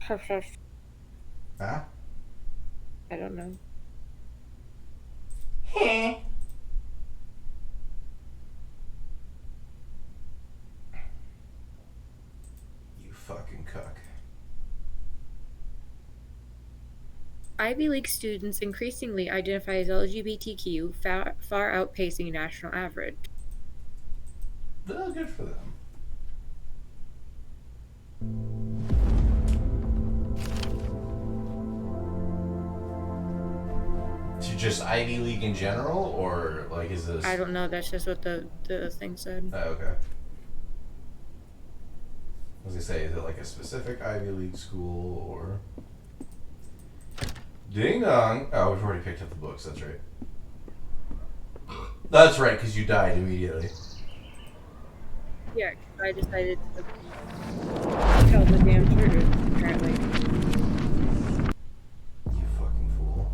Huh? I don't know. Heh. You fucking cuck. Ivy League students increasingly identify as LGBTQ, far outpacing national average. Well, good for them. To just Ivy League in general, or like is I this? don't know. That's just what the thing said. Oh, okay. As I say, is it like a specific Ivy League school or? Ding dong! Oh, we've already picked up the books. That's right. That's right, because you died immediately. Yeah, 'cause I decided to tell the damn truth. Apparently, You fucking fool.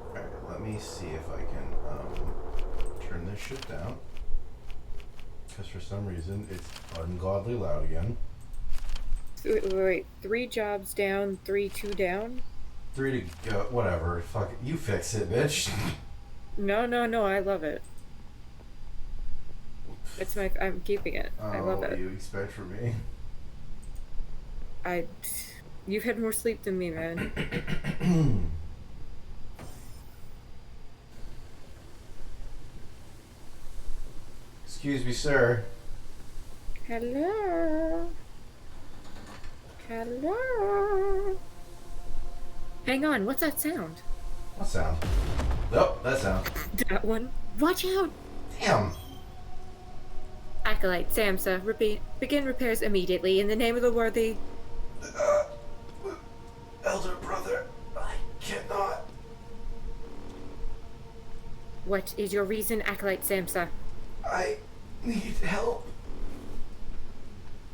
Alright, let me see if I can turn this shit down. Because for some reason it's ungodly loud again. wait. 3 jobs down, 3-2 down. 3 to go. Whatever. Fuck it. You fix it, bitch. No. I love it. It's my. I'm keeping it. I Oh, love what do it. you expect from me? I. You've had more sleep than me, man. Excuse me, sir. Hello. Hello. Hang on. What's that sound? What sound? Nope, that sound. That one. Watch out. Damn. Acolyte Samsa, begin repairs immediately in the name of the worthy. Uh, elder brother, I cannot. What is your reason, Acolyte Samsa? I need help.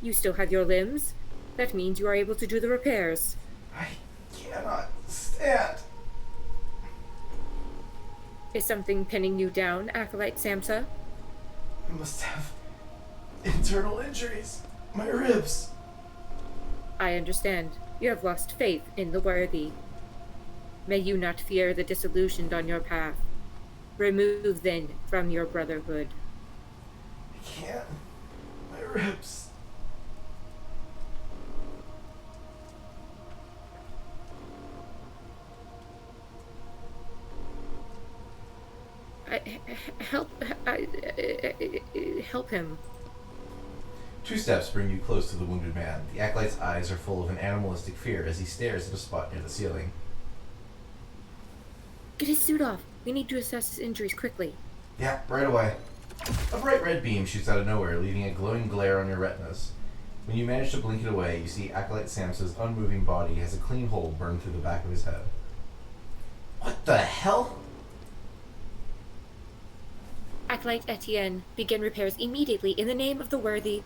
You still have your limbs? That means you are able to do the repairs. I cannot stand. Is something pinning you down, Acolyte Samsa? I must have internal injuries. My ribs. I understand. You have lost faith in the worthy. May you not fear the disillusioned on your path. Remove then from your brotherhood. I can't. My ribs. Help, help him. 2 steps bring you close to the wounded man. The acolyte's eyes are full of an animalistic fear as he stares at a spot near the ceiling. Get his suit off. We need to assess his injuries quickly. Yeah, right away. A bright red beam shoots out of nowhere, leaving a glowing glare on your retinas. When you manage to blink it away, you see Acolyte Samsa's unmoving body has a clean hole burned through the back of his head. What the hell? Acolyte Etienne, begin repairs immediately in the name of the worthy.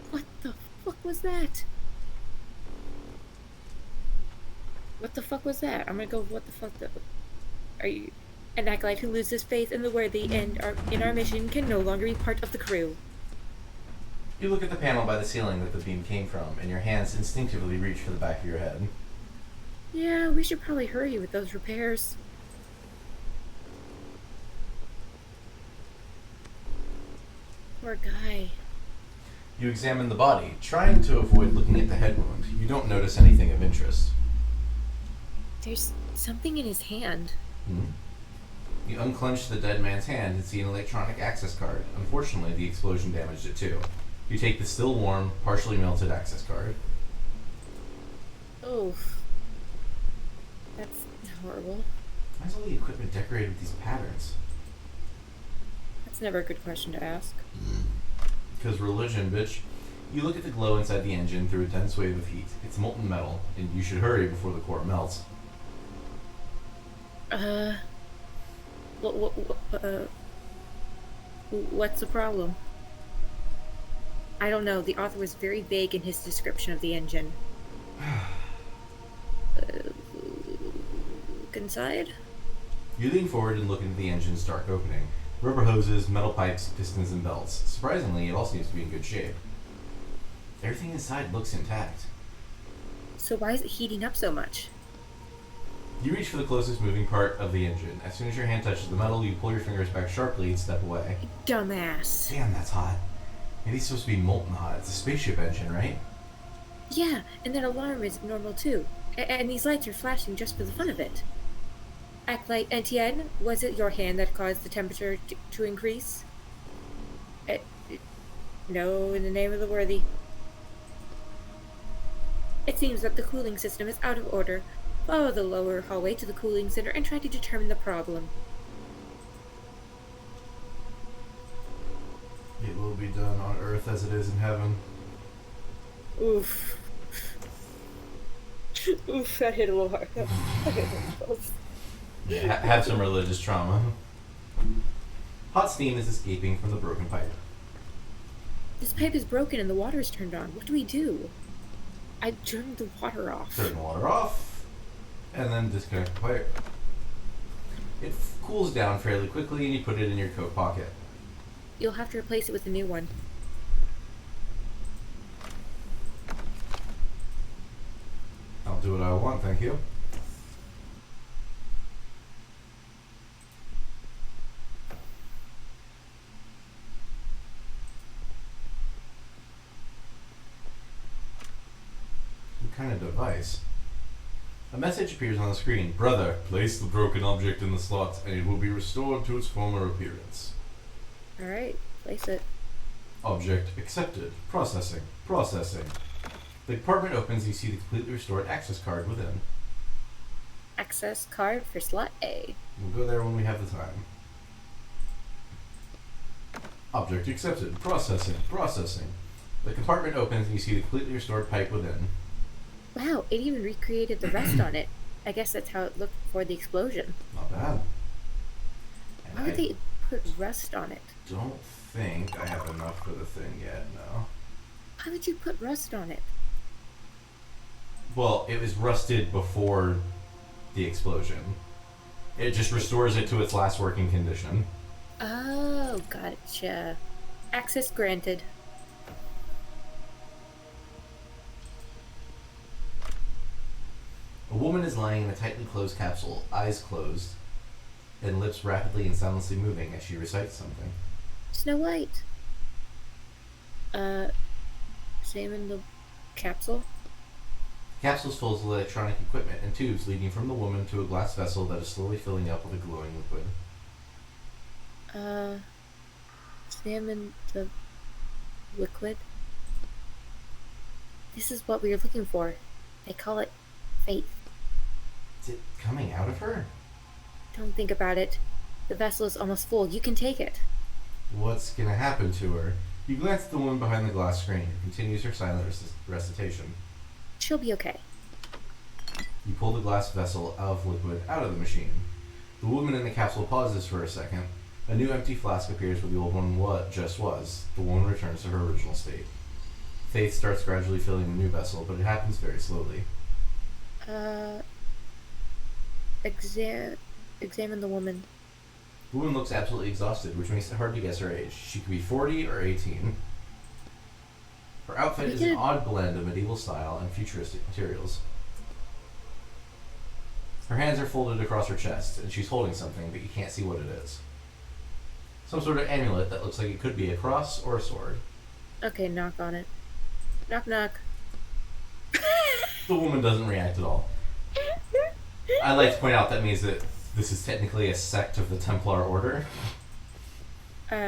What the fuck was that? What the fuck was that? I'm gonna go, what the fuck? Are you. An acolyte who loses faith in the worthy and in our mission can no longer be part of the crew. You look at the panel by the ceiling that the beam came from, and your hands instinctively reach for the back of your head. Yeah, we should probably hurry with those repairs. Poor guy. You examine the body, trying to avoid looking at the head wound. You don't notice anything of interest. There's something in his hand. You unclench the dead man's hand and see an electronic access card. Unfortunately, the explosion damaged it too. You take the still warm, partially melted access card. Oof. That's horrible. Why is all the equipment decorated with these patterns? That's never a good question to ask. Because religion, bitch. You look at the glow inside the engine through a dense wave of heat. It's molten metal, and you should hurry before the core melts. What's the problem? I don't know. The author was very vague in his description of the engine. Look inside? You lean forward and look into the engine's dark opening. Rubber hoses, metal pipes, pistons, and belts. Surprisingly, it all seems to be in good shape. Everything inside looks intact. So why is it heating up so much? You reach for the closest moving part of the engine. As soon as your hand touches the metal, you pull your fingers back sharply and step away. Dumbass. Damn, that's hot. Maybe it's supposed to be molten hot. It's a spaceship engine, right? Yeah, and that alarm is normal too. And these lights are flashing just for the fun of it. Acolyte Etienne, was it your hand that caused the temperature to increase? No, in the name of the worthy. It seems that the cooling system is out of order. Follow the lower hallway to the cooling center and try to determine the problem. It will be done on Earth as it is in heaven. Oof. Oof, that hit a little hard. Have some religious trauma. Hot steam is escaping from the broken pipe. This pipe is broken and the water is turned on. What do we do? I turned the water off. Turn the water off, and then disconnect the pipe. It cools down fairly quickly, and you put it in your coat pocket. You'll have to replace it with a new one. I'll do what I want, thank you. What kind of device? A message appears on the screen. Brother, place the broken object in the slot, and it will be restored to its former appearance. Alright, place it. Object accepted. Processing. Processing. The compartment opens and you see the completely restored access card within. Access card for slot A. We'll go there when we have the time. Object accepted. Processing. Processing. The compartment opens and you see the completely restored pipe within. Wow, it even recreated the rust on it. I guess that's how it looked before the explosion. Not bad. And Why would they put rust on it? don't think I have enough for the thing yet, no. Why would you put rust on it? Well, it was rusted before the explosion. It just restores it to its last working condition. Oh, gotcha. Access granted. A woman is lying in a tightly closed capsule, eyes closed, and lips rapidly and soundlessly moving as she recites something. Snow White. Same in the capsule? Capsules full of electronic equipment and tubes leading from the woman to a glass vessel that is slowly filling up with a glowing liquid. Same in the liquid? This is what we were looking for. They call it faith. Is it coming out of her? Don't think about it. The vessel is almost full. You can take it. What's gonna happen to her? You glance at the woman behind the glass screen, who continues her silent recitation. She'll be okay. You pull the glass vessel of liquid out of the machine. The woman in the capsule pauses for a second. A new empty flask appears where the old one just was. The woman returns to her original state. Faith starts gradually filling the new vessel, but it happens very slowly. Examine the woman. The woman looks absolutely exhausted, which makes it hard to guess her age. She could be 40 or 18. Her outfit is an odd blend of medieval style and futuristic materials. Her hands are folded across her chest, and she's holding something, but you can't see what it is. Some sort of amulet that looks like it could be a cross or a sword. Okay, knock on it. Knock, knock. The woman doesn't react at all. I'd like to point out that means that this is technically a sect of the Templar Order. Huh?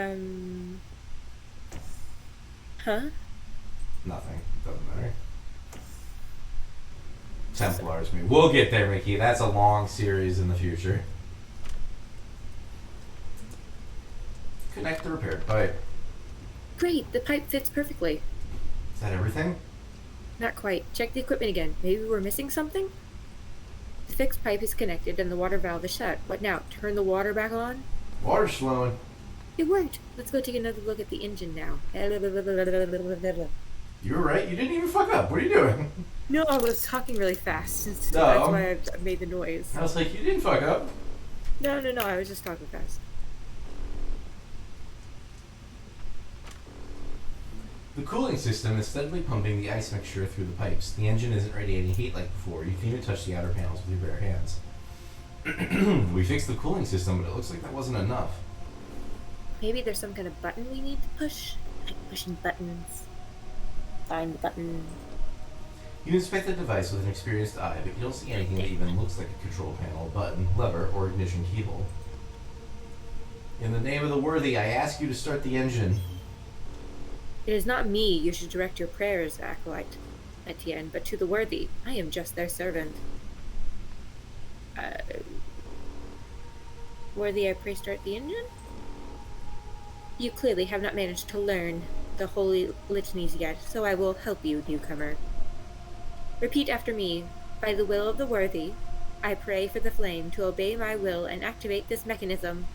Nothing. Doesn't matter. Templars, me. We'll get there, Mickey. That's a long series in the future. Connect the repaired pipe. Great, the pipe fits perfectly. Is that everything? Not quite. Check the equipment again. Maybe we're missing something? The fixed pipe is connected and the water valve is shut. What now? Turn the water back on? Water's flowing. It worked. Let's go take another look at the engine now. You were right. You didn't even fuck up. What are you doing? No, I was talking really fast. No. That's why I made the noise. I was like, you didn't fuck up. No, I was just talking fast. The cooling system is steadily pumping the ice mixture through the pipes. The engine isn't radiating heat like before. You can even touch the outer panels with your bare hands. We fixed the cooling system, but it looks like that wasn't enough. Maybe there's some kind of button we need to push? Like pushing buttons. Find the button. You inspect the device with an experienced eye, but you don't see anything that even looks like a control panel, button, lever, or ignition keyhole. In the name of the worthy, I ask you to start the engine. It is not me you should direct your prayers, Acolyte Etienne, but to the worthy. I am just their servant. Worthy, I pray start the engine? You clearly have not managed to learn the holy litanies yet, so I will help you, newcomer. Repeat after me. By the will of the worthy, I pray for the flame to obey my will and activate this mechanism.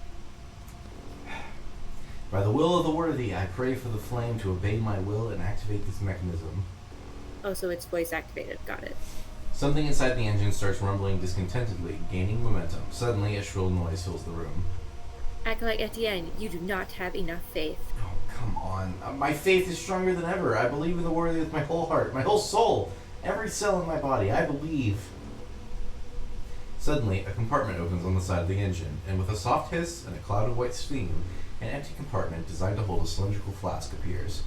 By the will of the worthy, I pray for the flame to obey my will and activate this mechanism. Oh, so it's voice activated. Got it. Something inside the engine starts rumbling discontentedly, gaining momentum. Suddenly, a shrill noise fills the room. Acolyte Etienne, you do not have enough faith. Oh, come on. My faith is stronger than ever. I believe in the worthy with my whole heart, my whole soul, every cell in my body. I believe. Suddenly, a compartment opens on the side of the engine, and with a soft hiss and a cloud of white steam, an empty compartment designed to hold a cylindrical flask appears.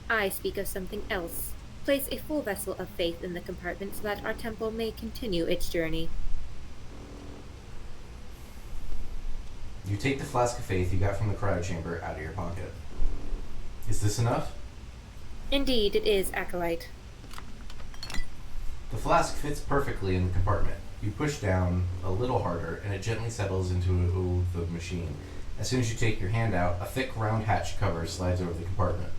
I speak of something else. Place a full vessel of faith in the compartment so that our temple may continue its journey. You take the flask of faith you got from the cryo chamber out of your pocket. Is this enough? Indeed, it is, Acolyte. The flask fits perfectly in the compartment. You push down a little harder, and it gently settles into the machine. As soon as you take your hand out, a thick round hatch cover slides over the compartment.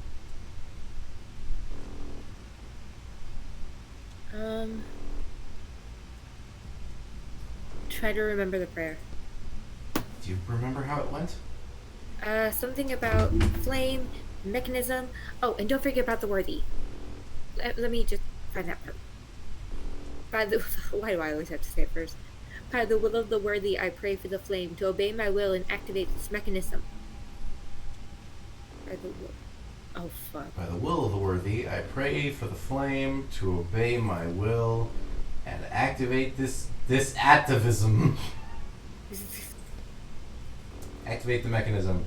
Try to remember the prayer. Do you remember how it went? Something about flame, mechanism. Oh, and don't forget about the worthy. Let me just find that part. Why do I always have to say it first? By the will of the worthy, I pray for the flame to obey my will and activate this mechanism. By the will. Oh, fuck. By the will of the worthy, I pray for the flame to obey my will and activate this activism. Activate the mechanism.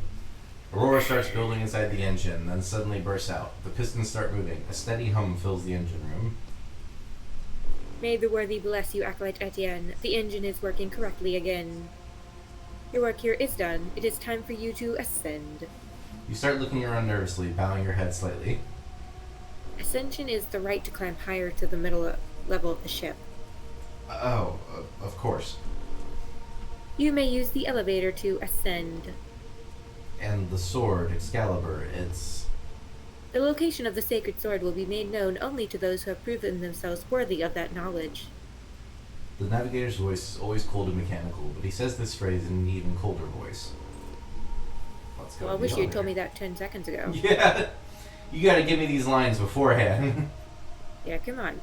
Aurora starts building inside the engine, then suddenly bursts out. The pistons start moving. A steady hum fills the engine room. May the worthy bless you, Acolyte Etienne. The engine is working correctly again. Your work here is done. It is time for you to ascend. You start looking around nervously, bowing your head slightly. Ascension is the right to climb higher to the middle level of the ship. Of course. You may use the elevator to ascend. And the sword, Excalibur, it's... The location of the sacred sword will be made known only to those who have proven themselves worthy of that knowledge. The navigator's voice is always cold and mechanical, but he says this phrase in an even colder voice. Let's go. Well, I wish you had told me that 10 seconds ago. Yeah! You gotta give me these lines beforehand. Yeah, come on.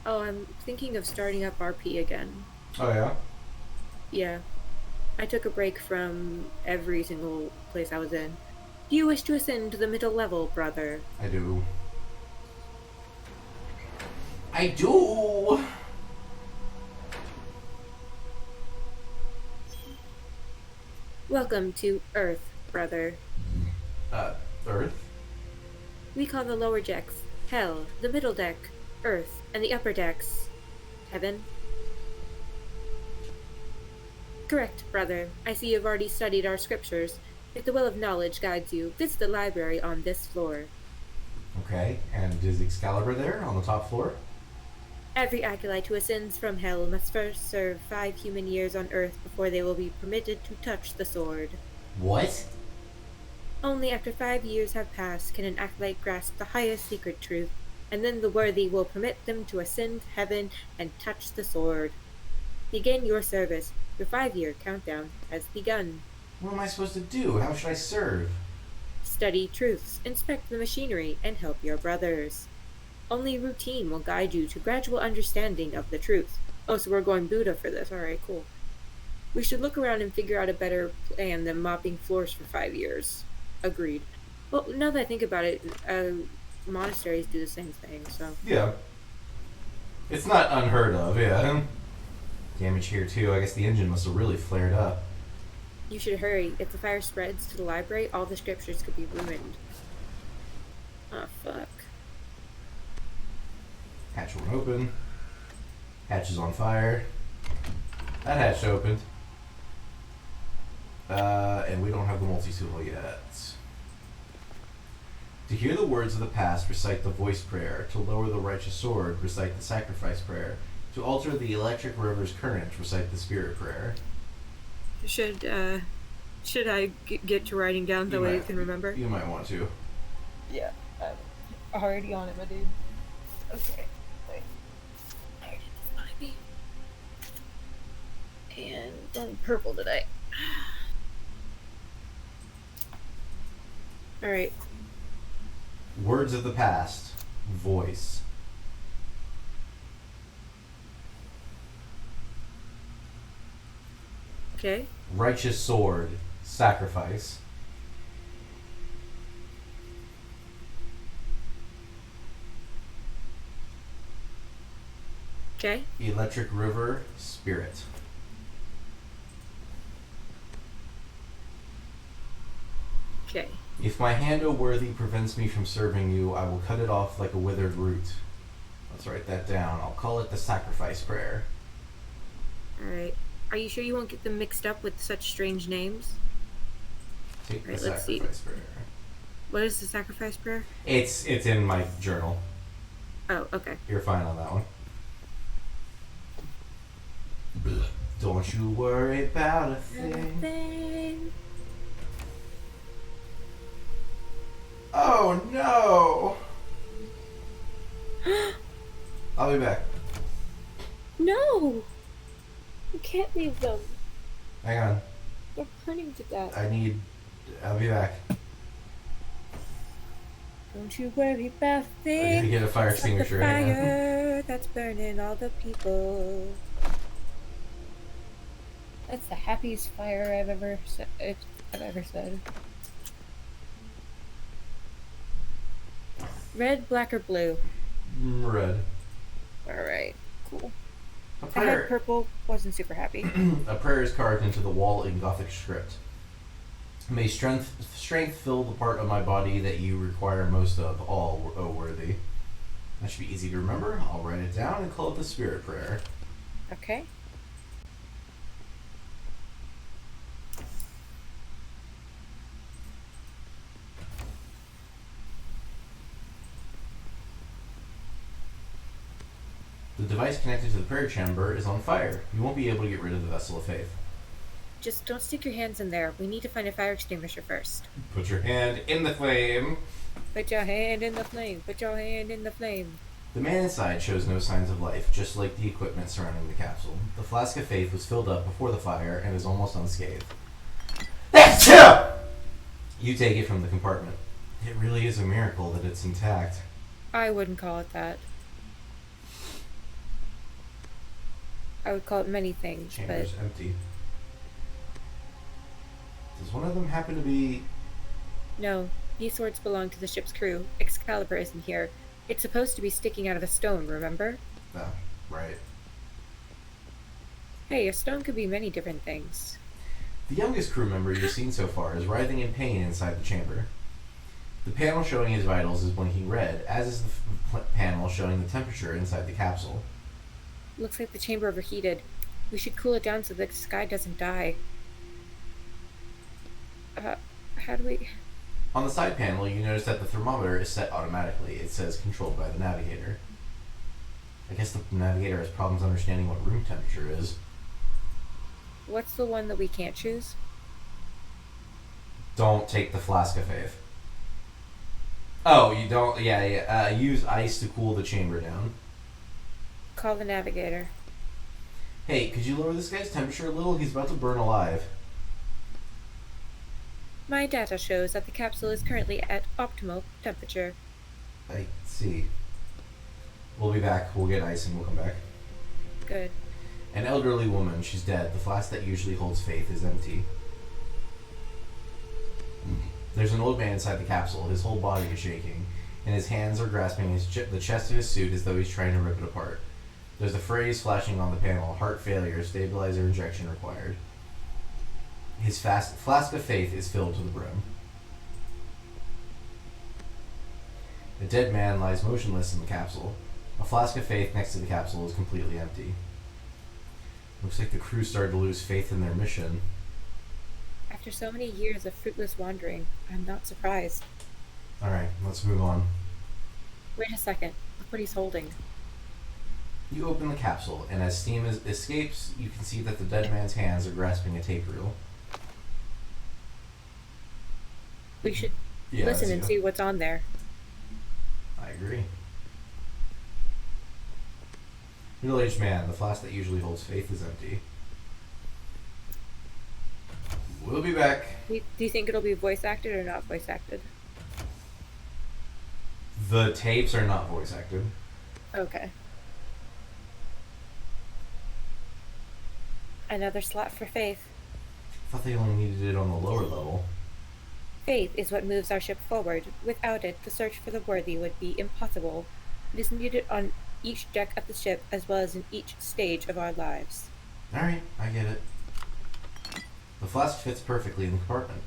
Oh, I'm thinking of starting up RP again. Oh, yeah? Yeah. I took a break from every single place I was in. Do you wish to ascend to the middle level, brother? I do. I do! Welcome to Earth, brother. Earth? We call the lower decks Hell, the middle deck Earth, and the upper decks Heaven. Correct, brother. I see you've already studied our scriptures. If the well of knowledge guides you, visit the library on this floor. Okay, and is Excalibur there on the top floor? Every acolyte who ascends from hell must first serve 5 human years on Earth before they will be permitted to touch the sword. What? Only after 5 years have passed can an acolyte grasp the highest secret truth, and then the worthy will permit them to ascend heaven and touch the sword. Begin your service. Your 5-year countdown has begun. What am I supposed to do? How should I serve? Study truths, inspect the machinery, and help your brothers. Only routine will guide you to gradual understanding of the truth. Oh, so we're going Buddha for this. Alright, cool. We should look around and figure out a better plan than mopping floors for 5 years. Agreed. Well, now that I think about it, monasteries do the same thing, so. Yeah. It's not unheard of, yeah. Damage here, too. I guess the engine must have really flared up. You should hurry. If the fire spreads to the library, all the scriptures could be ruined. Oh, fuck. Hatch won't open. Hatch is on fire. That hatch opened. And we don't have the multi-tool yet. To hear the words of the past, recite the voice prayer. To lower the righteous sword, recite the sacrifice prayer. To alter the electric river's current, recite the spirit prayer. Should I get to writing down the way you can remember? You might want to. Yeah, I'm already on it, my dude. Okay, wait. I already did this me. And then purple today. Alright. Words of the past. Voice. Okay. Righteous sword. Sacrifice. Okay. Electric river. Spirit. Okay. If my hand, O worthy, prevents me from serving you, I will cut it off like a withered root. Let's write that down. I'll call it the sacrifice prayer. Alright. Are you sure you won't get them mixed up with such strange names? Take the Right, let's see. sacrifice prayer. What is the sacrifice prayer? It's in my journal. Oh, okay. You're fine on that one. Don't you worry about a thing. Oh no! I'll be back. No! You can't leave them. Hang on. They're burning to death. I'll be back. Don't you worry about I things. need to get a fire extinguisher. The Hang on. fire that's burning all the people. That's the happiest fire I've ever said. Red, black, or blue? Red. Alright, cool. A I had prayer. purple, wasn't super happy. A prayer is carved into the wall in Gothic script. May strength fill the part of my body that you require most of, all, O worthy. That should be easy to remember. I'll write it down and call it the spirit prayer. Okay. The device connected to the prayer chamber is on fire. You won't be able to get rid of the vessel of faith. Just don't stick your hands in there. We need to find a fire extinguisher first. Put your hand in the flame. Put your hand in the flame. Put your hand in the flame. The man inside shows no signs of life, just like the equipment surrounding the capsule. The flask of faith was filled up before the fire and is almost unscathed. That's it! You take it from the compartment. It really is a miracle that it's intact. I wouldn't call it that. I would call it many things, The chamber's empty. Does one of them happen to be... No, these swords belong to the ship's crew. Excalibur isn't here. It's supposed to be sticking out of a stone, remember? Oh, right. Hey, a stone could be many different things. The youngest crew member you've seen so far is writhing in pain inside the chamber. The panel showing his vitals is blinking red, as is the panel showing the temperature inside the capsule. Looks like the chamber overheated. We should cool it down so the sky doesn't die. How do we... On the side panel, you notice that the thermometer is set automatically. It says controlled by the navigator. I guess the navigator has problems understanding what room temperature is. What's the one that we can't choose? Don't take the flask of faith. Oh, you don't... Yeah. Use ice to cool the chamber down. Call the navigator. Hey, could you lower this guy's temperature a little? He's about to burn alive. My data shows that the capsule is currently at optimal temperature. I see. We'll be back. We'll get ice and we'll come back. Good. An elderly woman. She's dead. The flask that usually holds faith is empty. There's an old man inside the capsule. His whole body is shaking, and his hands are grasping the chest of his suit as though he's trying to rip it apart. There's a phrase flashing on the panel: heart failure, stabilizer injection required. His flask of faith is filled to the brim. The dead man lies motionless in the capsule. A flask of faith next to the capsule is completely empty. Looks like the crew started to lose faith in their mission. After so many years of fruitless wandering, I'm not surprised. Alright, let's move on. Wait a second. Look what he's holding. You open the capsule, and as steam escapes, you can see that the dead man's hands are grasping a tape reel. We should Yeah, listen that's and you. see what's on there. I agree. Middle-aged man, the flask that usually holds faith is empty. We'll be back. Do you think it'll be voice acted or not voice acted? The tapes are not voice acted. Okay. Another slot for faith. I thought they only needed it on the lower level. Faith is what moves our ship forward. Without it, the search for the worthy would be impossible. It is needed on each deck of the ship as well as in each stage of our lives. Alright, I get it. The flask fits perfectly in the compartment.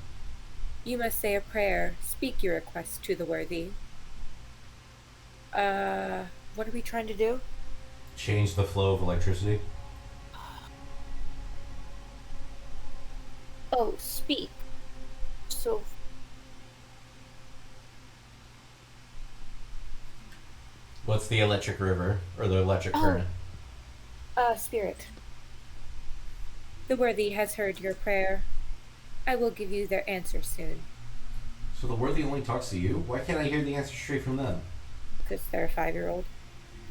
You must say a prayer. Speak your request to the worthy. What are we trying to do? Change the flow of electricity. Oh, speak. So, What's the electric river? Or the electric Oh. current? Spirit. The worthy has heard your prayer. I will give you their answer soon, So the worthy only talks to you? Why can't I hear the answer straight from them? because they're a 5-year-old.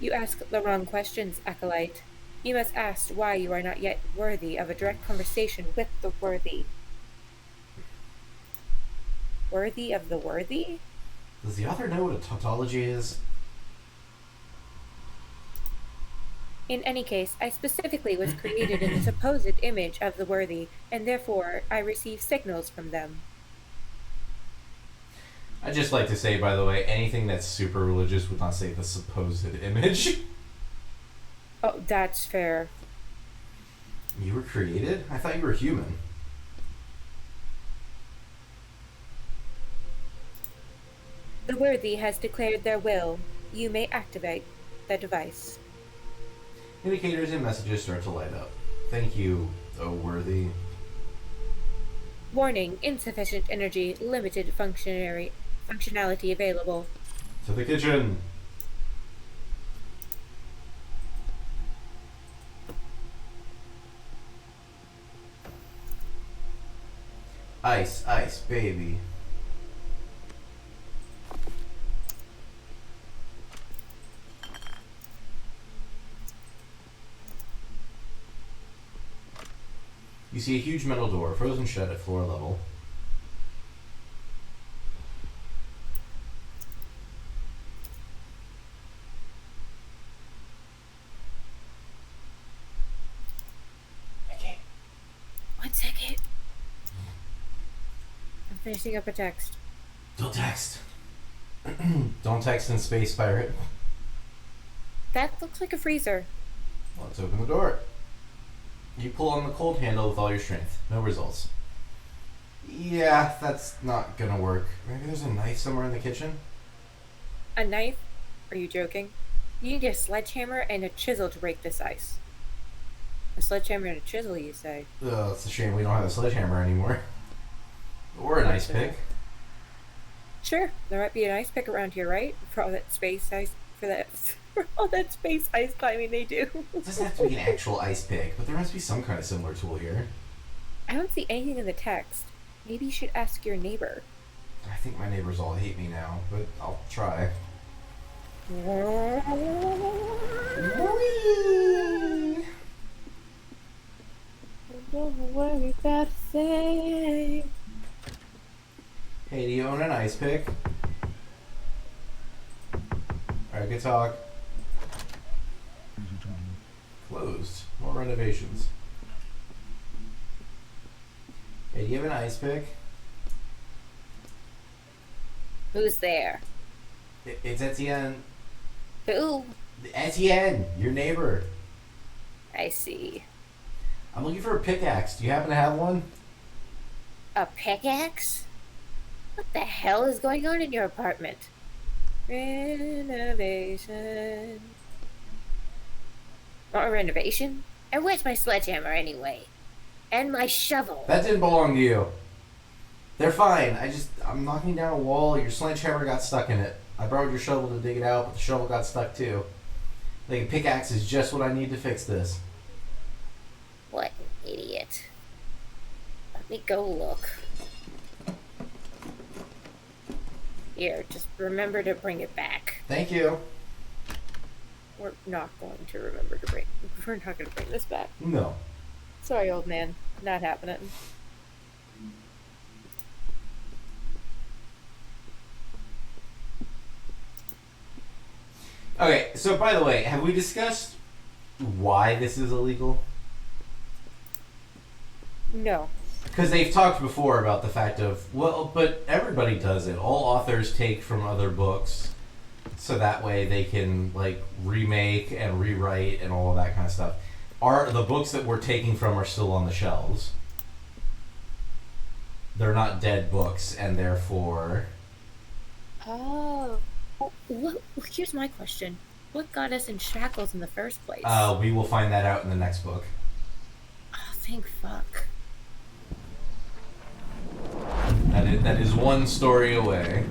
You ask the wrong questions, Acolyte. You must ask why you are not yet worthy of a direct conversation with the worthy. Worthy of the worthy? Does the author know what a tautology is? In any case, I specifically was created in the supposed image of the worthy, and therefore I receive signals from them. I'd just like to say, by the way, anything that's super religious would not say the supposed image. Oh, that's fair. You were created? I thought you were human. The worthy has declared their will. You may activate the device. Indicators and messages start to light up. Thank you, O worthy. Warning, insufficient energy, limited functionality available. To the kitchen! Ice, ice, baby. You see a huge metal door, frozen shut at floor level. Okay. 1 second. I'm finishing up a text. Don't text. Don't text in space, pirate. That looks like a freezer. Let's open the door. You pull on the cold handle with all your strength. No results. Yeah, that's not gonna work. Maybe there's a knife somewhere in the kitchen? A knife? Are you joking? You need a sledgehammer and a chisel to break this ice. A sledgehammer and a chisel, you say? Ugh, it's a shame we don't have a sledgehammer anymore. Or an ice pick. Sure, there might be an ice pick around here, right? For all that space ice, for all that space ice climbing they do. It doesn't have to be an actual ice pick, but there must be some kind of similar tool here. I don't see anything in the text. Maybe you should ask your neighbor. I think my neighbors all hate me now, but I'll try. Don't worry about a thing. Hey, do you own an ice pick? Alright, good talk. renovations. Hey, do you have an ice pick? Who's there? It's Etienne. Who? Etienne, your neighbor. I see. I'm looking for a pickaxe. Do you happen to have one? A pickaxe? What the hell is going on in your apartment? Renovation. Or renovation? And where's my sledgehammer anyway? And my shovel? That didn't belong to you. They're fine. I'm knocking down a wall. Your sledgehammer got stuck in it. I borrowed your shovel to dig it out, but the shovel got stuck too. Like, a pickaxe is just what I need to fix this. What an idiot. Let me go look. Here, just remember to bring it back. Thank you. We're not going to remember to bring... We're not going to bring this back. No. Sorry, old man. Not happening. Okay, so by the way, have we discussed why this is illegal? No. Because they've talked before about the fact of, well, but everybody does it. All authors take from other books, so that way they can, like, remake and rewrite and all of that kind of stuff. The books that we're taking from are still on the shelves. They're not dead books, and therefore... Oh. Well, here's my question. What got us in shackles in the first place? We will find that out in the next book. Oh, thank fuck. That is one story away.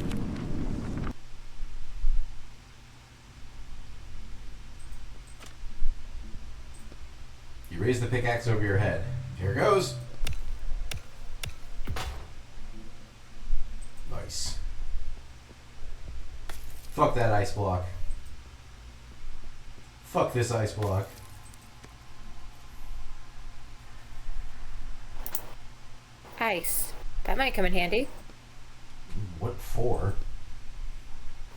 You raise the pickaxe over your head. Here goes. Nice. Fuck that ice block. Fuck this ice block. Ice. That might come in handy. What for?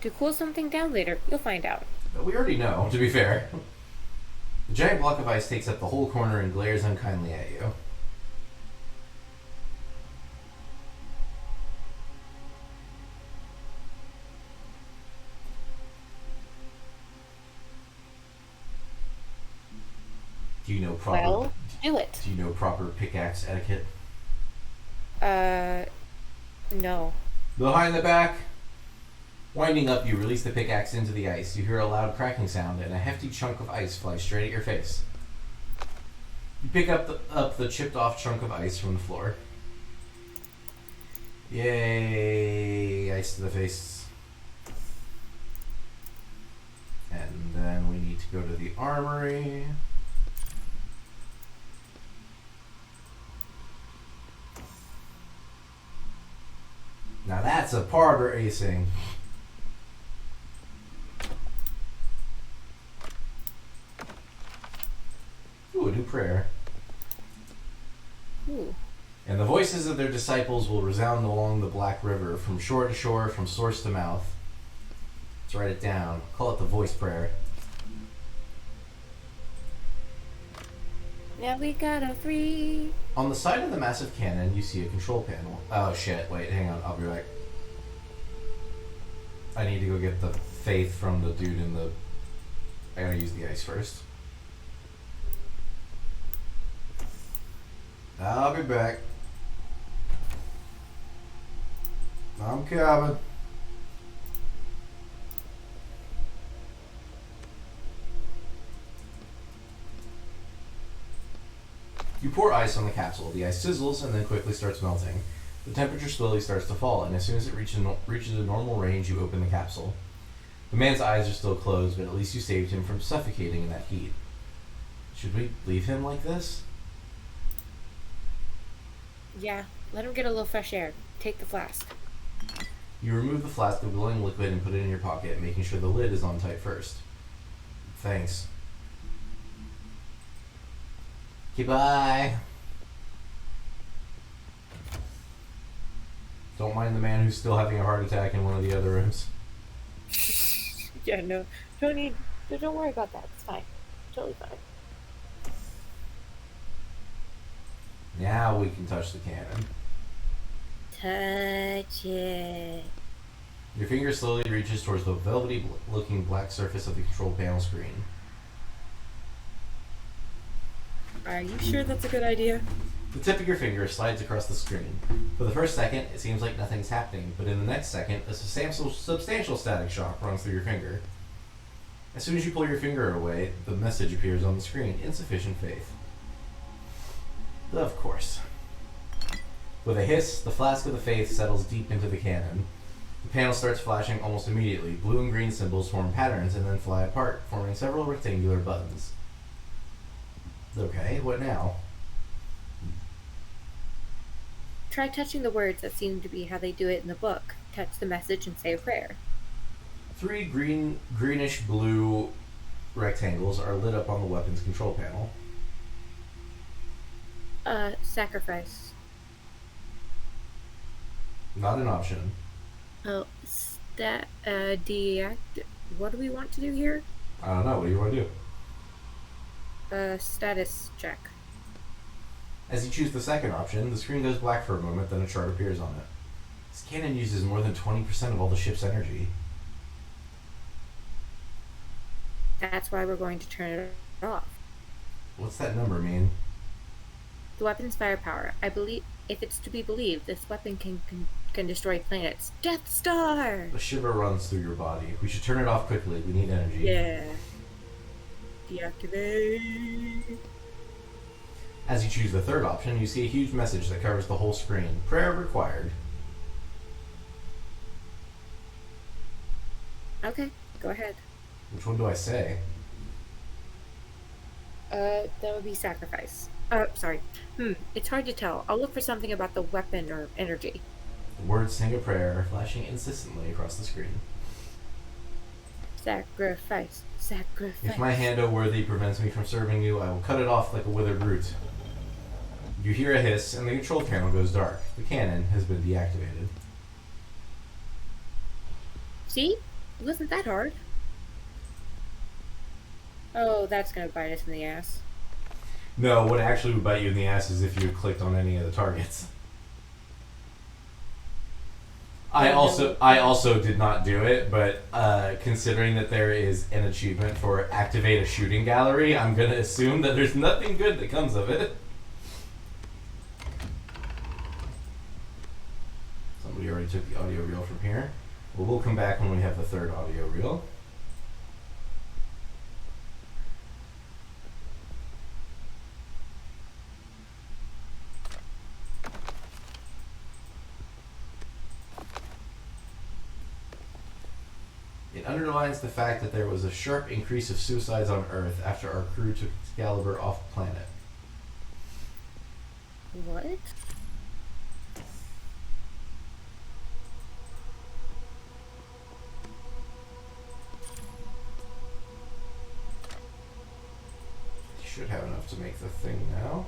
To cool something down later, you'll find out. We already know, to be fair. The giant block of ice takes up the whole corner and glares unkindly at you. Do you know proper? Well, do it. Do you know proper pickaxe etiquette? No. Behind the back. Winding up, you release the pickaxe into the ice. You hear a loud cracking sound, and a hefty chunk of ice flies straight at your face. You pick up the chipped off chunk of ice from the floor. Yay! Ice to the face. And then we need to go to the armory. Now that's a part racing. Ooh, a new prayer. Ooh. And the voices of their disciples will resound along the Black River, from shore to shore, from source to mouth. Let's write it down. Call it the voice prayer. Now we got a free. On the side of the massive cannon, you see a control panel. Oh shit, wait, hang on, I'll be back. I need to go get the faith from the dude in the... I gotta use the ice first. I'll be back. I'm coming. You pour ice on the capsule. The ice sizzles and then quickly starts melting. The temperature slowly starts to fall, and as soon as it reaches a normal range, you open the capsule. The man's eyes are still closed, but at least you saved him from suffocating in that heat. Should we leave him like this? Yeah, let him get a little fresh air. Take the flask. You remove the flask of glowing liquid and put it in your pocket, making sure the lid is on tight first. Thanks. Okay, bye. Don't mind the man who's still having a heart attack in one of the other rooms. Yeah, no. Don't worry about that. It's fine. Totally fine. Now we can touch the cannon. Touch it. Your finger slowly reaches towards the velvety-looking black surface of the control panel screen. Are you sure that's a good idea? The tip of your finger slides across the screen. For the first second, it seems like nothing's happening, but in the next second, a substantial static shock runs through your finger. As soon as you pull your finger away, the message appears on the screen: insufficient faith. Of course. With a hiss, the flask of the faith settles deep into the cannon. The panel starts flashing almost immediately. Blue and green symbols form patterns and then fly apart, forming several rectangular buttons. Okay, what now? Try touching the words that seem to be how they do it in the book. Touch the message and say a prayer. 3 greenish-blue rectangles are lit up on the weapon's control panel. Sacrifice. Not an option. Oh, deact. What do we want to do here? I don't know. What do you want to do? Status check. As you choose the second option, the screen goes black for a moment, then a chart appears on it. This cannon uses more than 20% of all the ship's energy. That's why we're going to turn it off. What's that number mean? The weapon's firepower. I believe, if it's to be believed, this weapon can destroy planets. Death Star! A shiver runs through your body. We should turn it off quickly. We need energy. Yeah. Deactivate. As you choose the third option, you see a huge message that covers the whole screen. Prayer required. Okay, go ahead. Which one do I say? That would be sacrifice. Sorry. It's hard to tell. I'll look for something about the weapon or energy. The words sing a prayer, flashing insistently across the screen. Sacrifice. Sacrifice. If my hand, O worthy, prevents me from serving you, I will cut it off like a withered root. You hear a hiss, and the control panel goes dark. The cannon has been deactivated. See? It wasn't that hard. Oh, that's gonna bite us in the ass. No, what actually would bite you in the ass is if you had clicked on any of the targets. I also did not do it, but considering that there is an achievement for activate a shooting gallery, I'm gonna assume that there's nothing good that comes of it. Somebody already took the audio reel from here. Well, we'll come back when we have the third audio reel. It underlines the fact that there was a sharp increase of suicides on Earth after our crew took Excalibur off planet. What? Should have enough to make the thing now.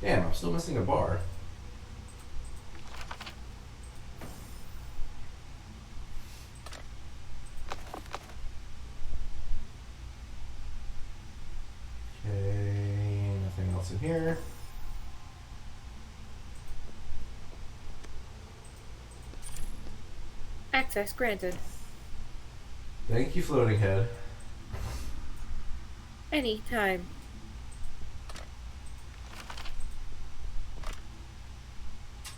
Damn, I'm still missing a bar. Okay, nothing else in here. Access granted. Thank you, Floating Head. Any time.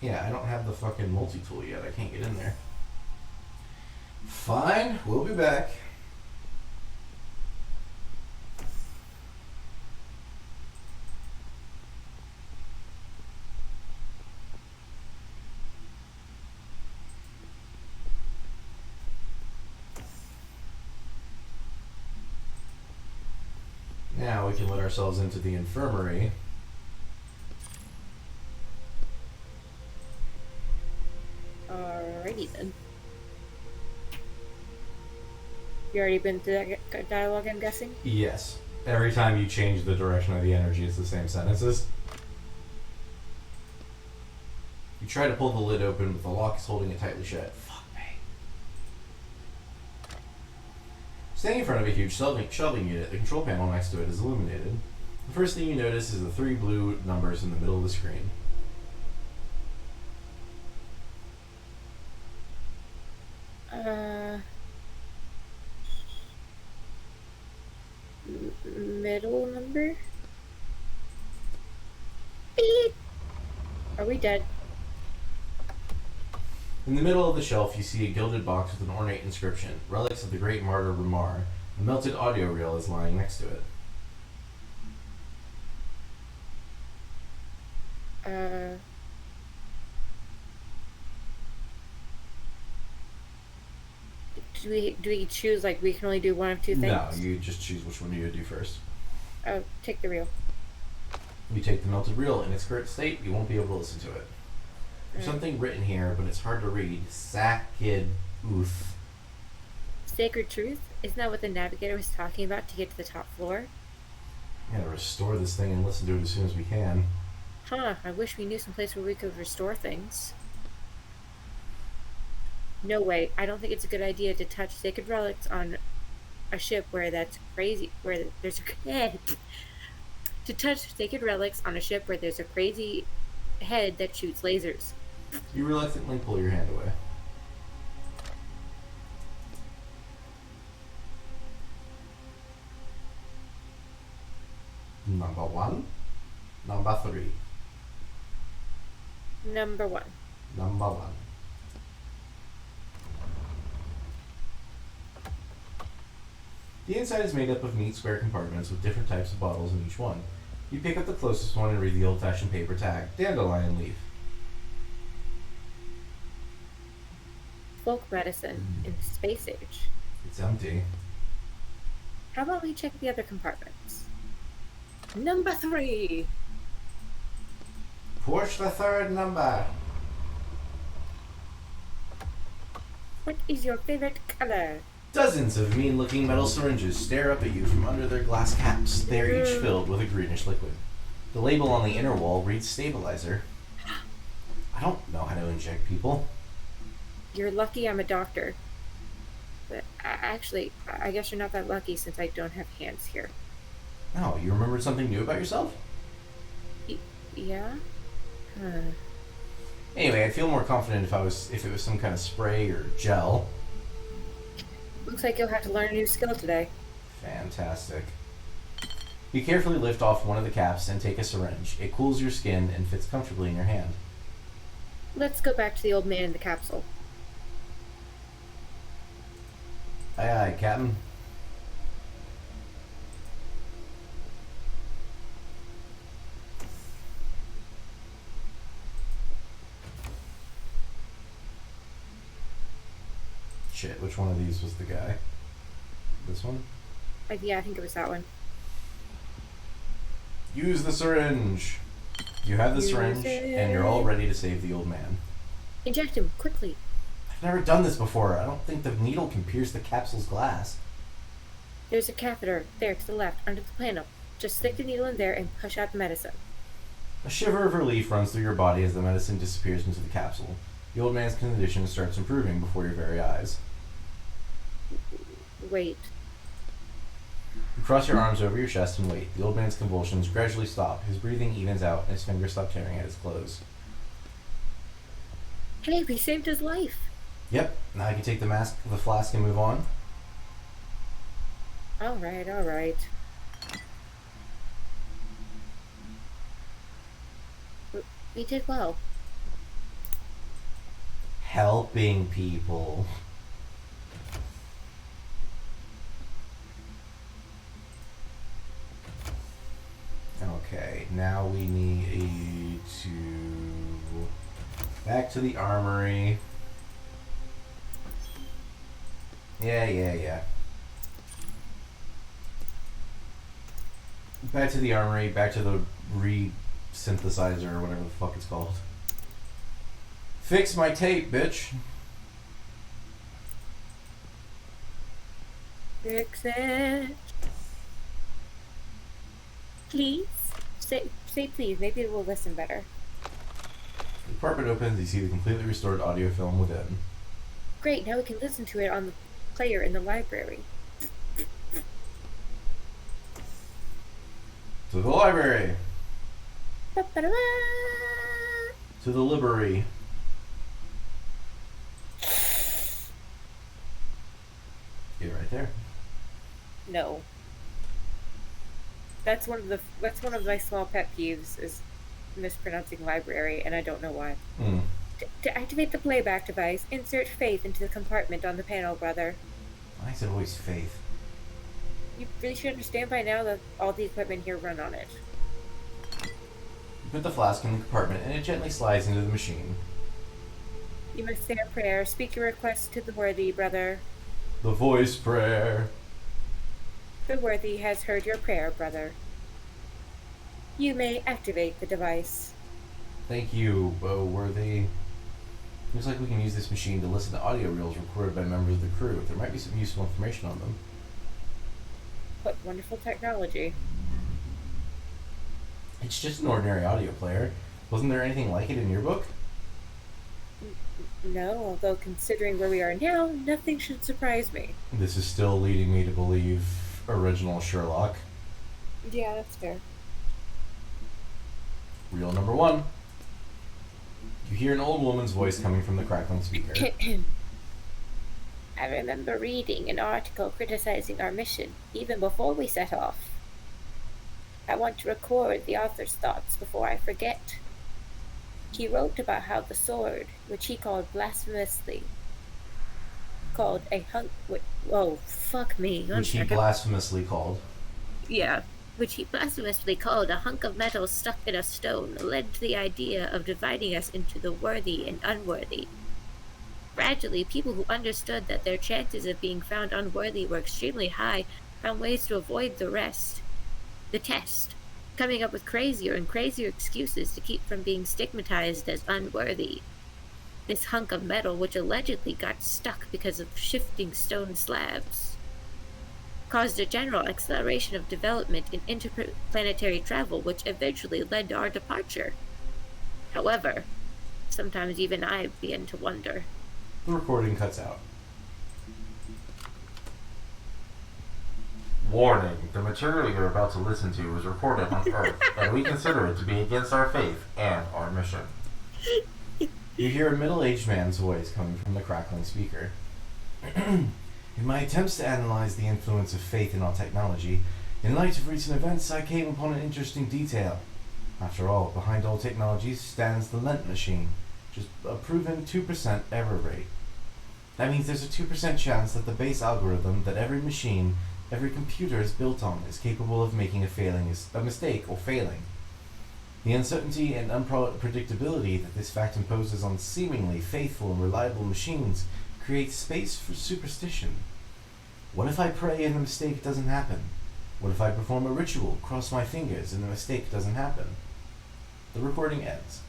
Yeah, I don't have the fucking multi-tool yet. I can't get in there. Fine, we'll be back. Now we can let ourselves into the infirmary. Alrighty then. You already been through that dialogue, I'm guessing? Yes. Every time you change the direction of the energy, it's the same sentences. You try to pull the lid open, but the lock is holding it tightly shut. Fuck me. Standing in front of a huge shelving unit, the control panel next to it is illuminated. The first thing you notice is the 3 blue numbers in the middle of the screen. Middle number? Beep. Are we dead? In the middle of the shelf, you see a gilded box with an ornate inscription, relics of the great martyr Ramar. A melted audio reel is lying next to it. Do we choose, like, we can only do one of two things? No, you just choose which one you do first. Oh, take the reel. You take the melted reel in its current state, you won't be able to listen to it. There's something written here, but it's hard to read. Sakid Uth. Sacred truth? Isn't that what the navigator was talking about to get to the top floor? We gotta restore this thing and listen to it as soon as we can. Huh, I wish we knew some place where we could restore things. No way, I don't think it's a good idea to touch sacred relics on a ship where that's crazy, where there's a to touch sacred relics on a ship where there's a crazy head that shoots lasers. You reluctantly pull your hand away. Number 1. Number 3. Number 1. Number 1. The inside is made up of neat square compartments with different types of bottles in each one. You pick up the closest one and read the old-fashioned paper tag, dandelion leaf. Folk medicine in the space age. It's empty. How about we check the other compartments? Number 3. Push the 3rd number. What is your favorite color? Dozens of mean-looking metal syringes stare up at you from under their glass caps. They are each filled with a greenish liquid. The label on the inner wall reads stabilizer. I don't know how to inject people. You're lucky I'm a doctor. But actually, I guess you're not that lucky since I don't have hands here. No, you remembered something new about yourself? Yeah? Anyway, I'd feel more confident if it was some kind of spray or gel. Looks like you'll have to learn a new skill today. Fantastic. You carefully lift off one of the caps and take a syringe. It cools your skin and fits comfortably in your hand. Let's go back to the old man in the capsule. Aye, aye, Captain. Shit, which one of these was the guy? This one? Yeah, I think it was that one. Use the syringe! You have the syringe, and you're all ready to save the old man. Inject him, quickly. I've never done this before. I don't think the needle can pierce the capsule's glass. There's a catheter there to the left, under the panel. Just stick the needle in there and push out the medicine. A shiver of relief runs through your body as the medicine disappears into the capsule. The old man's condition starts improving before your very eyes. Wait. You cross your arms over your chest and wait. The old man's convulsions gradually stop. His breathing evens out, and his fingers stop tearing at his clothes. Hey, we saved his life. Yep. Now I can take the flask and move on. All right. We did well. Helping people. Okay, now we need to back to the armory. Yeah. Back to the armory, back to the re-synthesizer or whatever the fuck it's called. Fix my tape, bitch. Fix it. Please? Say please. Maybe it will listen better. The compartment opens, you see the completely restored audio film within. Great, now we can listen to it on the player in the library. To the library. Ba-ba-da-ba. To the library. Get right there. No. That's one of my small pet peeves is mispronouncing library, and I don't know why. Hmm. To activate the playback device, insert Faith into the compartment on the panel, brother. Why is it always Faith? You really should understand by now that all the equipment here run on it. You put the flask in the compartment and it gently slides into the machine. You must say a prayer. Speak your request to the worthy, brother. The voice prayer. The worthy has heard your prayer, brother. You may activate the device. Thank you, Bo Worthy. Looks like we can use this machine to listen to audio reels recorded by members of the crew. There might be some useful information on them. What wonderful technology. It's just an ordinary audio player. Wasn't there anything like it in your book? No, although considering where we are now, nothing should surprise me. This is still leading me to believe original Sherlock. Yeah, that's fair. Reel number 1. You hear an old woman's voice coming from the crackling speaker. I remember reading an article criticizing our mission, even before we set off. I want to record the author's thoughts before I forget. He wrote about how the sword, which he called blasphemously, called a hunk... Whoa, fuck me. Which he blasphemously called. Yeah. Which he blasphemously called a hunk of metal stuck in a stone, led to the idea of dividing us into the worthy and unworthy. Gradually, people who understood that their chances of being found unworthy were extremely high found ways to avoid the test, coming up with crazier and crazier excuses to keep from being stigmatized as unworthy. This hunk of metal, which allegedly got stuck because of shifting stone slabs, caused a general acceleration of development in interplanetary travel, which eventually led to our departure. However, sometimes even I begin to wonder. The recording cuts out. Warning, the material you're about to listen to was recorded on Earth, and we consider it to be against our faith and our mission. You hear a middle-aged man's voice coming from the crackling speaker. In my attempts to analyze the influence of faith in our technology, in light of recent events, I came upon an interesting detail. After all, behind all technologies stands the Lent machine, which is a proven 2% error rate. That means there's a 2% chance that the base algorithm that every machine, every computer is built on is capable of making a mistake or failing. The uncertainty and unpredictability that this fact imposes on seemingly faithful and reliable machines creates space for superstition. What if I pray and the mistake doesn't happen? What if I perform a ritual, cross my fingers, and the mistake doesn't happen? The recording ends.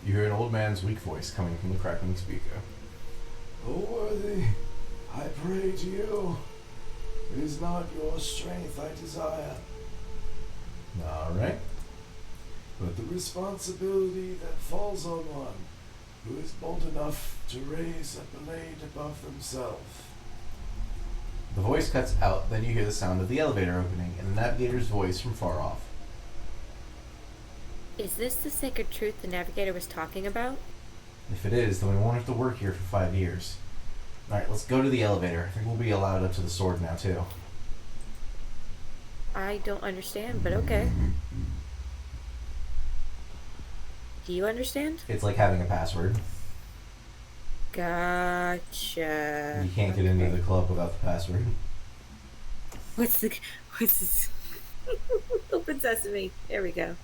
You hear an old man's weak voice coming from the crackling speaker. O worthy, I pray to you. It is not your strength I desire, Alright. but the responsibility that falls on one who is bold enough to raise a blade above themselves. The voice cuts out, then you hear the sound of the elevator opening and the navigator's voice from far off. Is this the sacred truth the navigator was talking about? If it is, then we won't have to work here for 5 years. Alright, let's go to the elevator. I think we'll be allowed up to the sword now, too. I don't understand, but okay. Do you understand? It's like having a password. Gotcha. You can't get into the club without the password. What's this? Open sesame. There we go.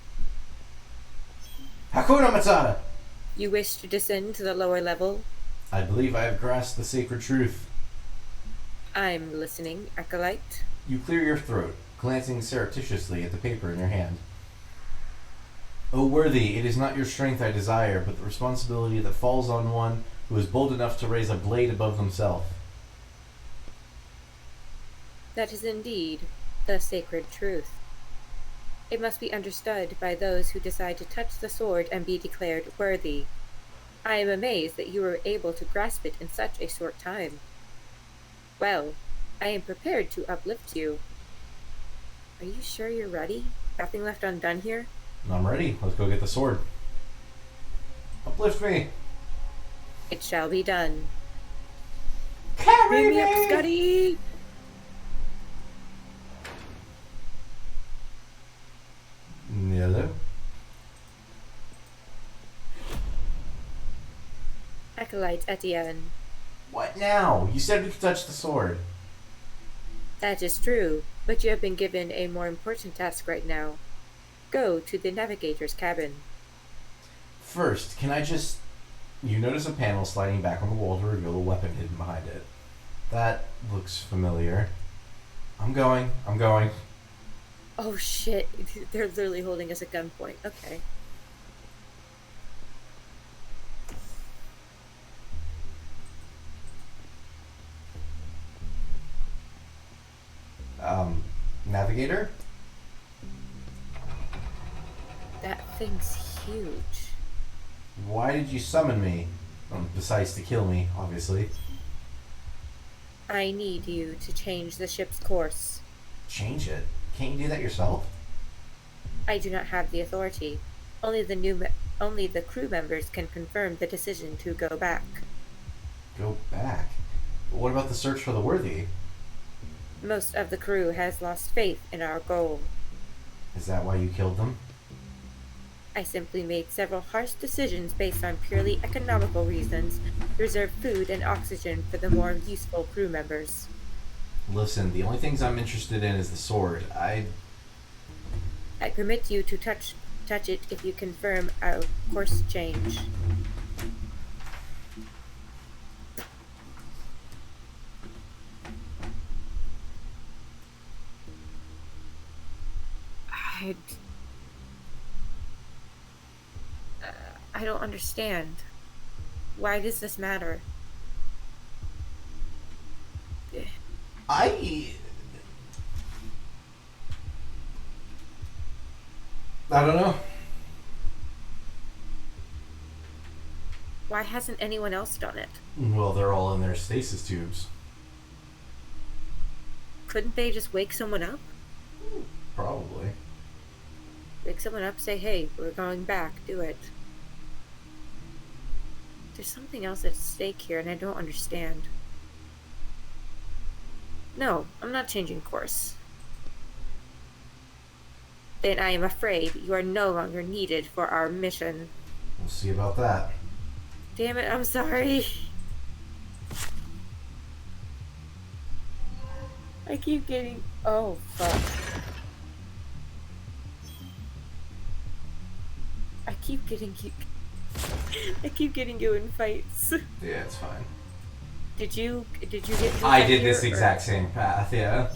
Hakuna Matata! You wish to descend to the lower level? I believe I have grasped the sacred truth. I'm listening, Acolyte. You clear your throat, glancing surreptitiously at the paper in your hand. O worthy, it is not your strength I desire, but the responsibility that falls on one who is bold enough to raise a blade above themselves. That is indeed the sacred truth. It must be understood by those who decide to touch the sword and be declared worthy. I am amazed that you were able to grasp it in such a short time. Well, I am prepared to uplift you. Are you sure you're ready? Nothing left undone here? I'm ready. Let's go get the sword. Uplift me. It shall be done. Carry Bring me up, Scotty! Hello? Acolyte Etienne. What now? You said we could touch the sword. That is true, but you have been given a more important task right now. Go to the navigator's cabin. First, can I just... You notice a panel sliding back on the wall to reveal a weapon hidden behind it. That looks familiar. I'm going. Oh shit, they're literally holding us at gunpoint. Okay. Navigator? That thing's huge. Why did you summon me? Besides to kill me, obviously. I need you to change the ship's course. Change it? Can't you do that yourself? I do not have the authority. Only the crew members can confirm the decision to go back. Go back? What about the search for the worthy? Most of the crew has lost faith in our goal. Is that why you killed them? I simply made several harsh decisions based on purely economical reasons to reserve food and oxygen for the more useful crew members. Listen, the only things I'm interested in is the sword. I permit you to touch it if you confirm our course change. I don't understand. Why does this matter? I don't know. Why hasn't anyone else done it? Well, they're all in their stasis tubes. Couldn't they just wake someone up? Probably. Wake someone up, say, hey, we're going back, do it. There's something else at stake here, and I don't understand. No, I'm not changing course. Then I am afraid you are no longer needed for our mission. We'll see about that. Damn it, I'm sorry. I keep getting... Oh, fuck. I keep getting you in fights. Yeah, it's fine. Did you get... I did this exact same path, yeah.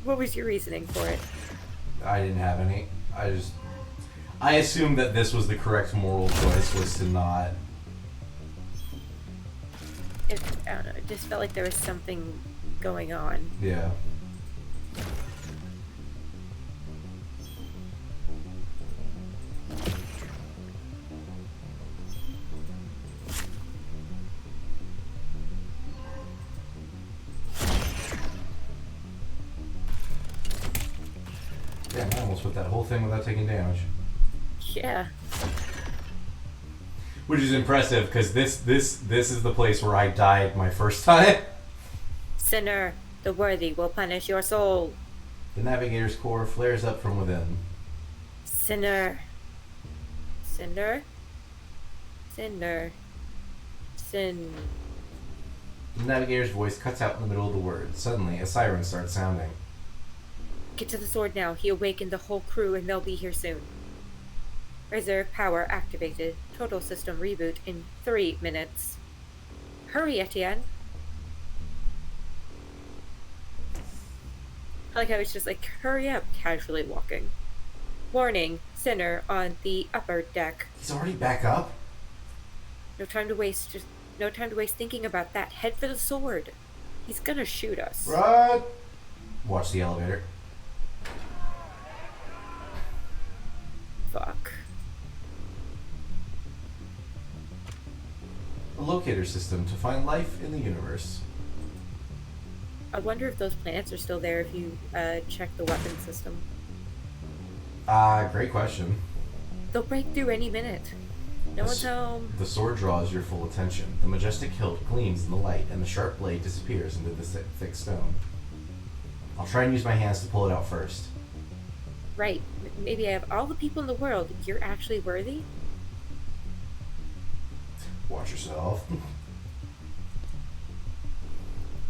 What was your reasoning for it? I didn't have any. I assumed that this was the correct moral choice, was to not... I don't know, it just felt like there was something going on. Yeah. Damn, I almost put that whole thing without taking damage. Yeah. Which is impressive, because this is the place where I died my first time. Sinner, the worthy will punish your soul. The Navigator's core flares up from within. Sinner. Cinder? Cinder. Sin. The Navigator's voice cuts out in the middle of the word. Suddenly, a siren starts sounding. Get to the sword now. He awakened the whole crew and they'll be here soon. Reserve power activated. Total system reboot in 3 minutes. Hurry, Etienne. I like how it's just like, hurry up, casually walking. Warning, Sinner on the upper deck. He's already back up? No time to waste thinking about that. Head for the sword. He's gonna shoot us. Run! Watch the elevator. Fuck. A locator system to find life in the universe. I wonder if those plants are still there if you check the weapon system. Great question. They'll break through any minute. No one's home. The sword draws your full attention. The majestic hilt gleams in the light, and the sharp blade disappears into the thick stone. I'll try and use my hands to pull it out first. Right. Maybe I have all the people in the world. You're actually worthy? Watch yourself.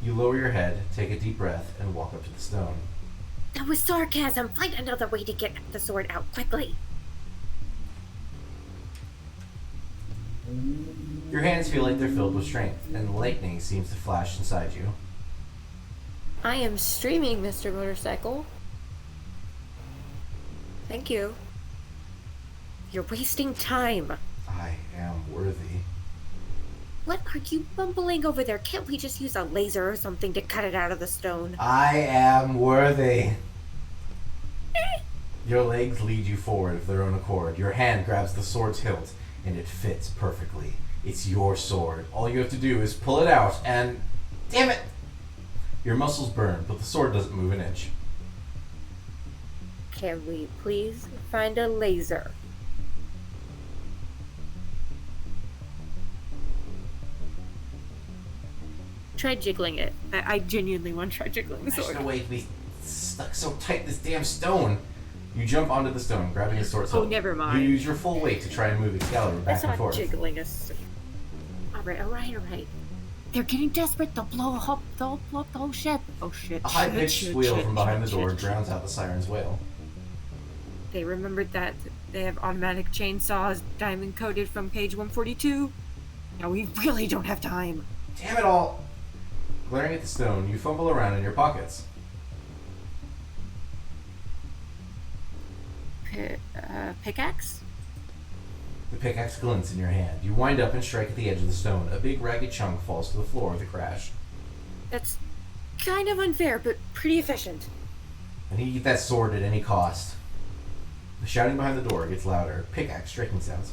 You lower your head, take a deep breath, and walk up to the stone. That was sarcasm. Find another way to get the sword out quickly. Your hands feel like they're filled with strength, and lightning seems to flash inside you. I am streaming, Mr. Motorcycle. Thank you. You're wasting time. I am worthy. What are you bumbling over there? Can't we just use a laser or something to cut it out of the stone? I am worthy. Your legs lead you forward of their own accord. Your hand grabs the sword's hilt, and it fits perfectly. It's your sword. All you have to do is pull it out, and... Damn it! Your muscles burn, but the sword doesn't move an inch. Can we please find a laser? Try jiggling it. I genuinely want to try jiggling the There's sword. no way to be stuck so tight in this damn stone. You jump onto the stone, grabbing the sword's hilt. Oh, never mind. You use your full weight to try and move Excalibur back That's and not forth. jiggling us. Alright. They're getting desperate. They'll blow up the whole ship. Oh shit. A high-pitched shit, squeal shit, from behind the shit, door shit. drowns out the siren's wail. They remembered that they have automatic chainsaws diamond coated from page 142. Now we really don't have time. Damn it all! Glaring at the stone, you fumble around in your pockets. Pickaxe? The pickaxe glints in your hand. You wind up and strike at the edge of the stone. A big ragged chunk falls to the floor with a crash. That's kind of unfair, but pretty efficient. I need to get that sword at any cost. The shouting behind the door gets louder. Pickaxe striking sounds.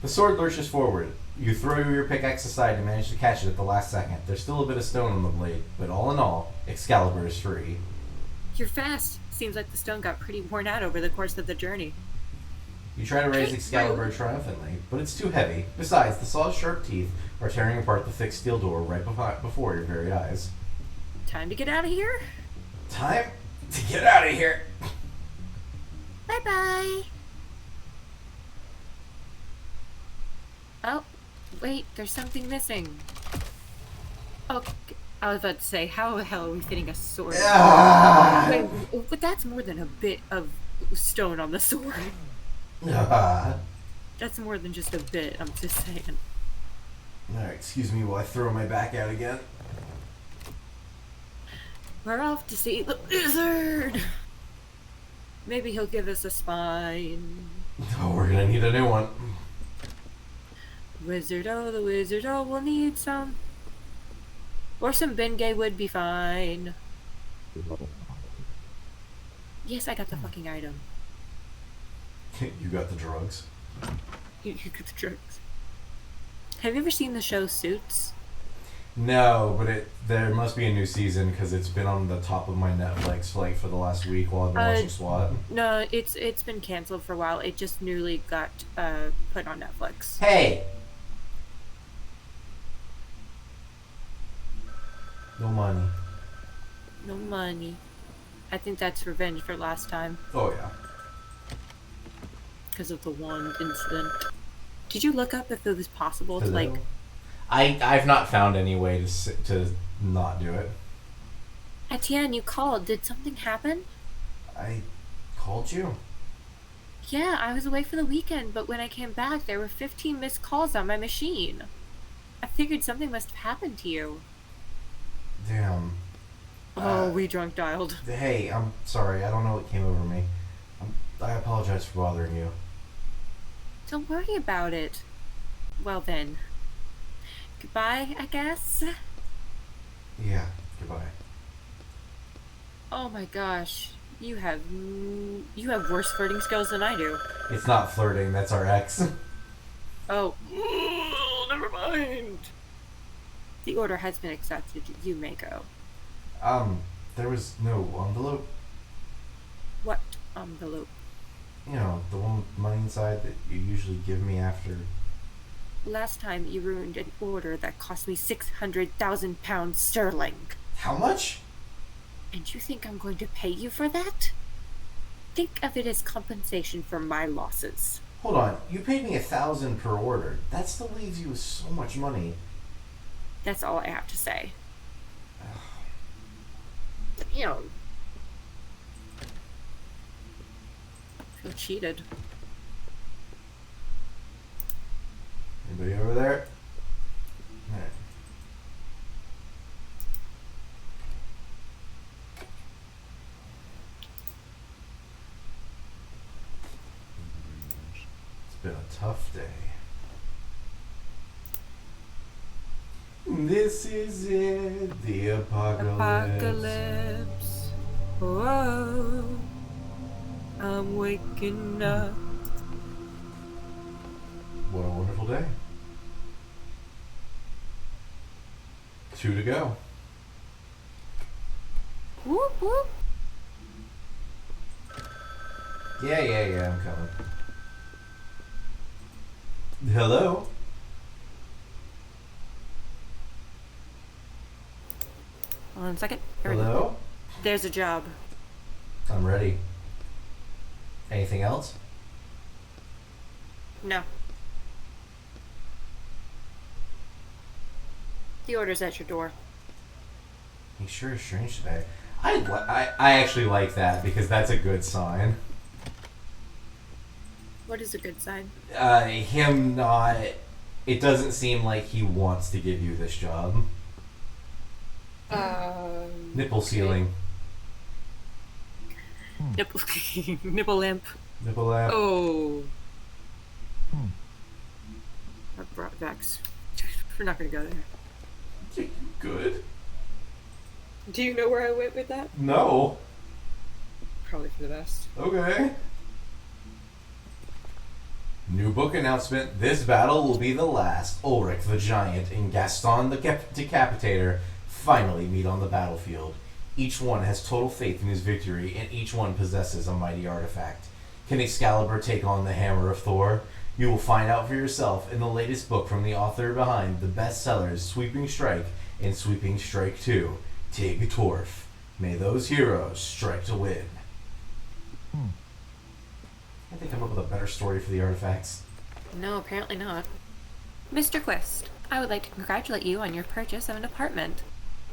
The sword lurches forward. You throw your pickaxe aside and manage to catch it at the last second. There's still a bit of stone on the blade, but all in all, Excalibur is free. You're fast. Seems like the stone got pretty worn out over the course of the journey. You try to raise Hey, Excalibur rude. triumphantly, but it's too heavy. Besides, the saw's sharp teeth are tearing apart the thick steel door right before your very eyes. Time to get out of here? Time to get out of here! Bye-bye. Oh, wait, there's something missing. Oh, I was about to say, how the hell are we fitting a sword? Ah! Wait, but that's more than a bit of stone on the sword. Ah. That's more than just a bit, I'm just saying. Alright, excuse me while I throw my back out again. We're off to see the wizard! Maybe he'll give us a spine. Oh, we're gonna need a new one. Wizard, oh, the wizard, oh, we'll need some. Or some Bengay would be fine. Yes, I got the fucking item. You got the drugs. You get the drugs. Have you ever seen the show Suits? No, but there must be a new season because it's been on the top of my Netflix for the last week while I've been watching SWAT. No, it's been canceled for a while. It just newly got put on Netflix. Hey! No money. No money. I think that's revenge for last time Oh yeah. because of the wand incident. Did you look up if it was possible to Hello? like? I've not found any way to not do it. Etienne, you called. Did something happen? I called you. Yeah, I was away for the weekend, but when I came back, there were 15 missed calls on my machine. I figured something must have happened to you. Damn. Oh, we drunk dialed. Hey, I'm sorry. I don't know what came over me. I apologize for bothering you. Don't worry about it. Well then. Goodbye, I guess? Yeah. Goodbye. Oh my gosh. You have worse flirting skills than I do. It's not flirting. That's our ex. Oh. Never mind. The order has been accepted. You may go. There was no envelope. What envelope? You know, the one with money inside that you usually give me after. Last time you ruined an order that cost me 600,000 pounds sterling. How much? And you think I'm going to pay you for that? Think of it as compensation for my losses. Hold on, you paid me 1,000 per order. That still leaves you with so much money. That's all I have to say. You know, I feel cheated. Anybody over there? Alright. It's been a tough day. This is it, the apocalypse. Whoa. I'm waking up. What a wonderful day. 2 to go. Whoop whoop. Yeah, I'm coming. Hello? Hold on a second. Here we go. Hello? There's a job. I'm ready. Anything else? No. The order's at your door. He sure is strange today. I actually like that because that's a good sign. What is a good sign? Him not... It doesn't seem like he wants to give you this job. Nipple sealing. Nipple, nipple lamp. Nipple lap. Oh. That brought Vex. We're not gonna go there. Good. Do you know where I went with that? No. Probably for the best. Okay. New book announcement. This battle will be the last. Ulrich the Giant and Gaston the Decapitator finally meet on the battlefield. Each one has total faith in his victory, and each one possesses a mighty artifact. Can Excalibur take on the Hammer of Thor? You will find out for yourself in the latest book from the author behind the bestsellers Sweeping Strike and Sweeping Strike 2, Tig Torf. May those heroes strike to win. I think I'm up with a better story for the artifacts. No, apparently not. Mr. Quest, I would like to congratulate you on your purchase of an apartment.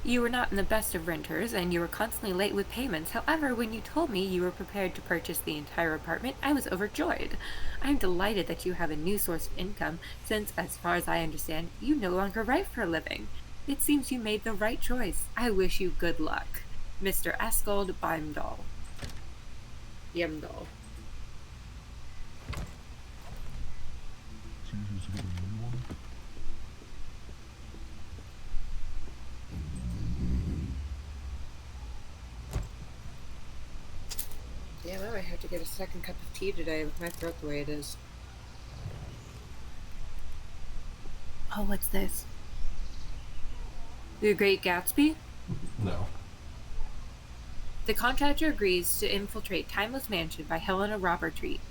You were not in the best of renters, and you were constantly late with payments. However, when you told me you were prepared to purchase the entire apartment, I was overjoyed. I am delighted that you have a new source of income, since, as far as I understand, you no longer write for a living. It seems you made the right choice. I wish you good luck. Mr. Askold Beimdal. Yemdal. Damn, I might have to get a second cup of tea today with my throat the way it is. Oh, what's this? The Great Gatsby? No. The contractor agrees to infiltrate Timeless Mansion by Helena Robertreat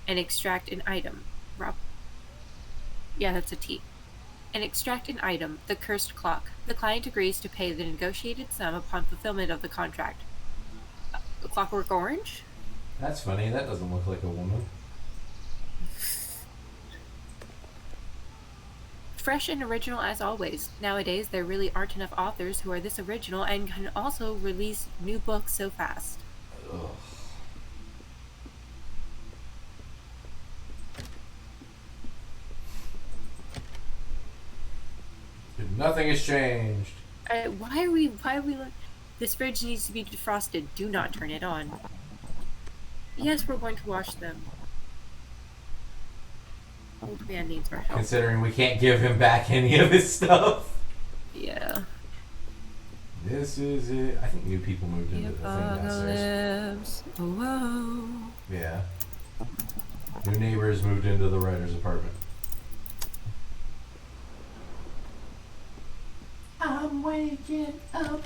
and extract an item. Yeah, that's a T. And extract an item, the Cursed Clock. The client agrees to pay the negotiated sum upon fulfillment of the contract. The Clockwork Orange? That's funny. That doesn't look like a woman. Fresh and original as always. Nowadays, there really aren't enough authors who are this original and can also release new books so fast. Ugh. Nothing has changed. Why are we this fridge needs to be defrosted. Do not turn it on. Yes, we're going to wash them. Old man needs our help. Considering we can't give him back any of his stuff. Yeah. This is it. I think new people moved into the thing downstairs. Whoa. Yeah. New neighbors moved into the writer's apartment. I'm waking up.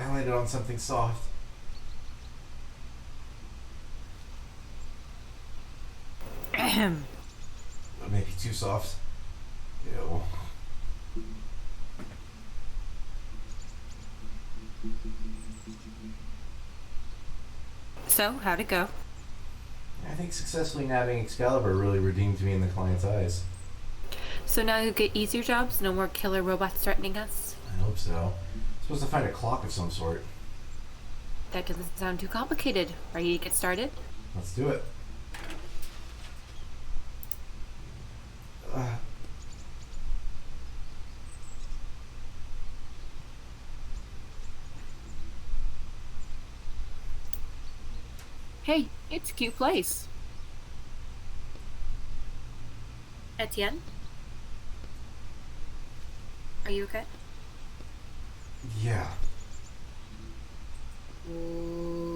I landed on something soft. Ahem. Maybe too soft. Ew. So, how'd it go? I think successfully nabbing Excalibur really redeemed me in the client's eyes. So now you get easier jobs? No more killer robots threatening us? I hope so. I'm supposed to find a clock of some sort. That doesn't sound too complicated. Ready to get started? Let's do it. Hey, it's a cute place. Etienne? Are you okay? Yeah. Ooh.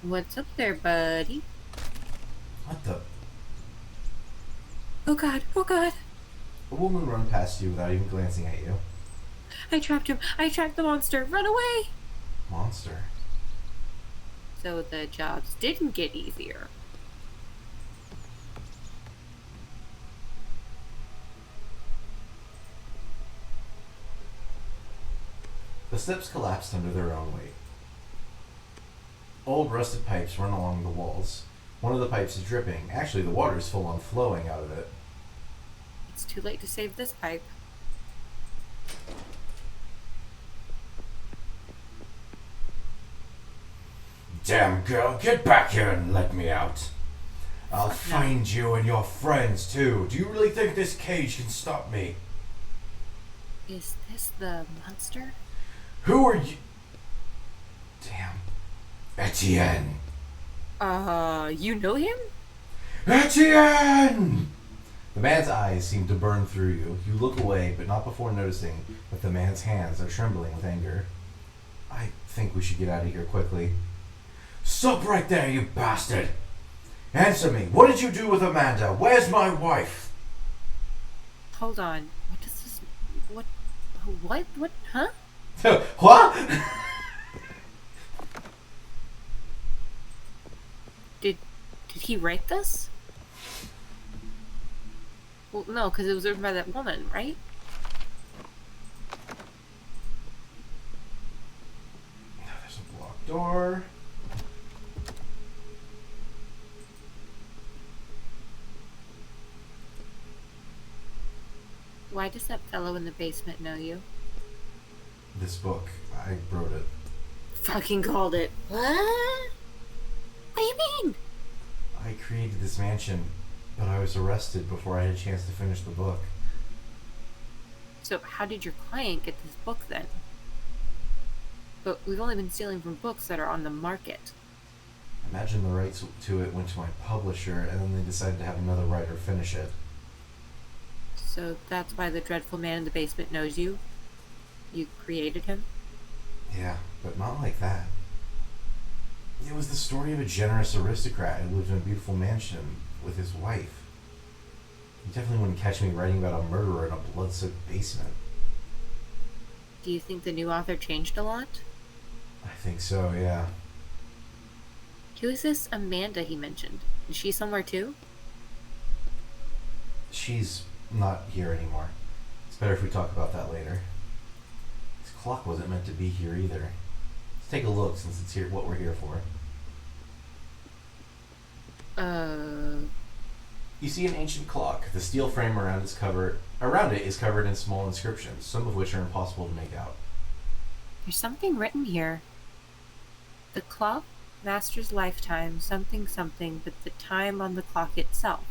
What's up there, buddy? What the? Oh god, oh god. A woman run past you without even glancing at you. I trapped him. I tracked the monster. Run away! Monster. So the jobs didn't get easier. The steps collapsed under their own weight. Old rusted pipes run along the walls. One of the pipes is dripping. Actually, the water is full on flowing out of it. It's too late to save this pipe. Damn girl, get back here and let me out. I'll find you and your friends too. Do you really think this cage can stop me? Is this the monster? Who are you? Damn. Etienne. You know him? Etienne! The man's eyes seem to burn through you. You look away, but not before noticing that the man's hands are trembling with anger. I think we should get out of here quickly. Stop right there, you bastard! Answer me. What did you do with Amanda? Where's my wife? Hold on. What does this... What? What? Huh? What? Did he write this? Well, no, because it was written by that woman, right? There's a blocked door. Why does that fellow in the basement know you? This book, I wrote it. Fucking called it. What? What do you mean? I created this mansion, but I was arrested before I had a chance to finish the book. So how did your client get this book then? But we've only been stealing from books that are on the market. Imagine the rights to it went to my publisher, and then they decided to have another writer finish it. So that's why the dreadful man in the basement knows you? You created him? Yeah, but not like that. It was the story of a generous aristocrat who lived in a beautiful mansion with his wife. You definitely wouldn't catch me writing about a murderer in a blood-soaked basement. Do you think the new author changed a lot? I think so, yeah. Who is this Amanda he mentioned? Is she somewhere too? She's not here anymore. It's better if we talk about that later. This clock wasn't meant to be here either. Let's take a look since it's here what we're here for. You see an ancient clock. The steel frame around it is covered in small inscriptions, some of which are impossible to make out. There's something written here. The clock, master's lifetime, something something, but the time on the clock itself.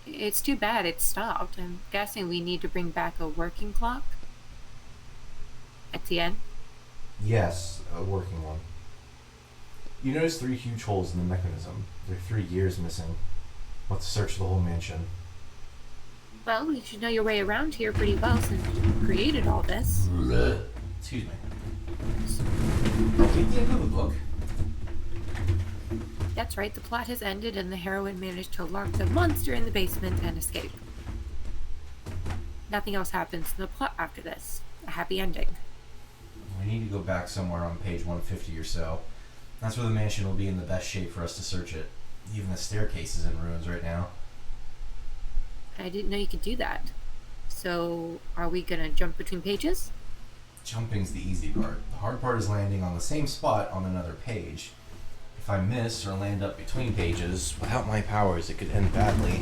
It's too bad it stopped. I'm guessing we need to bring back a working clock? Etienne? Yes, a working one. You notice 3 huge holes in the mechanism. There are 3 gears missing. We'll have to search the whole mansion. Well, you should know your way around here pretty well since you created all this. Excuse me. Are we at the end of the book? That's right, the plot has ended and the heroine managed to lark the monster in the basement and escape. nothing else happens in the plot after this. A happy ending. We need to go back somewhere on page 150 or so. That's where the mansion will be in the best shape for us to search it. Even the staircase is in ruins right now. I didn't know you could do that. So, are we gonna jump between pages? Jumping's the easy part. The hard part is landing on the same spot on another page. If I miss or land up between pages, without my powers, it could end badly.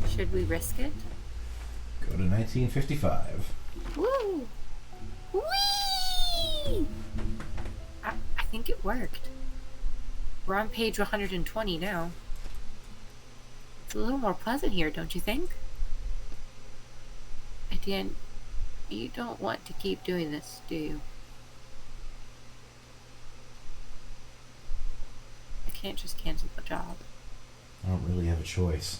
Should we risk it? Go to 1955. Woo! Whee! I think it worked. We're on page 120 now. It's a little more pleasant here, don't you think? Dan, you don't want to keep doing this, do you? I can't just cancel the job. I don't really have a choice.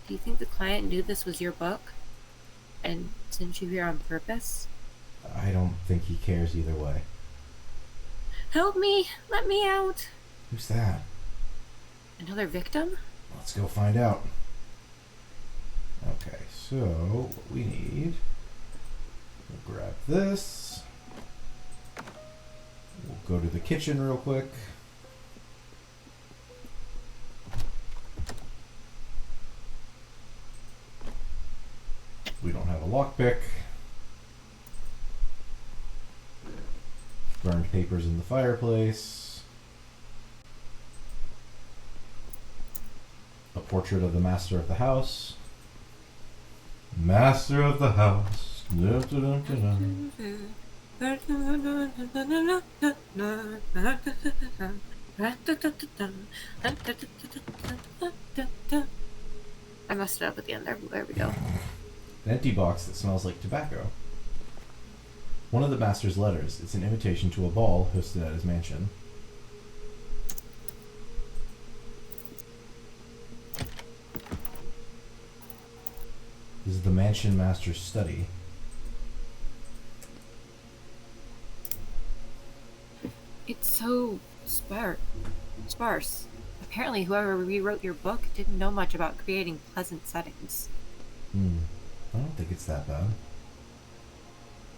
Do you think the client knew this was your book? And sent you here on purpose? I don't think he cares either way. Help me! Let me out! Who's that? Another victim? Let's go find out. Okay, so what we need, we'll grab this. We'll go to the kitchen real quick. We don't have a lockpick. Burned papers in the fireplace. A portrait of the master of the house. Master of the house. Dun, dun, dun, dun. I messed it up at the end there. There we go. An empty box that smells like tobacco. One of the master's letters. It's an invitation to a ball hosted at his mansion. This is the mansion master's study. It's so sparse. Apparently, whoever rewrote your book didn't know much about creating pleasant settings. I don't think it's that bad.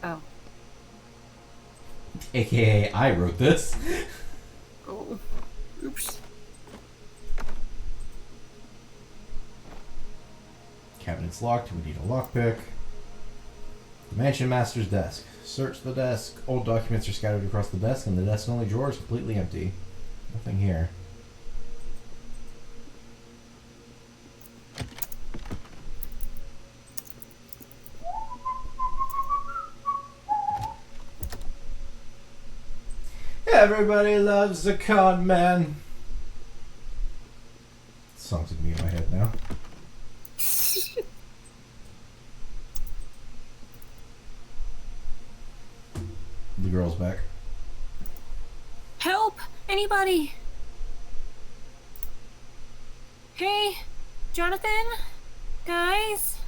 Oh. AKA, I wrote this. Oh. Oops. Cabinet's locked. We need a lockpick. The mansion master's desk. Search the desk. Old documents are scattered across the desk, and the desk only drawer is completely empty. Nothing here. Everybody loves a con man. Song's gonna be in my head now. The girl's back. Help! Anybody! Hey, Jonathan? Guys?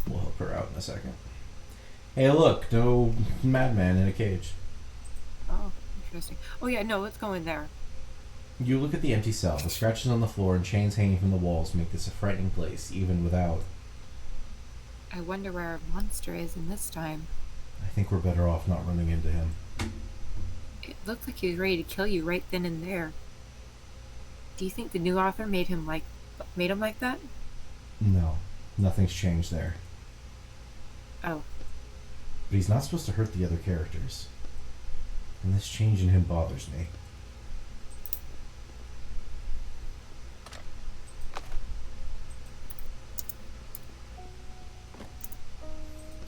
We'll help her out in a second. Hey, look, no madman in a cage. Oh, interesting. Oh yeah, no, let's go in there. You look at the empty cell. The scratches on the floor and chains hanging from the walls make this a frightening place, even without. I wonder where our monster is in this time. I think we're better off not running into him. It looked like he was ready to kill you right then and there. Do you think the new author made him like that? No, nothing's changed there. Oh. But he's not supposed to hurt the other characters. And this change in him bothers me.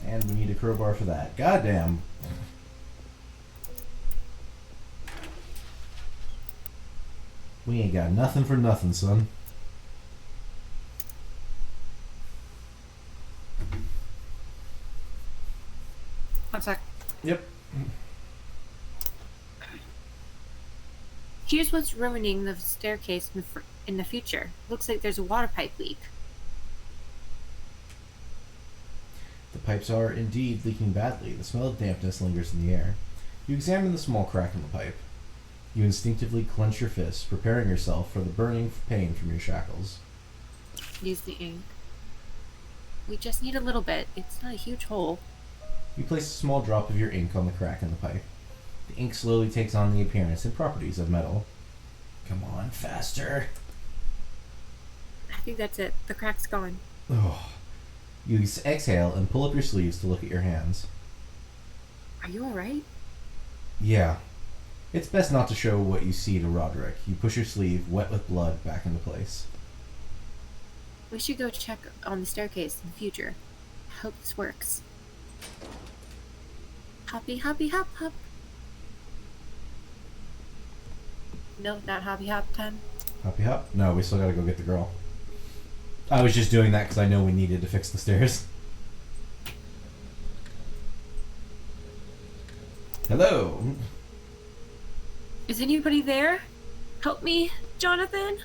And we need a crowbar for that. Goddamn. We ain't got nothing for nothing, son. One sec. Yep. Here's what's ruining the staircase in the future. Looks like there's a water pipe leak. The pipes are indeed leaking badly. The smell of dampness lingers in the air. You examine the small crack in the pipe. You instinctively clench your fists, preparing yourself for the burning pain from your shackles. Use the ink. We just need a little bit. It's not a huge hole. You place a small drop of your ink on the crack in the pipe. The ink slowly takes on the appearance and properties of metal. Come on, faster. I think that's it. The crack's gone. Oh. You exhale and pull up your sleeves to look at your hands. Are you alright? Yeah. It's best not to show what you see to Roderick. You push your sleeve, wet with blood, back into place. We should go check on the staircase in the future. I hope this works. Hoppy, hoppy, hop, hop. No, not hoppy, hop time. Hoppy hop? No, we still gotta go get the girl. I was just doing that because I know we needed to fix the stairs. Hello. Is anybody there? Help me, Jonathan?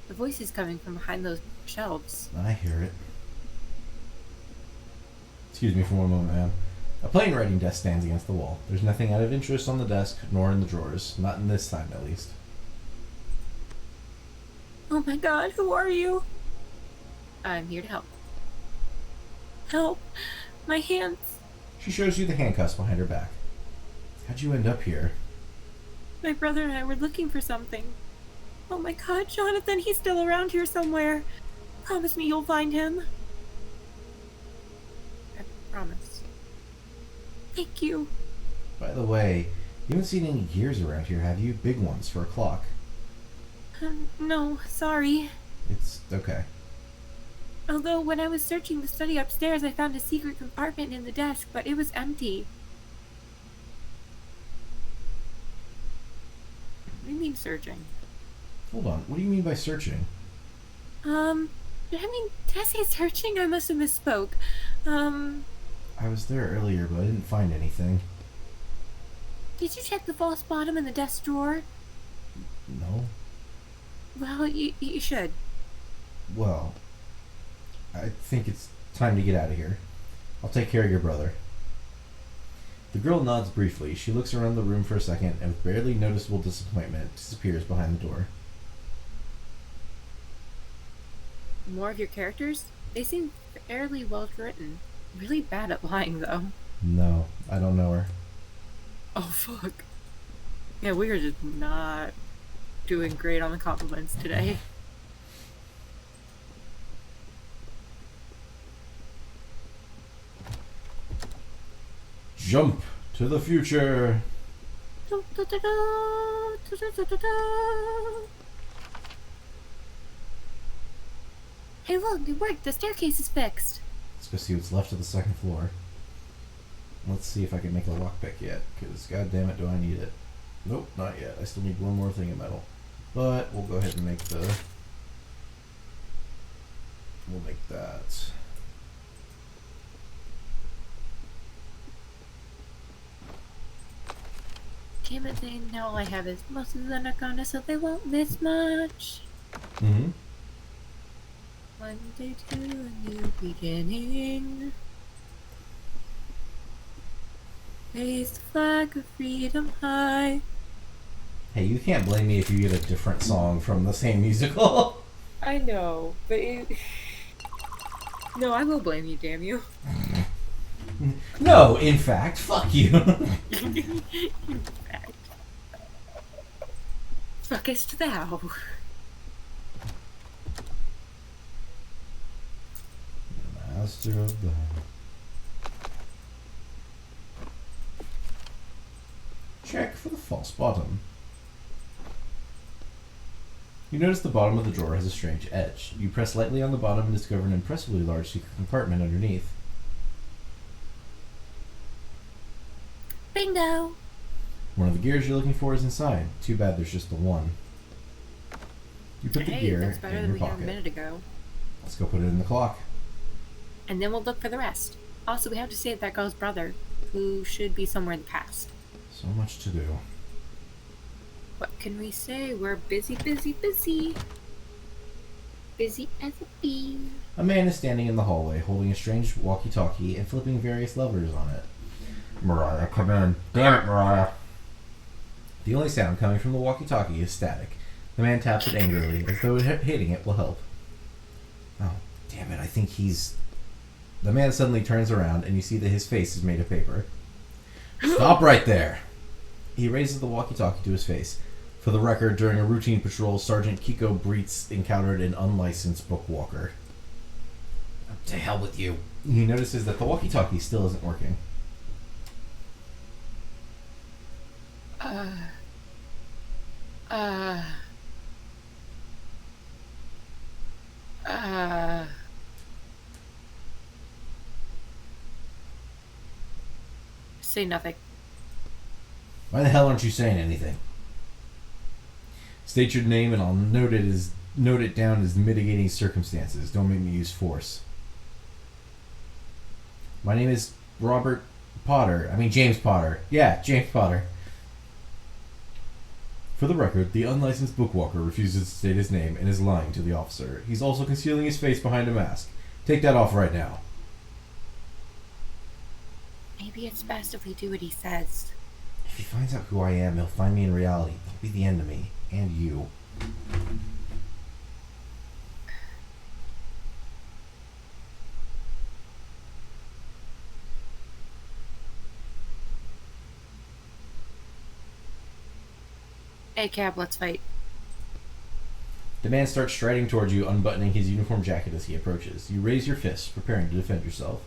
The voice is coming from behind those shelves. I hear it. Excuse me for one moment, ma'am. A plain writing desk stands against the wall. There's nothing out of interest on the desk, nor in the drawers. Not in this time, at least. Oh my god, who are you? I'm here to help. Help! My hands! She shows you the handcuffs behind her back. How'd you end up here? My brother and I were looking for something. Oh my god, Jonathan, he's still around here somewhere. Promise me you'll find him. I promise. Thank you. By the way, you haven't seen any gears around here, have you? Big ones for a clock. No, sorry. It's okay. Although when I was searching the study upstairs, I found a secret compartment in the desk, but it was empty. What do you mean searching? Hold on, what do you mean by searching? Did I say searching? I must have misspoke. I was there earlier, but I didn't find anything. Did you check the false bottom in the desk drawer? No. Well, you should. Well, I think it's time to get out of here. I'll take care of your brother. The girl nods briefly. She looks around the room for a second and with barely noticeable disappointment disappears behind the door. More of your characters? They seem fairly well written. Really bad at lying, though. No, I don't know her. Oh, fuck. Yeah, we are just not doing great on the compliments today. Jump to the future. Hey, look, it worked. The staircase is fixed. Let's go see what's left of the second floor. Let's see if I can make a lockpick yet, because goddammit do I need it. Nope, not yet. I still need one more thing of metal. But we'll go ahead and make the... We'll make that. Damn it, they know all I have is most of the Anaconda, so they won't miss much. Mm-hmm. One day to a new beginning. Raise the flag of freedom high. Hey, you can't blame me if you get a different song from the same musical. I know, but it... No, I will blame you, damn you. No, in fact, fuck you. Fuckest thou. Master of the... Check for the false bottom. You notice the bottom of the drawer has a strange edge. You press lightly on the bottom and discover an impressively large secret compartment underneath. Bingo! One of the gears you're looking for is inside. Too bad there's just the one. You put the gear that's better in than your we had a pocket. minute ago. Let's go put it in the clock. And then we'll look for the rest. Also, we have to save that girl's brother, who should be somewhere in the past. So much to do. What can we say? We're busy, busy, busy. Busy as a bee. A man is standing in the hallway holding a strange walkie-talkie and flipping various levers on it. Mariah, come in. Damn it, Mariah. The only sound coming from the walkie-talkie is static. The man taps it angrily, as though hitting it will help. Oh, damn it, I think he's... The man suddenly turns around, and you see that his face is made of paper. Stop right there! He raises the walkie-talkie to his face. For the record, during a routine patrol, Sergeant Kiko Breitz encountered an unlicensed bookwalker. To hell with you. He notices that the walkie-talkie still isn't working. Say nothing. Why the hell aren't you saying anything? State your name and I'll note it down as mitigating circumstances. Don't make me use force. My name is Robert Potter. I mean James Potter. Yeah, James Potter. For the record, the unlicensed bookwalker refuses to state his name and is lying to the officer. He's also concealing his face behind a mask. Take that off right now. Maybe it's best if we do what he says. If he finds out who I am, he'll find me in reality. That'll be the end of me. And you. Hey, Cab, let's fight. The man starts striding towards you, unbuttoning his uniform jacket as he approaches. You raise your fist, preparing to defend yourself.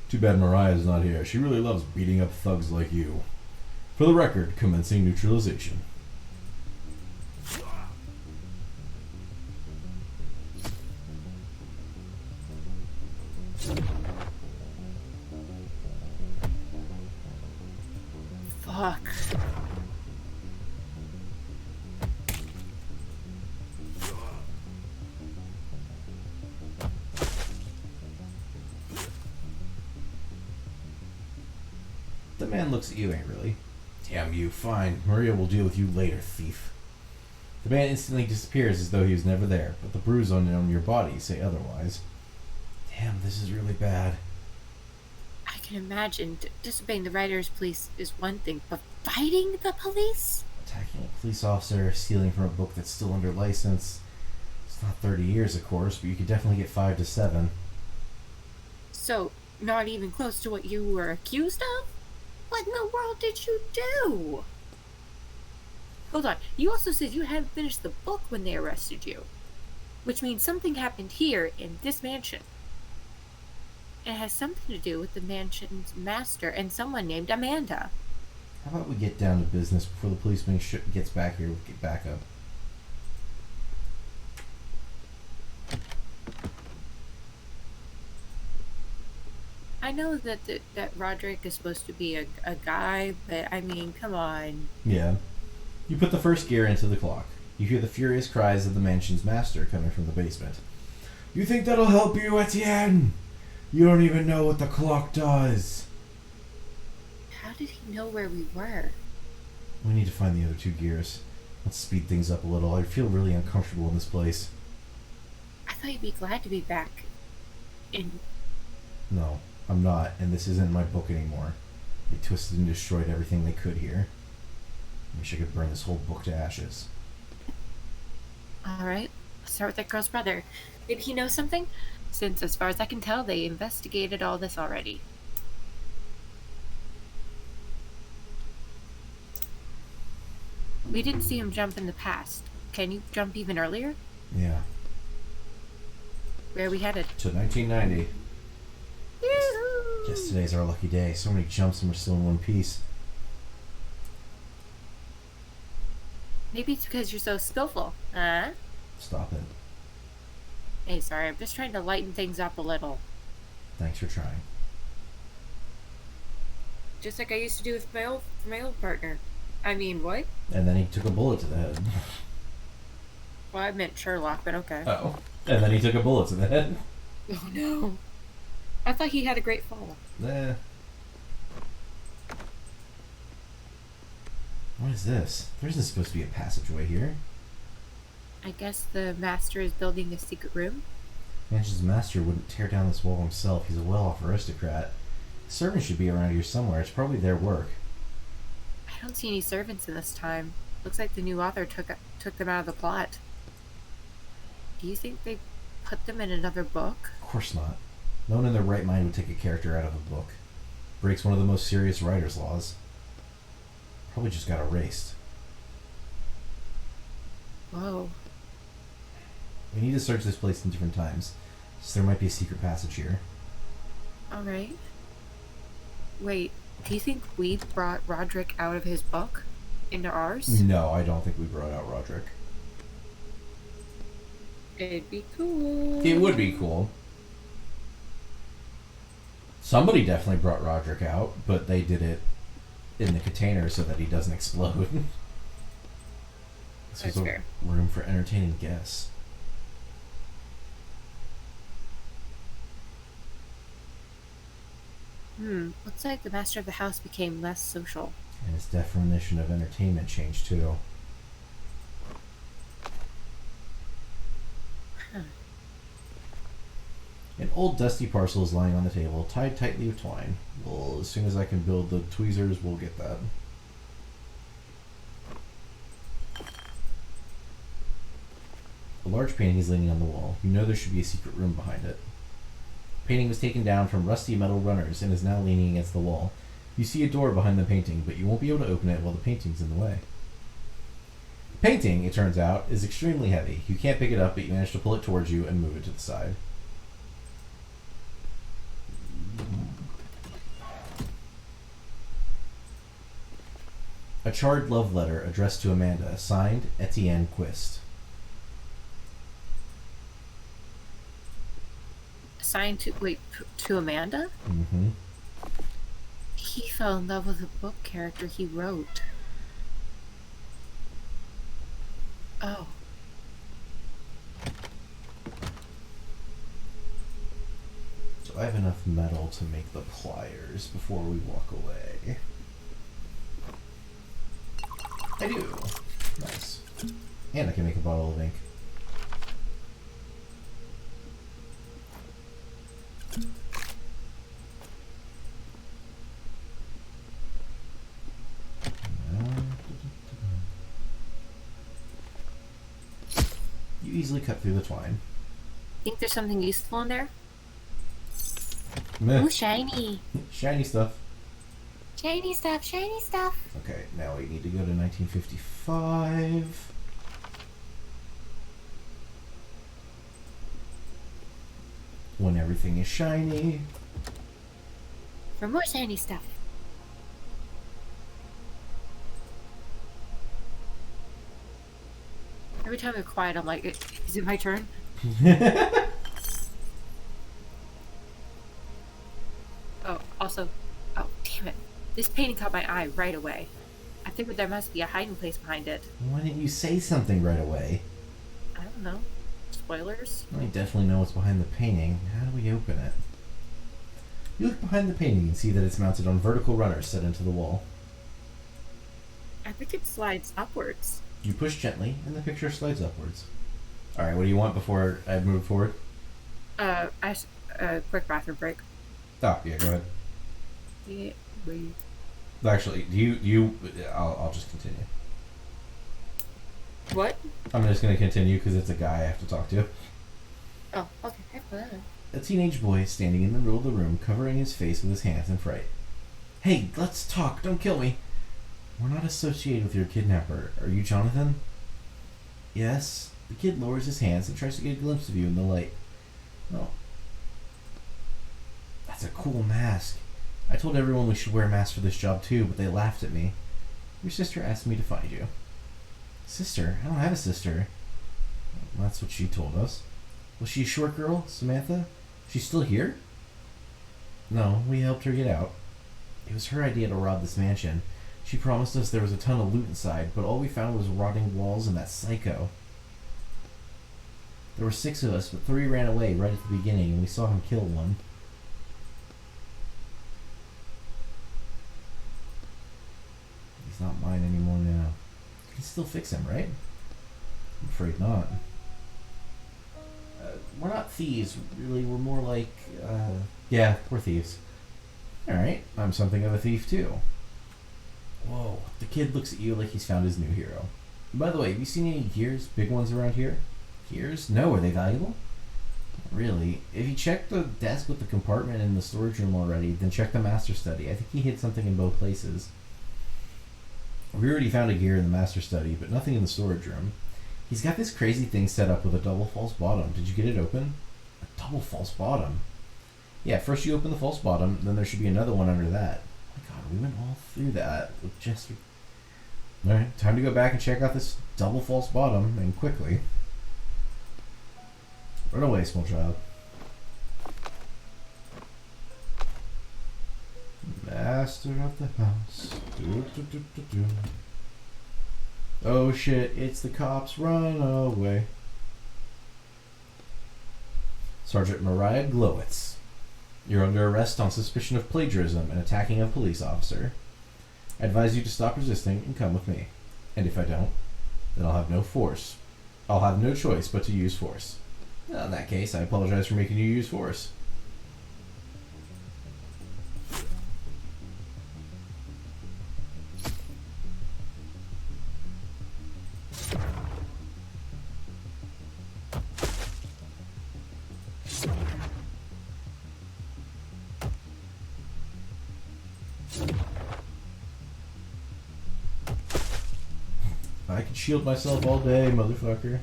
Too bad Mariah's not here. She really loves beating up thugs like you. For the record, commencing neutralization. Fuck. The man looks at you angrily. Damn you, fine. Maria will deal with you later, thief. The man instantly disappears as though he was never there, but the bruise on your body say otherwise. Damn, this is really bad. I can imagine disobeying the Riders Police is one thing, but fighting the police? Attacking a police officer, stealing from a book that's still under license. It's not 30 years, of course, but you could definitely get 5 to 7. So, not even close to what you were accused of? What in the world did you do? Hold on, you also said you hadn't finished the book when they arrested you. Which means something happened here in this mansion. It has something to do with the mansion's master and someone named Amanda. How about we get down to business before the policeman gets back here? We'll get back up. I know that that Roderick is supposed to be a guy, but I mean, come on. Yeah. You put the first gear into the clock. You hear the furious cries of the mansion's master coming from the basement. You think that'll help you, Etienne? You don't even know what the clock does. How did he know where we were? We need to find the other 2 gears. Let's speed things up a little. I feel really uncomfortable in this place. I thought you'd be glad to be back in... No, I'm not, and this isn't my book anymore. They twisted and destroyed everything they could here. I wish I could burn this whole book to ashes. Alright, let's start with that girl's brother. Maybe he knows something? Since, as far as I can tell, they investigated all this already. We didn't see him jump in the past. Can you jump even earlier? Yeah. Where are we headed? To 1990. Yoo-hoo! Guess today's our lucky day. So many jumps and we're still in one piece. Maybe it's because you're so skillful. Huh? Stop it. Hey, sorry, I'm just trying to lighten things up a little. Thanks for trying. Just like I used to do with my old partner. I mean, what? And then he took a bullet to the head. Well, I meant Sherlock, but okay. Oh. And then he took a bullet to the head. Oh no. I thought he had a great fall. Eh. What is this? There isn't supposed to be a passageway here. I guess the master is building a secret room? Mansion's master wouldn't tear down this wall himself. He's a well-off aristocrat. Servants should be around here somewhere. It's probably their work. I don't see any servants in this time. Looks like the new author took them out of the plot. Do you think they put them in another book? Of course not. No one in their right mind would take a character out of a book. Breaks one of the most serious writer's laws. Probably just got erased. Whoa. We need to search this place in different times, so there might be a secret passage here. Alright. Wait, do you think we brought Roderick out of his book into ours? No, I don't think we brought out Roderick. It'd be cool. It would be cool. Somebody definitely brought Roderick out, but they did it in the container so that he doesn't explode. This That's was a fair. room for entertaining guests. Looks like the master of the house became less social. And his definition of entertainment changed too. Huh. An old dusty parcel is lying on the table, tied tightly with twine. Well, as soon as I can build the tweezers, we'll get that. A large painting is leaning on the wall. You know there should be a secret room behind it. The painting was taken down from rusty metal runners and is now leaning against the wall. You see a door behind the painting, but you won't be able to open it while the painting's in the way. The painting, it turns out, is extremely heavy. You can't pick it up, but you manage to pull it towards you and move it to the side. A charred love letter addressed to Amanda, signed Etienne Quist. Assigned to to Amanda? Mm-hmm. He fell in love with the book character he wrote. Oh. So I have enough metal to make the pliers before we walk away. I do. Nice. And I can make a bottle of ink. You easily cut through the twine. Think there's something useful in there? Meh. Ooh, shiny. Shiny stuff. Shiny stuff, shiny stuff. Okay, now we need to go to 1955. When everything is shiny. For more shiny stuff. Every time you're quiet, I'm like, is it my turn? Oh, also, oh, damn it. This painting caught my eye right away. I figured there must be a hiding place behind it. Why didn't you say something right away? I don't know. Spoilers? I definitely know what's behind the painting. How do we open it? You look behind the painting and see that it's mounted on vertical runners set into the wall. I think it slides upwards. You push gently, and the picture slides upwards. Alright, what do you want before I move forward? Quick bathroom break. Oh, yeah, go ahead. Yeah, wait. Actually, I'll just continue. What? I'm just going to continue because it's a guy I have to talk to. Oh, okay. A teenage boy standing in the middle of the room, covering his face with his hands in fright. Hey, let's talk. Don't kill me. We're not associated with your kidnapper. Are you Jonathan? Yes. The kid lowers his hands and tries to get a glimpse of you in the light. Oh. That's a cool mask. I told everyone we should wear masks for this job too, but they laughed at me. Your sister asked me to find you. Sister? I don't have a sister. Well, that's what she told us. Was she a short girl, Samantha? She's still here? No, we helped her get out. It was her idea to rob this mansion. She promised us there was a ton of loot inside, but all we found was rotting walls and that psycho. There were 6 of us, but 3 ran away right at the beginning, and we saw him kill one. He's not mine anymore now. You can still fix him, right? I'm afraid not. We're not thieves, really. We're more like, yeah, we're thieves. Alright, I'm something of a thief too. Whoa, the kid looks at you like he's found his new hero. By the way, have you seen any gears, big ones around here? Gears? No, are they valuable? Really? If you checked the desk with the compartment in the storage room already, then check the master study. I think he hid something in both places. We already found a gear in the master study, but nothing in the storage room. He's got this crazy thing set up with a double false bottom. Did you get it open? A double false bottom? Yeah, first you open the false bottom, then there should be another one under that. Oh my god, we went all through that with just... Alright, time to go back and check out this double false bottom, and quickly. Run away, small child. Master of the house. Do, do, do, do, do. Oh shit, it's the cops. Run away. Sergeant Mariah Glowitz. You're under arrest on suspicion of plagiarism and attacking a police officer. I advise you to stop resisting and come with me. And if I don't, then I'll have no force. I'll have no choice but to use force. Well, in that case, I apologize for making you use force. I can shield myself all day, motherfucker.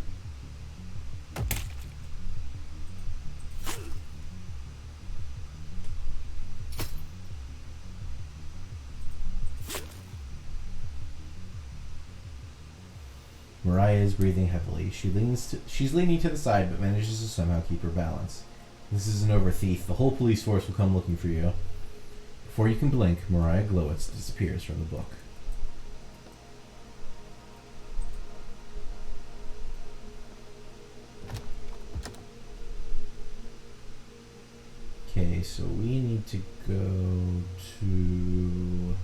Mariah is breathing heavily. She's leaning to the side, but manages to somehow keep her balance. This isn't over, thief. The whole police force will come looking for you. Before you can blink, Mariah Glowitz disappears from the book. Okay, so we need to go to...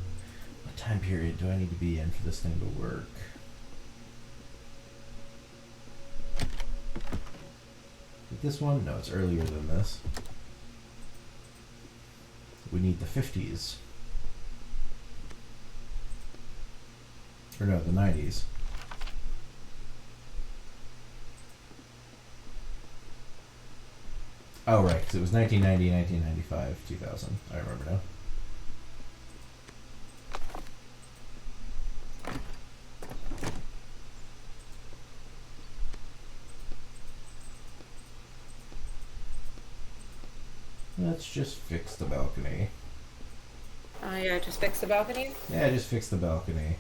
What time period do I need to be in for this thing to work? This one? No, it's earlier than this. We need the 50s. Or no, the 90s. Oh, right, because it was 1990, 1995, 2000. I remember now. Let's just fix the balcony. Oh yeah, just fix the balcony? Yeah, just fix the balcony.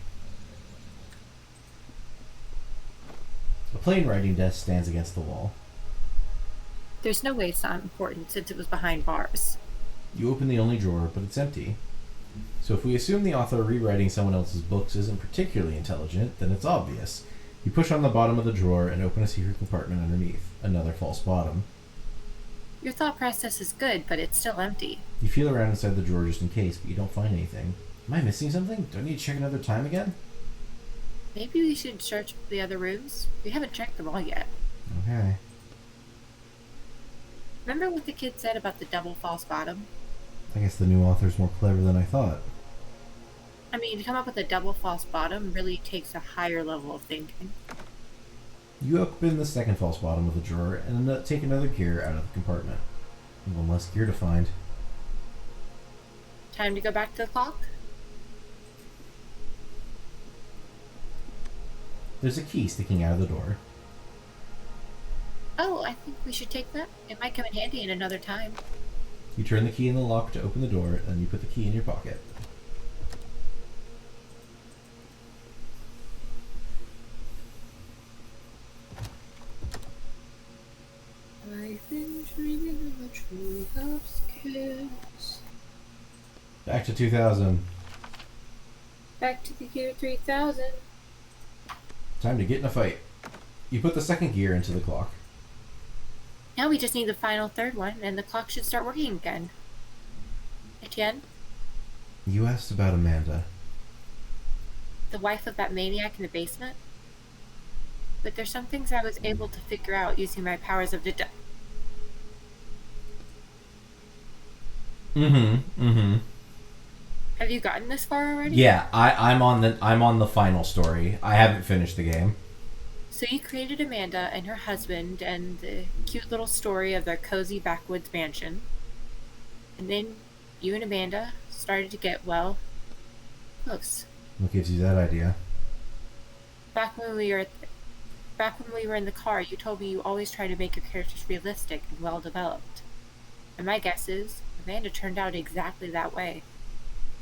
A plain writing desk stands against the wall. There's no way it's not important since it was behind bars. You open the only drawer, but it's empty. So if we assume the author rewriting someone else's books isn't particularly intelligent, then it's obvious. You push on the bottom of the drawer and open a secret compartment underneath. Another false bottom. Your thought process is good, but it's still empty. You feel around inside the drawer just in case, but you don't find anything. Am I missing something? Do I need to check another time again? Maybe we should search the other rooms? We haven't checked them all yet. Okay. Remember what the kid said about the double false bottom? I guess the new author's more clever than I thought. I mean, to come up with a double false bottom really takes a higher level of thinking. You open the second false bottom of the drawer and take another gear out of the compartment. One less gear to find. Time to go back to the clock? There's a key sticking out of the door. Oh, I think we should take that. It might come in handy in another time. You turn the key in the lock to open the door, and you put the key in your pocket. I've been dreaming of a true love's kiss. Back to 2000. Back to the year 3000. Time to get in a fight. You put the second gear into the clock. Now we just need the final third one, and the clock should start working again. Etienne? You asked about Amanda. The wife of that maniac in the basement? But there's some things I was able to figure out using my powers of Have you gotten this far already? Yeah, I'm on the final story. I haven't finished the game. So you created Amanda and her husband and the cute little story of their cozy backwoods mansion. And then you and Amanda started to get, well, close. What gives you that idea? Back when we were in the car, you told me you always try to make your characters realistic and well developed. And my guess is Amanda turned out exactly that way.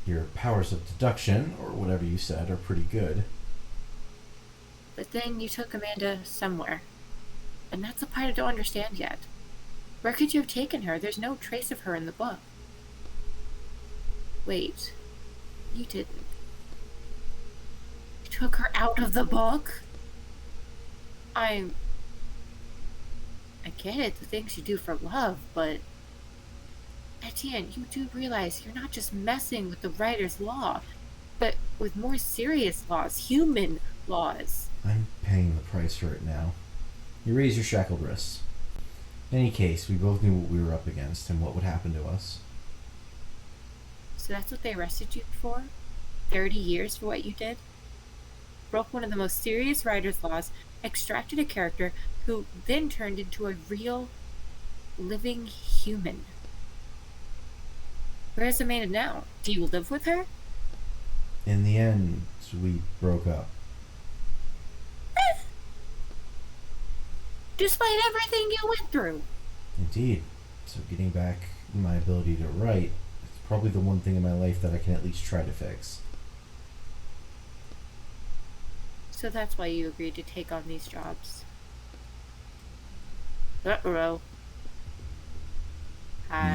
Your powers of deduction, or whatever you said, are pretty good. But then you took Amanda somewhere. And that's the part I don't understand yet. Where could you have taken her? There's no trace of her in the book. Wait. You didn't. You took her out of the book? I get it, the things you do for love, but... Etienne, you do realize you're not just messing with the writer's law, but with more serious laws, human laws. I'm paying the price for it now. You raise your shackled wrists. In any case, we both knew what we were up against and what would happen to us. So that's what they arrested you for? 30 years for what you did? Broke one of the most serious writer's laws, extracted a character who then turned into a real, living human. Where's Amanda now? Do you live with her? In the end, we broke up. Despite everything you went through. Indeed. So getting back my ability to write, it's probably the one thing in my life that I can at least try to fix. So that's why you agreed to take on these jobs. Uh-oh.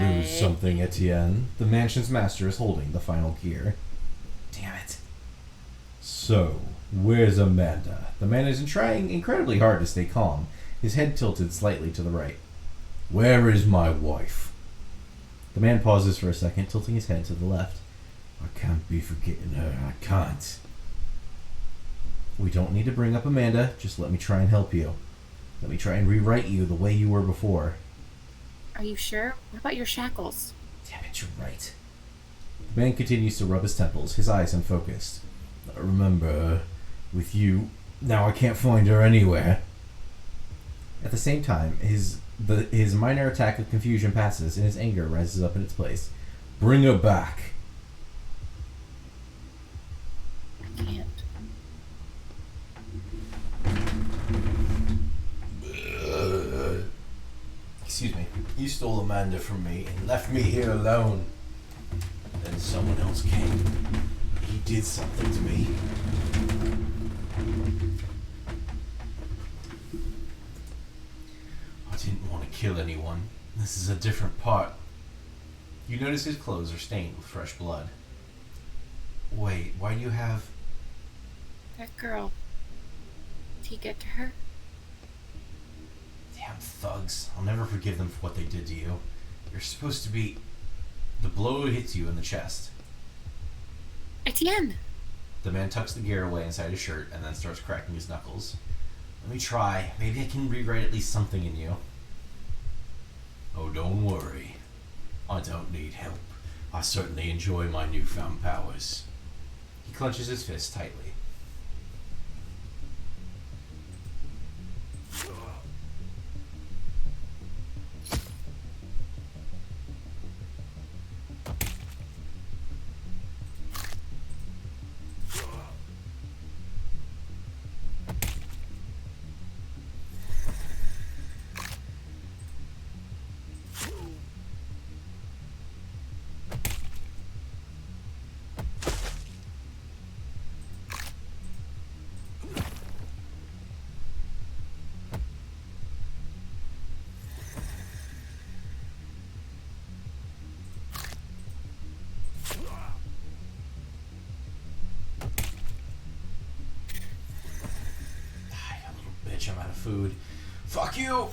Lose something, Etienne. The mansion's master is holding the final gear. Damn it. So, where's Amanda? The man is trying incredibly hard to stay calm, his head tilted slightly to the right. Where is my wife? The man pauses for a second, tilting his head to the left. I can't be forgetting her. I can't. We don't need to bring up Amanda. Just let me try and help you. Let me try and rewrite you the way you were before. Are you sure? What about your shackles? Damn it, you're right. The man continues to rub his temples, his eyes unfocused. I remember, with you, now I can't find her anywhere. At the same time, his minor attack of confusion passes and his anger rises up in its place. Bring her back. I can't. Excuse me. You stole Amanda from me and left me here alone. Then someone else came. He did something to me. I didn't want to kill anyone. This is a different part. You notice his clothes are stained with fresh blood. Wait, why do you have... That girl. Did he get to her? Damn thugs. I'll never forgive them for what they did to you. You're supposed to be... The blow hits you in the chest. Etienne! The man tucks the gear away inside his shirt and then starts cracking his knuckles. Let me try. Maybe I can rewrite at least something in you. Oh, don't worry. I don't need help. I certainly enjoy my newfound powers. He clenches his fist tightly. I'm out of food. Fuck you!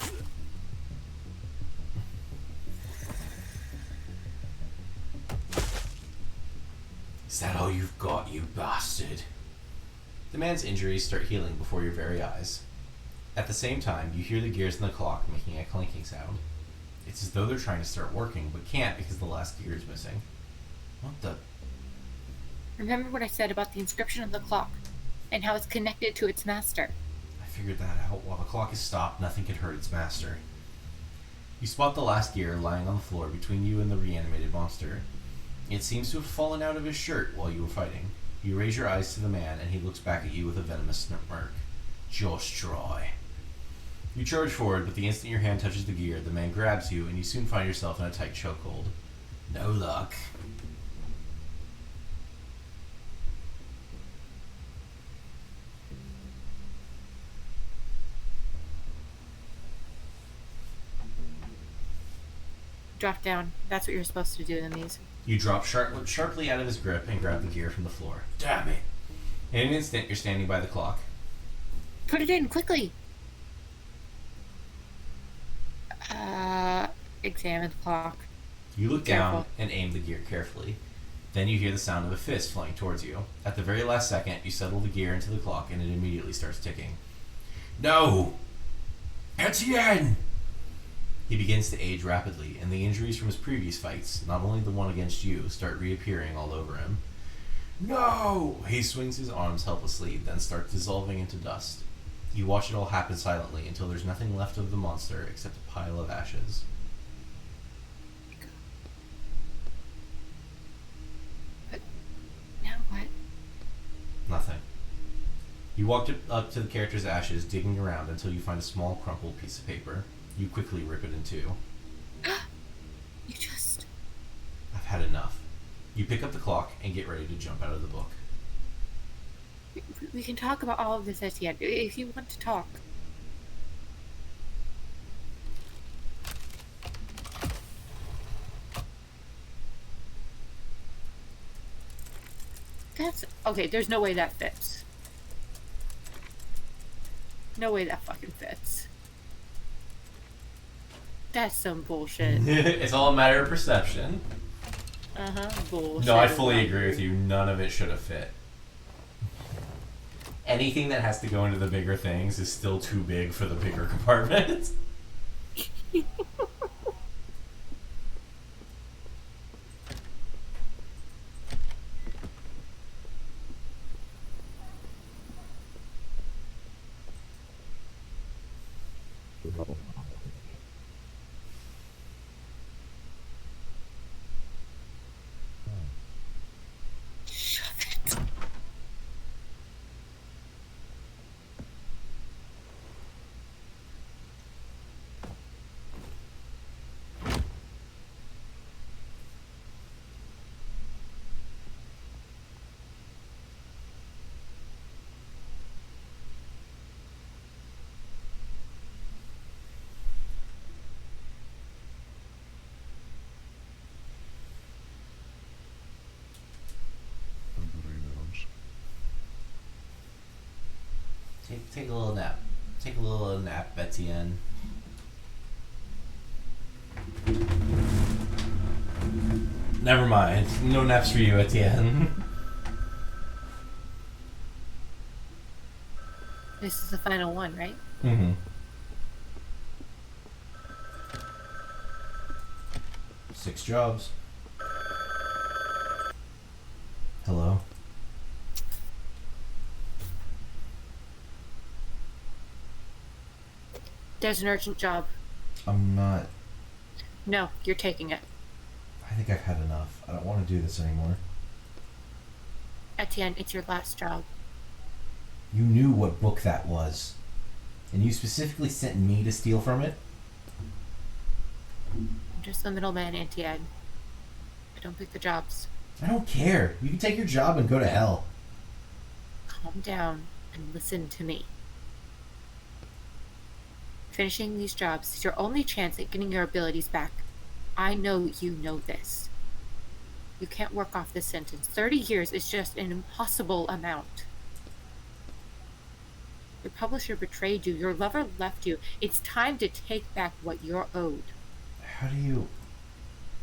Is that all you've got, you bastard? The man's injuries start healing before your very eyes. At the same time, you hear the gears in the clock making a clanking sound. It's as though they're trying to start working, but can't because the last gear is missing. What the... Remember what I said about the inscription on the clock and how it's connected to its master? I figured that out. While the clock is stopped, nothing can hurt its master. You spot the last gear lying on the floor between you and the reanimated monster. It seems to have fallen out of his shirt while you were fighting. You raise your eyes to the man, and he looks back at you with a venomous smirk. Just try. You charge forward, but the instant your hand touches the gear, the man grabs you, and you soon find yourself in a tight chokehold. No luck. Drop down. That's what you're supposed to do in these. You drop sharply out of his grip and grab the gear from the floor. Damn it. In an instant, you're standing by the clock. Put it in, quickly! Examine the clock. You look down Careful. and aim the gear carefully. Then you hear the sound of a fist flying towards you. At the very last second, you settle the gear into the clock and it immediately starts ticking. No! Etienne! He begins to age rapidly, and the injuries from his previous fights, not only the one against you, start reappearing all over him. No! He swings his arms helplessly, then starts dissolving into dust. You watch it all happen silently until there's nothing left of the monster except a pile of ashes. Now what? Nothing. You walk up to the character's ashes, digging around until you find a small crumpled piece of paper. You quickly rip it in two. You just... I've had enough. You pick up the clock and get ready to jump out of the book. We can talk about all of this at the end, if you want to talk. That's... Okay, there's no way that fits. No way that fucking fits. That's some bullshit. It's all a matter of perception. Bullshit. No, I fully agree with you. None of it should have fit. Anything that has to go into the bigger things is still too big for the bigger compartment. Shove it. Take a little nap. Take a little nap, Etienne. Never mind. No naps for you, Etienne. This is the final one, right? Mm-hmm. 6 jobs. Hello? There's an urgent job. I'm not... No, you're taking it. I think I've had enough. I don't want to do this anymore. Etienne, it's your last job. You knew what book that was. And you specifically sent me to steal from it? I'm just the middleman, Etienne. I don't pick the jobs. I don't care. You can take your job and go to hell. Calm down and listen to me. Finishing these jobs is your only chance at getting your abilities back. I know you know this. You can't work off this sentence. 30 years is just an impossible amount. Your publisher betrayed you. Your lover left you. It's time to take back what you're owed. How do you...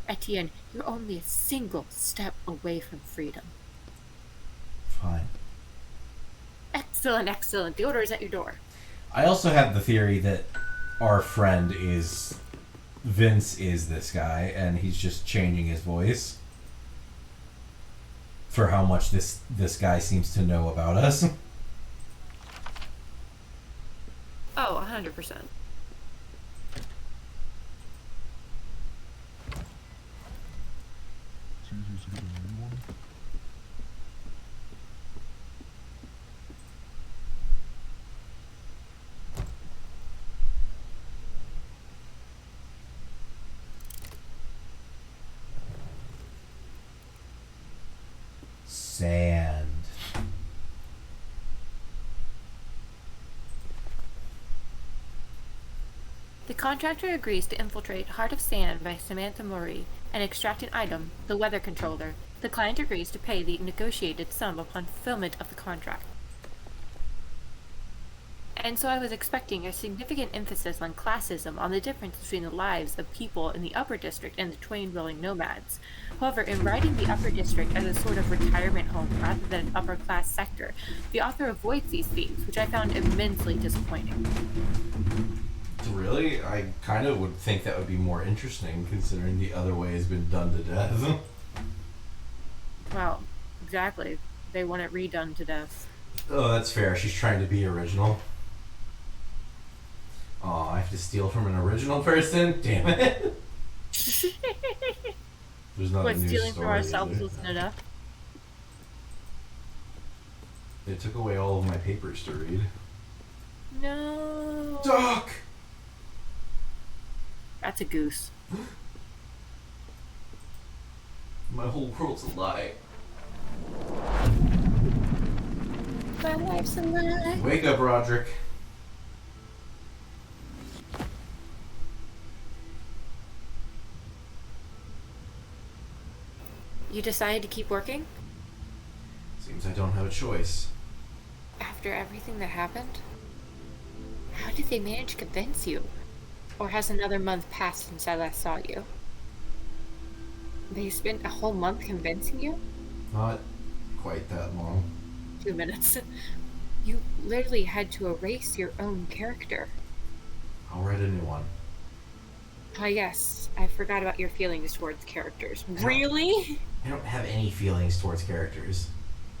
Etienne, you're only a single step away from freedom. Fine. Excellent, excellent. The order is at your door. I also have the theory that our friend is... Vince is this guy, and he's just changing his voice. for how much this guy seems to know about us. Oh, 100%. Sand. The contractor agrees to infiltrate Heart of Sand by Samantha Murray and extract an item, the weather controller. The client agrees to pay the negotiated sum upon fulfillment of the contract. And so I was expecting a significant emphasis on classism, on the difference between the lives of people in the upper district and the Twain-dwelling nomads. However, in writing the upper district as a sort of retirement home rather than an upper class sector, the author avoids these themes, which I found immensely disappointing. Really? I kind of would think that would be more interesting, considering the other way has been done to death. Well, exactly. They want it redone to death. Oh, that's fair. She's trying to be original. Oh, I have to steal from an original person? Damn it. There's not What, a new stealing story, from ourselves is there? wasn't enough? They took away all of my papers to read. No. Doc! That's a goose. My whole world's a lie. My life's a lie. Wake up, Roderick. You decided to keep working? Seems I don't have a choice. After everything that happened? How did they manage to convince you? Or has another month passed since I last saw you? They spent a whole month convincing you? Not quite that long. 2 minutes. You literally had to erase your own character. I'll write a new one. Ah, yes. I forgot about your feelings towards characters. Really? I don't have any feelings towards characters.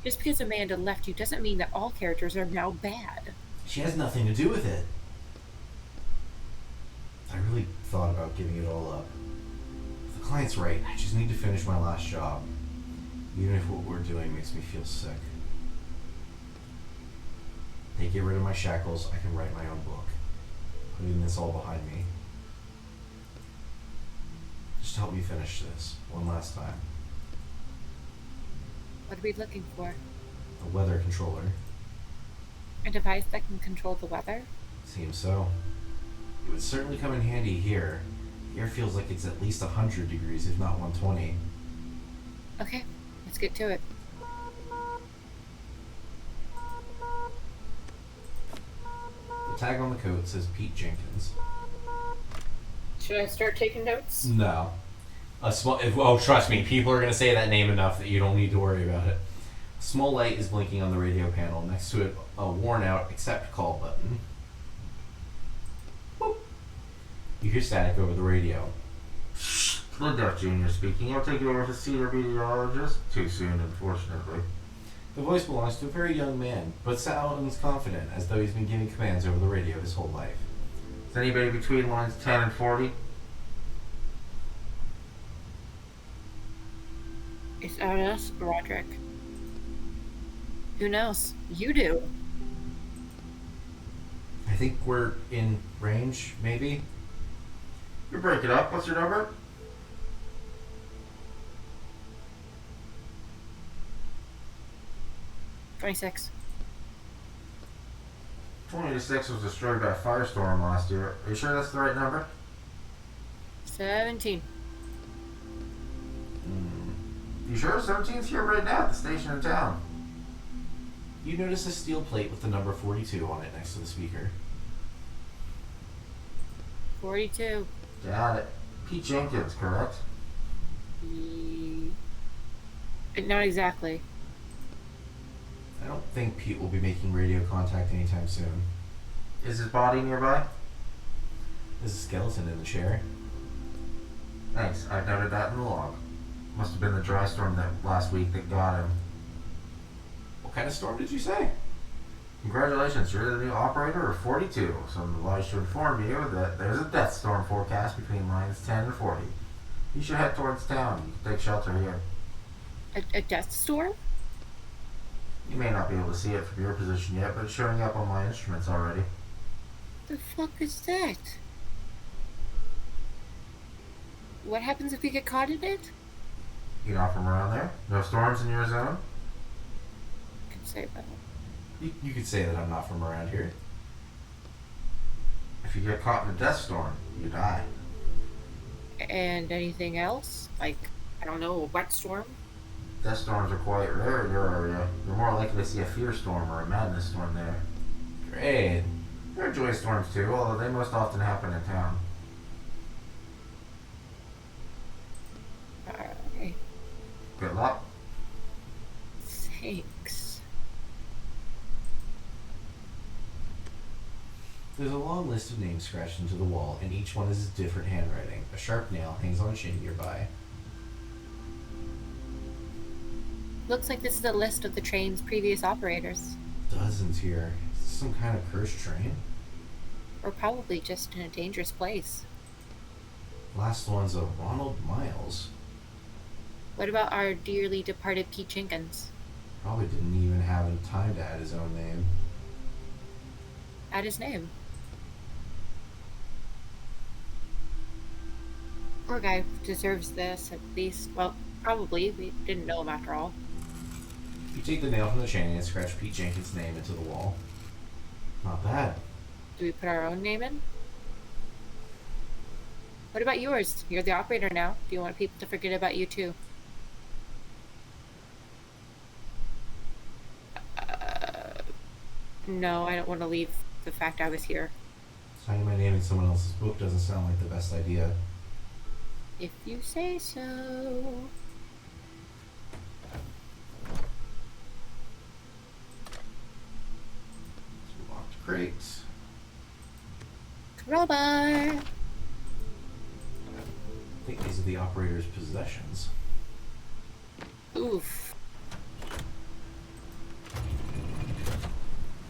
Just because Amanda left you doesn't mean that all characters are now bad. She has nothing to do with it. I really thought about giving it all up. If the client's right, I just need to finish my last job. Even if what we're doing makes me feel sick. They get rid of my shackles, I can write my own book. Putting this all behind me. Just help me finish this one last time. What are we looking for? A weather controller. A device that can control the weather? Seems so. It would certainly come in handy here. The air feels like it's at least 100 degrees, if not 120. Okay, let's get to it. The tag on the coat says Pete Jenkins. Should I start taking notes? No. Oh, trust me, people are going to say that name enough that you don't need to worry about it. A small light is blinking on the radio panel. Next to it, a worn-out accept call button. Boop. You hear static over the radio. Woodruff Jr. speaking. I'll take you over to see the meteorologist. Too soon, unfortunately. The voice belongs to a very young man, but sounds confident, as though he's been giving commands over the radio his whole life. Is anybody between lines 10 and 40? It's on us, Roderick. Who knows? You do. I think we're in range, maybe? You break it up. What's your number? 26. 26 was destroyed by a firestorm last year. Are you sure that's the right number? 17. You sure? 17's here right now at the station in town. You notice a steel plate with the number 42 on it next to the speaker. 42. Got it. Pete Jenkins, correct? Not exactly. I don't think Pete will be making radio contact anytime soon. Is his body nearby? There's a skeleton in the chair. Thanks, I've noted that in the log. Must have been the dry storm that last week that got him. What kind of storm did you say? Congratulations, you're the new operator of 42. So I'm obliged to inform you that there's a death storm forecast between lines 10 and 40. You should head towards town. You can take shelter here. A death storm? You may not be able to see it from your position yet, but it's showing up on my instruments already. The fuck is that? What happens if we get caught in it? You not from around there? No storms in your zone? Could say that. You could say that I'm not from around here. If you get caught in a death storm, you die. And anything else? Like, I don't know, a wet storm? Death storms are quite rare in your area. You're more likely to see a fear storm or a madness storm there. Great. There are joy storms too, although they most often happen in town. Alright. Good luck. Thanks. There's a long list of names scratched into the wall, and each one is a different handwriting. A sharp nail hangs on a chain nearby. Looks like this is a list of the train's previous operators. Dozens here. Is this some kind of cursed train? Or probably just in a dangerous place. Last one's a Ronald Miles. What about our dearly departed Pete Jenkins? Probably didn't even have time to add his own name. Add his name. Poor guy deserves this, at least. Well, probably. We didn't know him after all. You take the nail from the chain and scratch Pete Jenkins' name into the wall. Not bad. Do we put our own name in? What about yours? You're the operator now. Do you want people to forget about you too? No, I don't want to leave the fact I was here. Signing my name in someone else's book doesn't sound like the best idea. If you say so. Locked crates. Crowbar! I think these are the operator's possessions. Oof.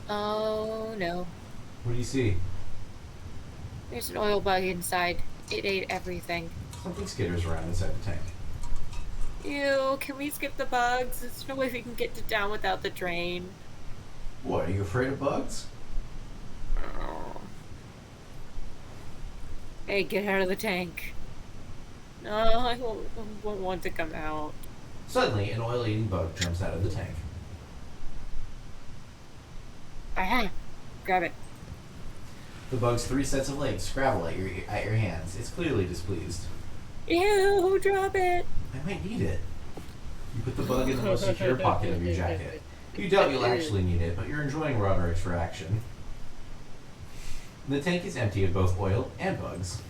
Oh no. What do you see? There's an oil bug inside. It ate everything. Something skitters around inside the tank. Ew, can we skip the bugs? There's no way we can get to town without the train. What, are you afraid of bugs? Oh. Hey, get out of the tank. No, I won't want to come out. Suddenly, an oil-eating bug jumps out of the tank. Aha! Grab it. The bug's 3 sets of legs scrabble at your hands. It's clearly displeased. Ew, drop it! I might need it. You put the bug in the most secure pocket of your jacket. You doubt you'll actually need it, but you're enjoying Roderick's reaction. The tank is empty of both oil and bugs.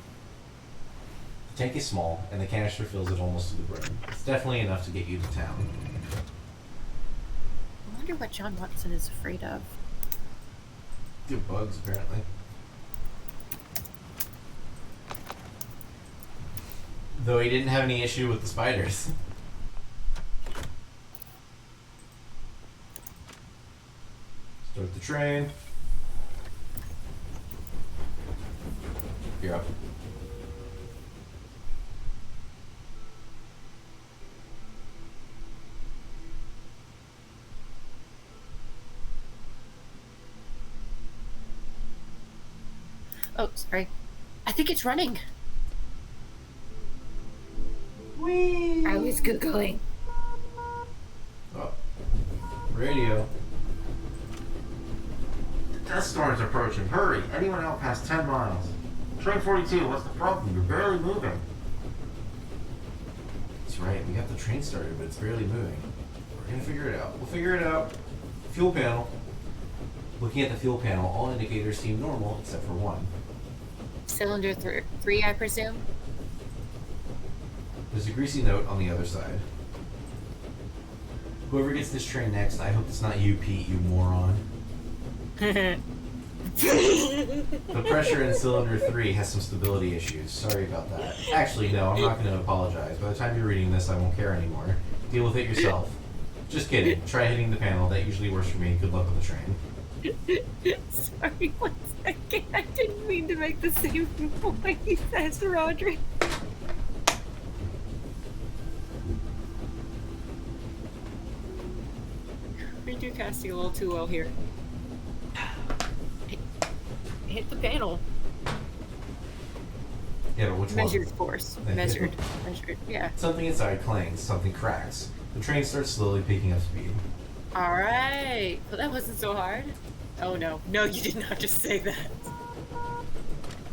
The tank is small, and the canister fills it almost to the brim. It's definitely enough to get you to town. I wonder what John Watson is afraid of. The bugs, apparently. Though he didn't have any issue with the spiders. Start the train. You're up. Oh, sorry. I think it's running. Whee! I was Googling. Oh. Radio. The death storm's approaching. Hurry! Anyone out past 10 miles. Train 42, what's the problem? You're barely moving. That's right, we got the train started, but it's barely moving. We're gonna figure it out. We'll figure it out. Fuel panel. Looking at the fuel panel, all indicators seem normal except for one. Cylinder 3, I presume? There's a greasy note on the other side. Whoever gets this train next, I hope it's not you, Pete, you moron. The pressure in cylinder 3 has some stability issues. Sorry about that. Actually, no, I'm not going to apologize. By the time you're reading this, I won't care anymore. Deal with it yourself. Just kidding. Try hitting the panel. That usually works for me. Good luck with the train. Sorry, 1 second. I didn't mean to make the same noise as Roderick. You're casting a little too well here. Hit the panel. Yeah, but which Measured one? force. Measured. Yeah. Something inside clangs. Something cracks. The train starts slowly picking up speed. Alright. Well, that wasn't so hard. Oh no. No, you did not just say that.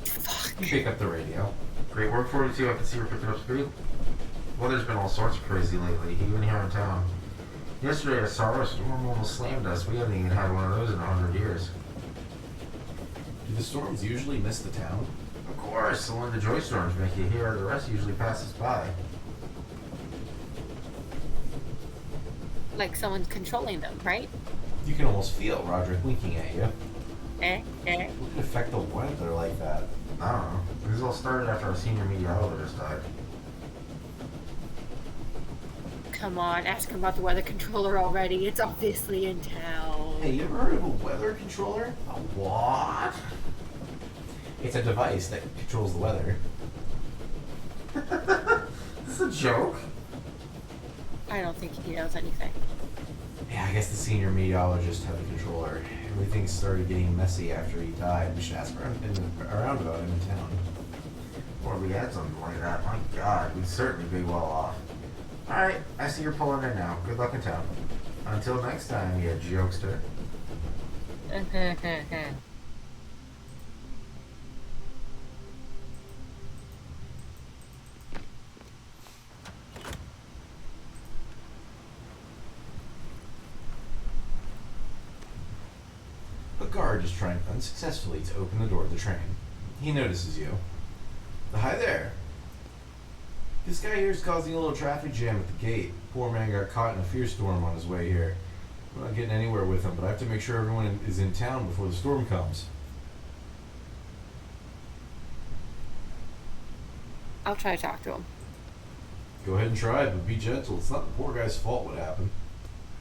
Fuck. You pick up the radio. Great work, 42. I can see we're picking up speed. Weather's been all sorts of crazy lately, even here in town. Yesterday I saw a storm almost slammed us. We haven't even had one of those in 100 years. Do the storms usually miss the town? Of course, only the joy storms make you hear. The rest usually passes by. Like someone's controlling them, right? You can almost feel Roderick winking at you. Eh? What could affect the weather like that? I don't know. This all started after our senior meteorologist died. Come on, ask him about the weather controller already. It's obviously in town. Hey, you ever heard of a weather controller? A what? It's a device that controls the weather. Is this a joke? I don't think he knows anything. Yeah, I guess the senior meteorologist had the controller. Everything started getting messy after he died. We should ask around about him in town. Or we had something like that. My God, we'd certainly be well off. Alright, I see you're pulling in now. Good luck in town. Until next time, you jokester. A guard is trying unsuccessfully to open the door of the train. He notices you. Hi there. This guy here is causing a little traffic jam at the gate. Poor man got caught in a fierce storm on his way here. I'm not getting anywhere with him, but I have to make sure everyone is in town before the storm comes. I'll try to talk to him. Go ahead and try, but be gentle. It's not the poor guy's fault what happened.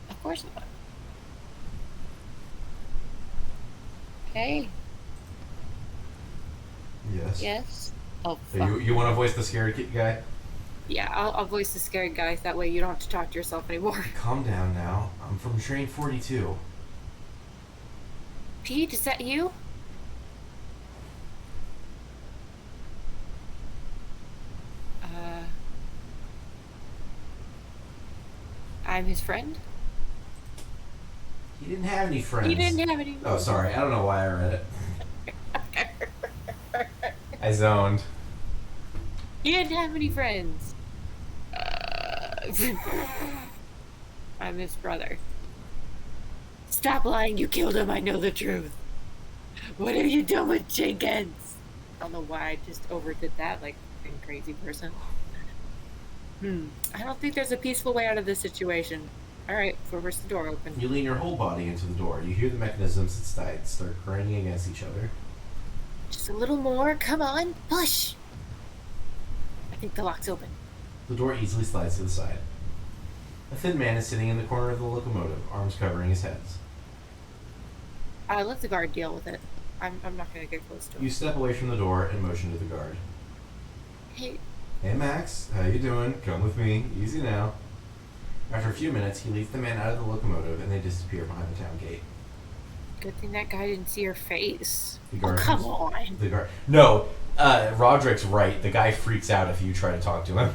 Of course not. Hey. Yes. Yes? Oh, So fuck. you want to voice the scared kid guy? Yeah, I'll voice the scared guy. That way you don't have to talk to yourself anymore. Calm down now. I'm from train 42. Pete, is that you? I'm his friend? He didn't have any friends. He didn't have any. Oh, sorry. I don't know why I read it. I zoned. He didn't have any friends. I'm his brother. Stop lying, you killed him, I know the truth. What have you done with Jenkins? I don't know why I just overdid that like a crazy person. I don't think there's a peaceful way out of this situation. Alright, force the door open. You lean your whole body into the door. You hear the mechanisms inside start grinding against each other. Just a little more, come on, push! I think the lock's open. The door easily slides to the side. A thin man is sitting in the corner of the locomotive, arms covering his head. Let the guard deal with it. I'm not gonna get close to him. You step away from the door and motion to the guard. Hey, Hey Max, how you doing? Come with me. Easy now. After a few minutes, he leads the man out of the locomotive and they disappear behind the town gate. good thing that guy didn't see your face. The Oh, guard come comes- on. The guard. No, Roderick's right. The guy freaks out if you try to talk to him.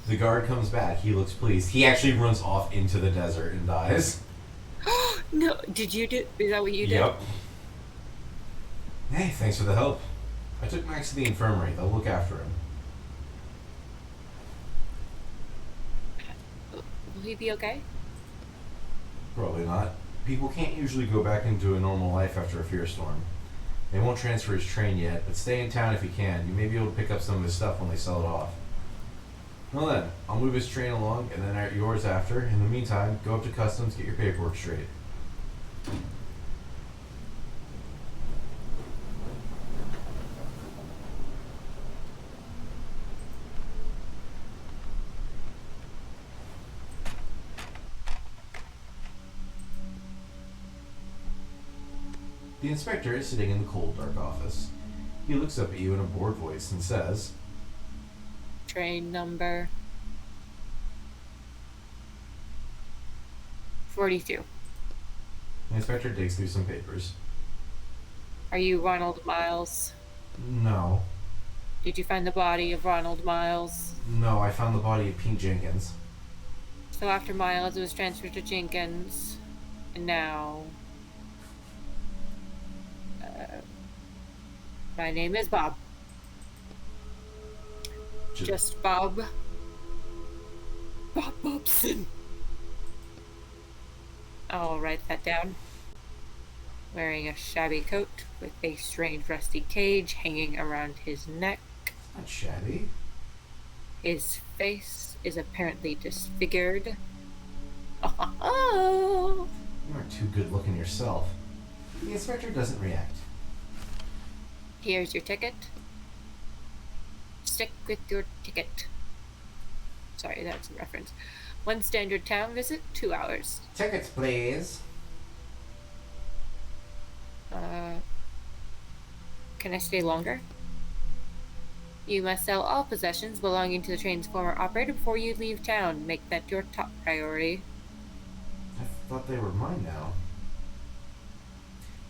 The guard comes back. He looks pleased. He actually runs off into the desert and dies. No, did you do? Is that what you did? Yep. Hey, thanks for the help. I took Max to the infirmary. They'll look after him. Will he be okay? Probably not. People can't usually go back into a normal life after a fear storm. They won't transfer his train yet, but stay in town if you can. You may be able to pick up some of his stuff when they sell it off. Well then, I'll move his train along, and then yours after. In the meantime, go up to customs, get your paperwork straight. The inspector is sitting in the cold, dark office. He looks up at you in a bored voice and says, Train number 42. The inspector digs through some papers. Are you Ronald Miles? No. Did you find the body of Ronald Miles? No, I found the body of Pete Jenkins. So after Miles, it was transferred to Jenkins. And now... my name is Bob. Just Bob. Bob Bobson. I'll write that down. Wearing a shabby coat with a strange rusty cage hanging around his neck. Not shabby. His face is apparently disfigured. Oh! You aren't too good looking yourself. The inspector doesn't react. Here's your ticket. Stick with your ticket. Sorry, that's a reference. 1 standard town visit, 2 hours. Tickets, please. Can I stay longer? You must sell all possessions belonging to the train's former operator before you leave town. Make that your top priority. I thought they were mine now.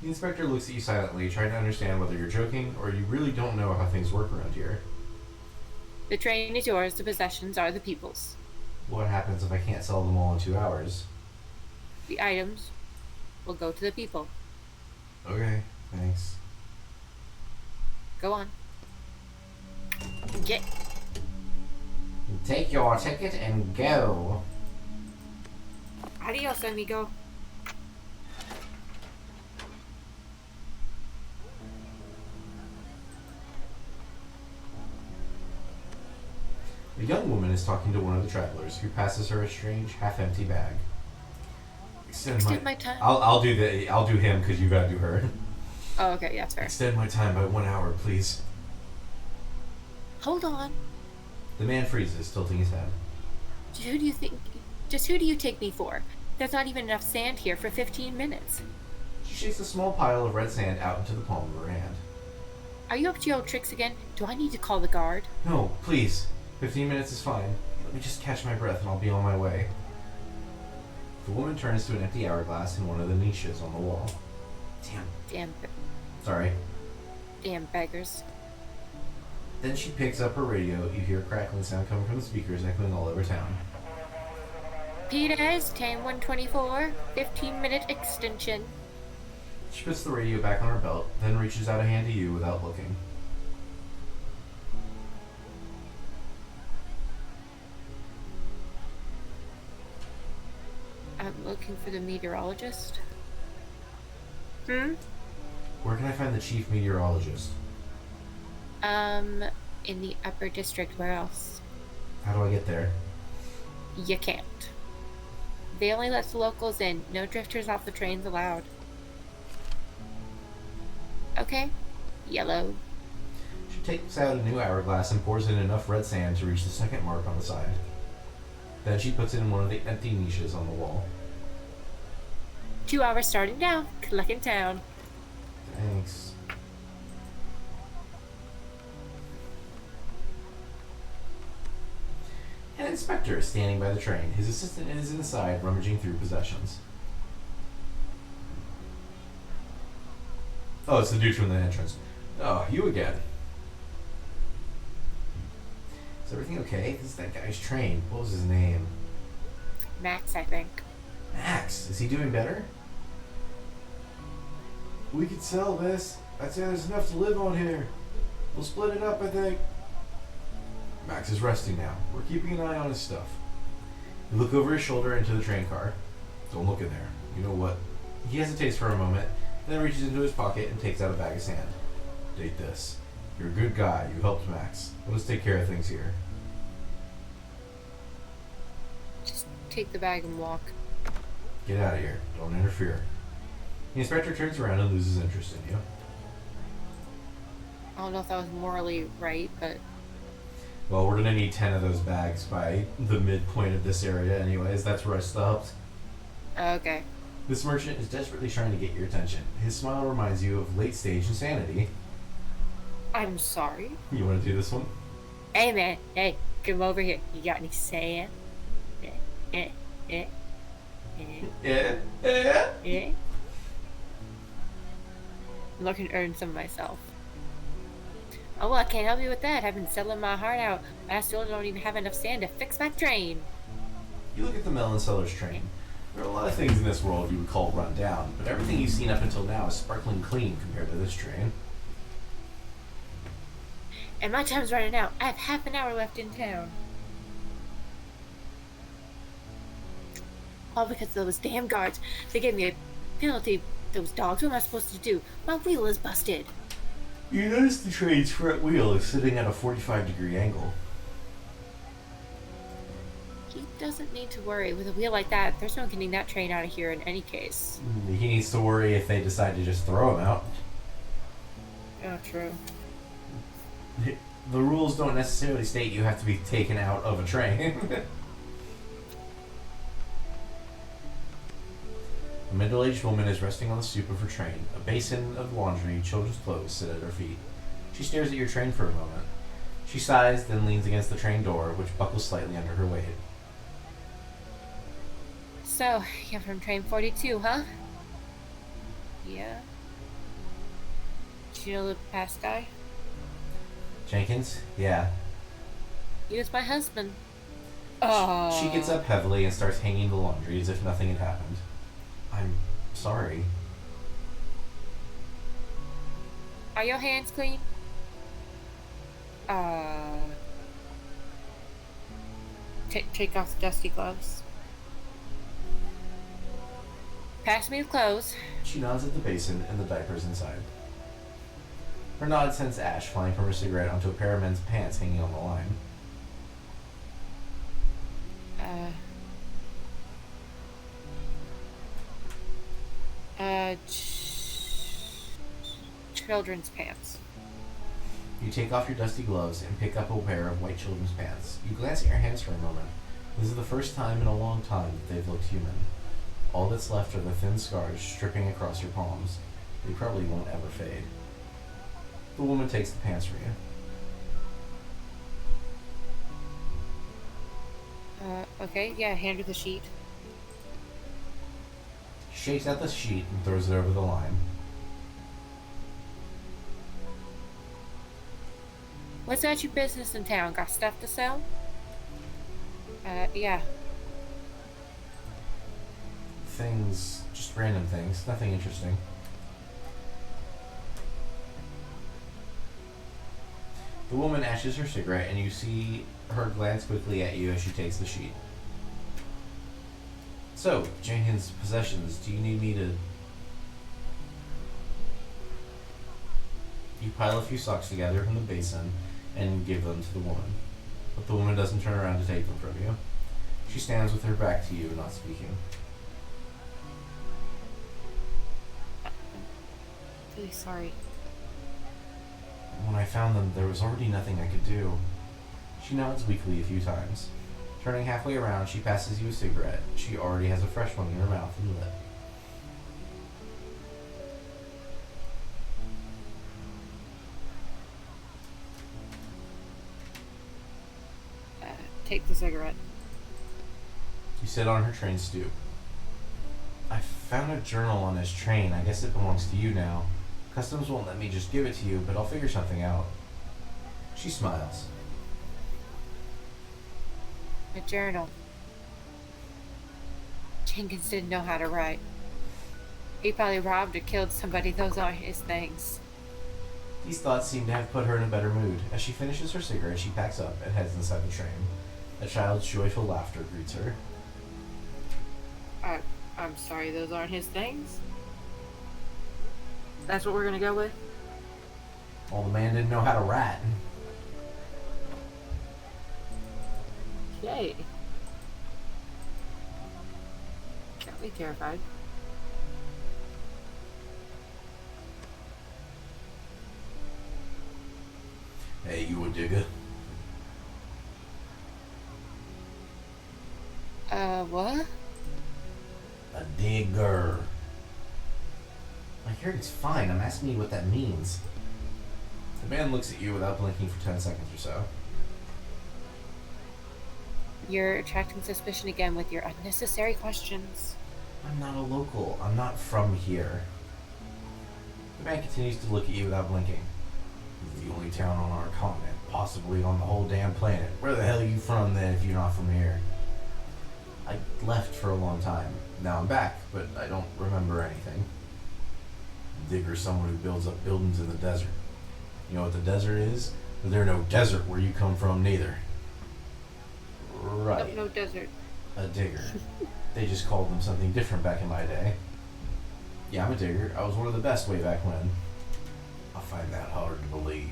The inspector looks at you silently, trying to understand whether you're joking or you really don't know how things work around here. The train is yours, the possessions are the people's. What happens if I can't sell them all in 2 hours? The items will go to the people. Okay, thanks. Go on. Get. Take your ticket and go. Adios, amigo. A young woman is talking to one of the travelers, who passes her a strange, half-empty bag. Extend my time. I'll do him because you gotta do her. Oh, okay, yeah, that's fair. Extend my time by 1 hour, please. Hold on. The man freezes, tilting his head. Who do you take me for? There's not even enough sand here for 15 minutes. She shakes a small pile of red sand out into the palm of her hand. Are you up to your old tricks again? Do I need to call the guard? No, please. 15 minutes is fine. Let me just catch my breath and I'll be on my way. The woman turns to an empty hourglass in one of the niches on the wall. Damn. Sorry. Damn beggars. Then she picks up her radio. You hear a crackling sound coming from the speakers echoing all over town. Peters, time 124, 15-minute extension. She puts the radio back on her belt, then reaches out a hand to you without looking. I'm looking for the meteorologist. Hmm? Where can I find the chief meteorologist? In the upper district. Where else? How do I get there? You can't. They only let the locals in. No drifters off the trains allowed. Okay. Yellow. She takes out a new hourglass and pours in enough red sand to reach the second mark on the side. Then she puts it in one of the empty niches on the wall. 2 hours starting now. Good luck in town. Thanks. An inspector is standing by the train. His assistant is inside, rummaging through possessions. Oh, it's the dude from the entrance. Oh, you again. Is everything okay? This is that guy's train. What was his name? Max, I think. Max. Is he doing better? We could sell this. I'd say there's enough to live on here. We'll split it up, I think. Max is resting now. We're keeping an eye on his stuff. You look over his shoulder into the train car. Don't look in there. You know what? He hesitates for a moment, then reaches into his pocket and takes out a bag of sand. Date this. You're a good guy. You helped Max. Let's take care of things here. Just take the bag and walk. Get out of here. Don't interfere. The inspector turns around and loses interest in you. I don't know if that was morally right, but... Well, we're gonna need 10 of those bags by the midpoint of this area anyways. That's where I stopped. Okay. This merchant is desperately trying to get your attention. His smile reminds you of late-stage insanity. I'm sorry. You want to do this one? Hey man, hey, come over here. You got any sand? Eh, eh, Yeah. Yeah. eh. I'm looking to earn some myself. Oh, well, I can't help you with that. I've been selling my heart out. I still don't even have enough sand to fix my train. You look at the Melon Sellers train. There are a lot of things in this world you would call run down, but everything you've seen up until now is sparkling clean compared to this train. And my time's running out. I have half an hour left in town. All because of those damn guards. They gave me a penalty. Those dogs, what am I supposed to do? My wheel is busted. You notice the train's front wheel is sitting at a 45-degree angle. He doesn't need to worry. With a wheel like that, there's no getting that train out of here in any case. He needs to worry if they decide to just throw him out. Oh, true. The rules don't necessarily state you have to be taken out of a train. A middle-aged woman is resting on the stoop of her train. A basin of laundry, children's clothes sit at her feet. She stares at your train for a moment. She sighs, then leans against the train door, which buckles slightly under her weight. So, you're from train 42, huh? Yeah. Did you know the past guy? Jenkins? Yeah. He was my husband. She gets up heavily and starts hanging the laundry as if nothing had happened. I'm sorry. Are your hands clean? Take off the dusty gloves. Pass me the clothes. She nods at the basin and the diapers inside. Her nod sends ash flying from her cigarette onto a pair of men's pants hanging on the line. Children's pants. You take off your dusty gloves and pick up a pair of white children's pants. You glance at your hands for a moment. This is the first time in a long time that they've looked human. All that's left are the thin scars stripping across your palms. They probably won't ever fade. The woman takes the pants from you. Okay, yeah, hand her the sheet. She shakes out the sheet and throws it over the line. What's at your business in town? Got stuff to sell? Yeah. Things, just random things, nothing interesting. The woman ashes her cigarette and you see her glance quickly at you as she takes the sheet. So, Jenkins' possessions, do you need me to... You pile a few socks together from the basin and give them to the woman. But the woman doesn't turn around to take them from you. She stands with her back to you, not speaking. Really sorry. When I found them, there was already nothing I could do. She nods weakly a few times. Turning halfway around, she passes you a cigarette. She already has a fresh one in her mouth and lit. Take the cigarette. You sit on her train stoop. I found a journal on this train. I guess it belongs to you now. Customs won't let me just give it to you, but I'll figure something out. She smiles. A journal. Jenkins didn't know how to write. He probably robbed or killed somebody. Those aren't his things. These thoughts seem to have put her in a better mood. As she finishes her cigarette, she packs up and heads inside the train. A child's joyful laughter greets her. I'm sorry, those aren't his things? That's what we're gonna go with? Well, the man didn't know how to write. Okay. Got me terrified. Hey, you a digger? What? A digger. My hearing's fine. I'm asking you what that means. The man looks at you without blinking for 10 seconds or so. You're attracting suspicion again with your unnecessary questions. I'm not a local. I'm not from here. The man continues to look at you without blinking. This is the only town on our continent, possibly on the whole damn planet. Where the hell are you from then if you're not from here? I left for a long time. Now I'm back, but I don't remember anything. Digger's someone who builds up buildings in the desert. You know what the desert is? But there's no desert where you come from neither. Right. No desert. A digger. They just called them something different back in my day. Yeah, I'm a digger. I was one of the best way back when. I find that hard to believe.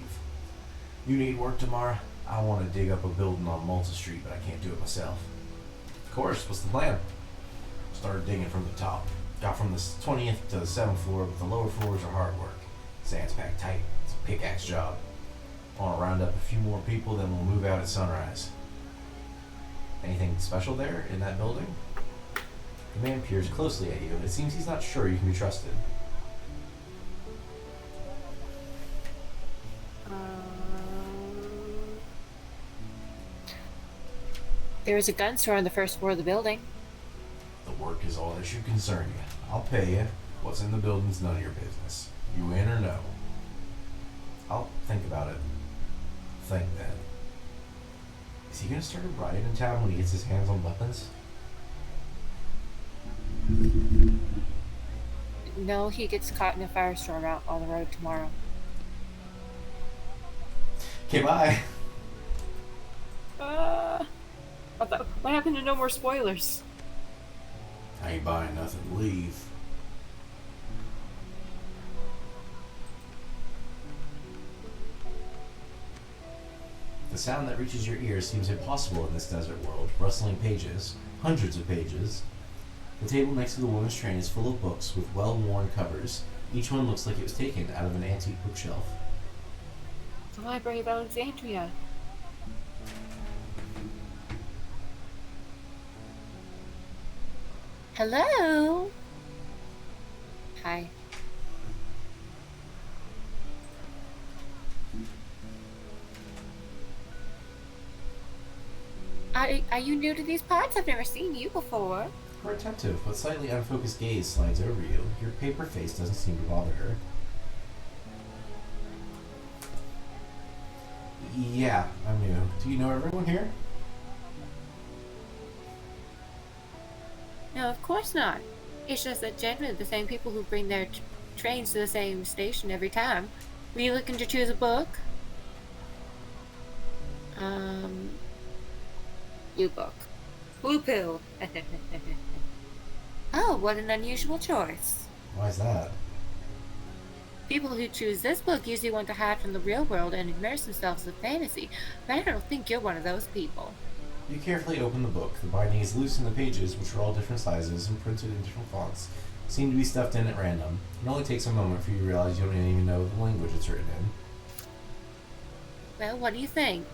You need work tomorrow? I want to dig up a building on Malta Street, but I can't do it myself. Of course, what's the plan? Started digging from the top. Got from the 20th to the 7th floor, but the lower floors are hard work. Sand's packed tight. It's a pickaxe job. I want to round up a few more people, then we'll move out at sunrise. Anything special there in that building? The man peers closely at you, and it seems he's not sure you can be trusted. There is a gun store on the first floor of the building. The work is all that should concern you. I'll pay you. What's in the building's none of your business. You in or no? I'll think about it. Think then. Is he gonna start a riot in town when he gets his hands on weapons? No, he gets caught in a firestorm out on the road tomorrow. Okay, bye. What happened to no more spoilers? I ain't buying nothing. Leave. The sound that reaches your ears seems impossible in this desert world. Rustling pages, hundreds of pages. The table next to the woman's train is full of books with well-worn covers. Each one looks like it was taken out of an antique bookshelf. The Library of Alexandria. Hello? Hi. Are you new to these parts? I've never seen you before. Her attentive but slightly unfocused gaze slides over you. Your paper face doesn't seem to bother her. Yeah, I'm new. Do you know everyone here? No, of course not. It's just that generally the same people who bring their trains to the same station every time. Were you looking to choose a book? Blue book. Blue pill. Oh, what an unusual choice. Why is that? People who choose this book usually want to hide from the real world and immerse themselves in fantasy, but I don't think you're one of those people. You carefully open the book. The binding is loose and the pages, which are all different sizes and printed in different fonts, seem to be stuffed in at random. It only takes a moment for you to realize you don't even know the language it's written in. Well, what do you think?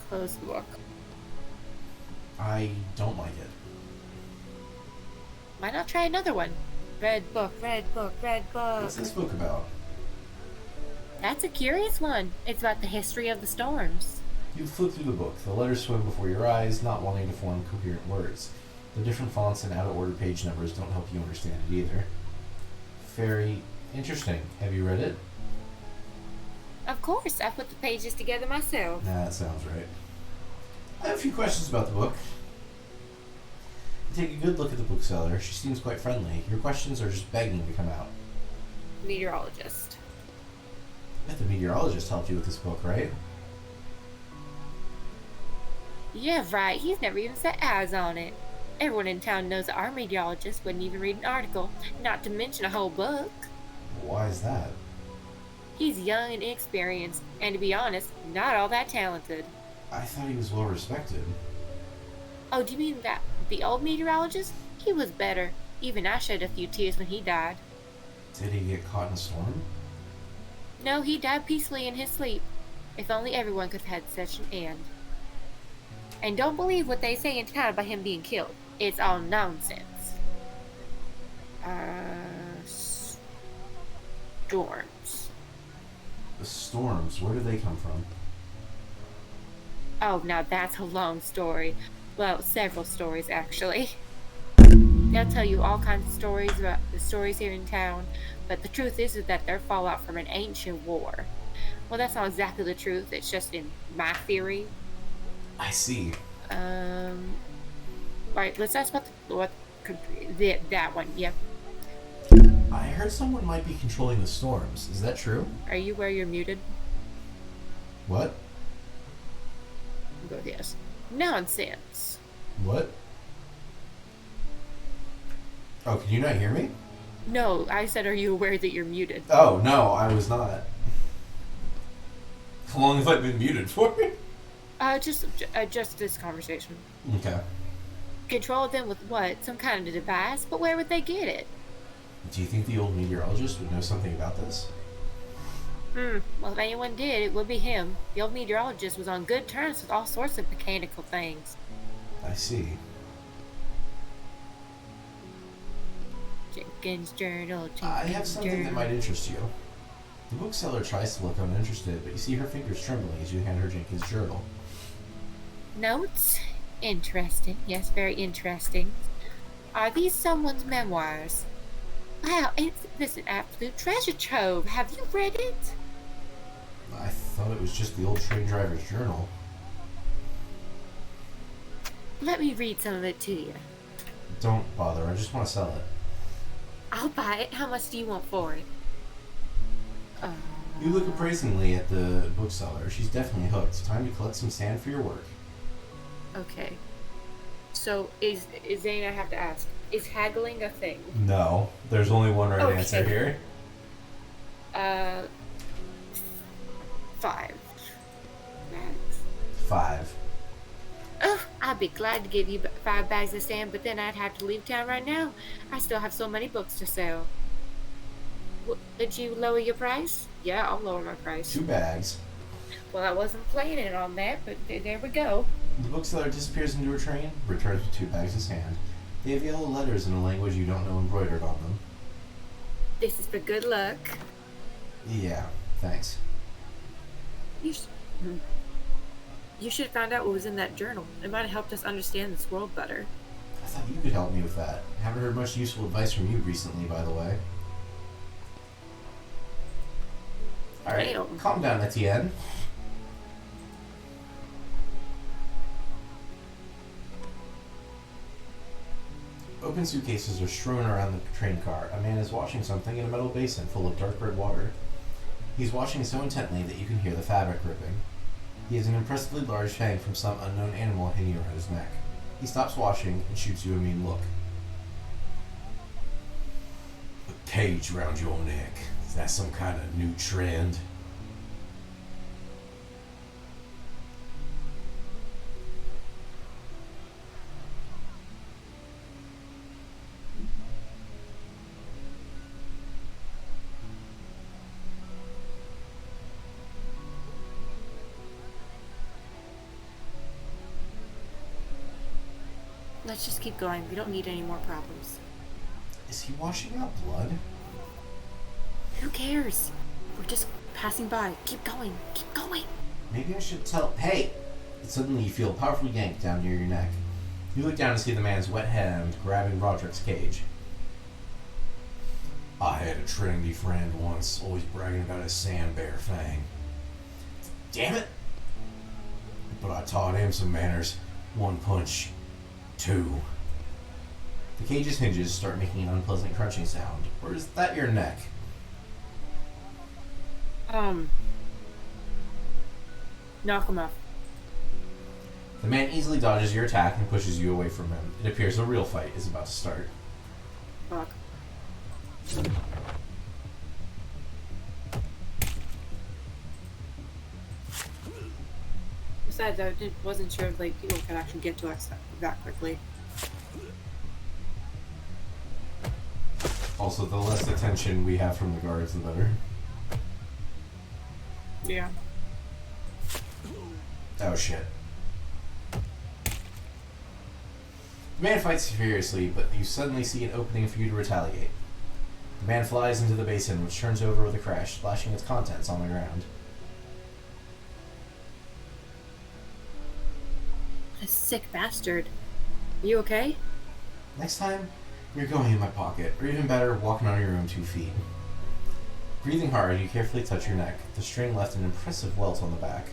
Close the book. I don't like it. Why not try another one? Red book, red book, red book. What's this book about? That's a curious one. It's about the history of the storms. You flip through the book. The letters swim before your eyes, not wanting to form coherent words. The different fonts and out-of-order page numbers don't help you understand it either. Very interesting. Have you read it? Of course, I put the pages together myself. Nah, that sounds right. I have a few questions about the book. You take a good look at the bookseller. She seems quite friendly. Your questions are just begging to come out. Meteorologist. The meteorologist helped you with this book, right? Yeah, right. He's never even set eyes on it. Everyone in town knows that our meteorologist wouldn't even read an article, not to mention a whole book. Why is that? He's young and inexperienced, and to be honest, not all that talented. I thought he was well respected. Oh, do you mean that the old meteorologist? He was better. Even I shed a few tears when he died. Did he get caught in a storm? No, he died peacefully in his sleep. If only everyone could have had such an end. And don't believe what they say in town about him being killed. It's all nonsense. Storms. The storms, where do they come from? Oh, now that's a long story. Well, several stories actually. They'll tell you all kinds of stories about the stories here in town, but the truth is that they're fallout from an ancient war. Well, that's not exactly the truth. It's just in my theory. I see. Right. Let's ask what could be that one. Yeah. I heard someone might be controlling the storms. Is that true? Are you where you're muted? What? Go yes. Nonsense. What? Oh, can you not hear me? No, I said, are you aware that you're muted? Oh, no, I was not. How long have I been muted for? Just this conversation. Okay. Control them with what? Some kind of device? But where would they get it? Do you think the old meteorologist would know something about this? Well, if anyone did, it would be him. The old meteorologist was on good terms with all sorts of mechanical things. I see. Jenkins Journal. I have something that might interest you. The bookseller tries to look uninterested, but you see her fingers trembling as you hand her Jenkins' journal. Notes? Interesting. Yes, very interesting. Are these someone's memoirs? Wow, isn't this an absolute treasure trove? Have you read it? I thought it was just the old train driver's journal. Let me read some of it to you. Don't bother, I just want to sell it. I'll buy it. How much do you want for it? You look appraisingly at the bookseller. She's definitely hooked. Time to collect some sand for your work. Okay. So, is Zane, I have to ask, is haggling a thing? No, there's only one right Okay. answer here. 5. Max. 5. Oh, I'd be glad to give you 5 bags of sand, but then I'd have to leave town right now. I still have so many books to sell. Did you lower your price? Yeah, I'll lower my price. 2 bags. Well, I wasn't planning on that, but there we go. The bookseller disappears into her train, returns with 2 bags of sand. They have yellow letters in a language you don't know embroidered on them. This is for good luck. Yeah, thanks. You should have found out what was in that journal. It might have helped us understand this world better. I thought you could help me with that. Haven't heard much useful advice from you recently, by the way. Alright, Damn. calm down, Etienne. Open suitcases are strewn around the train car. A man is washing something in a metal basin full of dark red water. He's washing so intently that you can hear the fabric ripping. He has an impressively large fang from some unknown animal hanging around his neck. He stops washing and shoots you a mean look. A cage round your neck. Is that some kind of new trend? Let's just keep going. We don't need any more problems. Is he washing out blood? Who cares? We're just passing by. Keep going. Keep going. Maybe I should tell. Hey! Suddenly you feel a powerful yank down near your neck. You look down to see the man's wet hand grabbing Roderick's cage. I had a trendy friend once, always bragging about his sand bear fang. Damn it! But I taught him some manners. 1 punch. 2. The cage's hinges start making an unpleasant crunching sound. Or is that your neck? Knock him off. The man easily dodges your attack and pushes you away from him. It appears a real fight is about to start. Fuck. Besides, I wasn't sure if people could actually get to us that quickly. Also, the less attention we have from the guards, the better. Yeah. Oh shit. The man fights furiously, but you suddenly see an opening for you to retaliate. The man flies into the basin, which turns over with a crash, splashing its contents on the ground. What a sick bastard. Are you okay? Next time, you're going in my pocket, or even better, walking on your own 2 feet. Breathing hard, you carefully touch your neck. The string left an impressive welt on the back.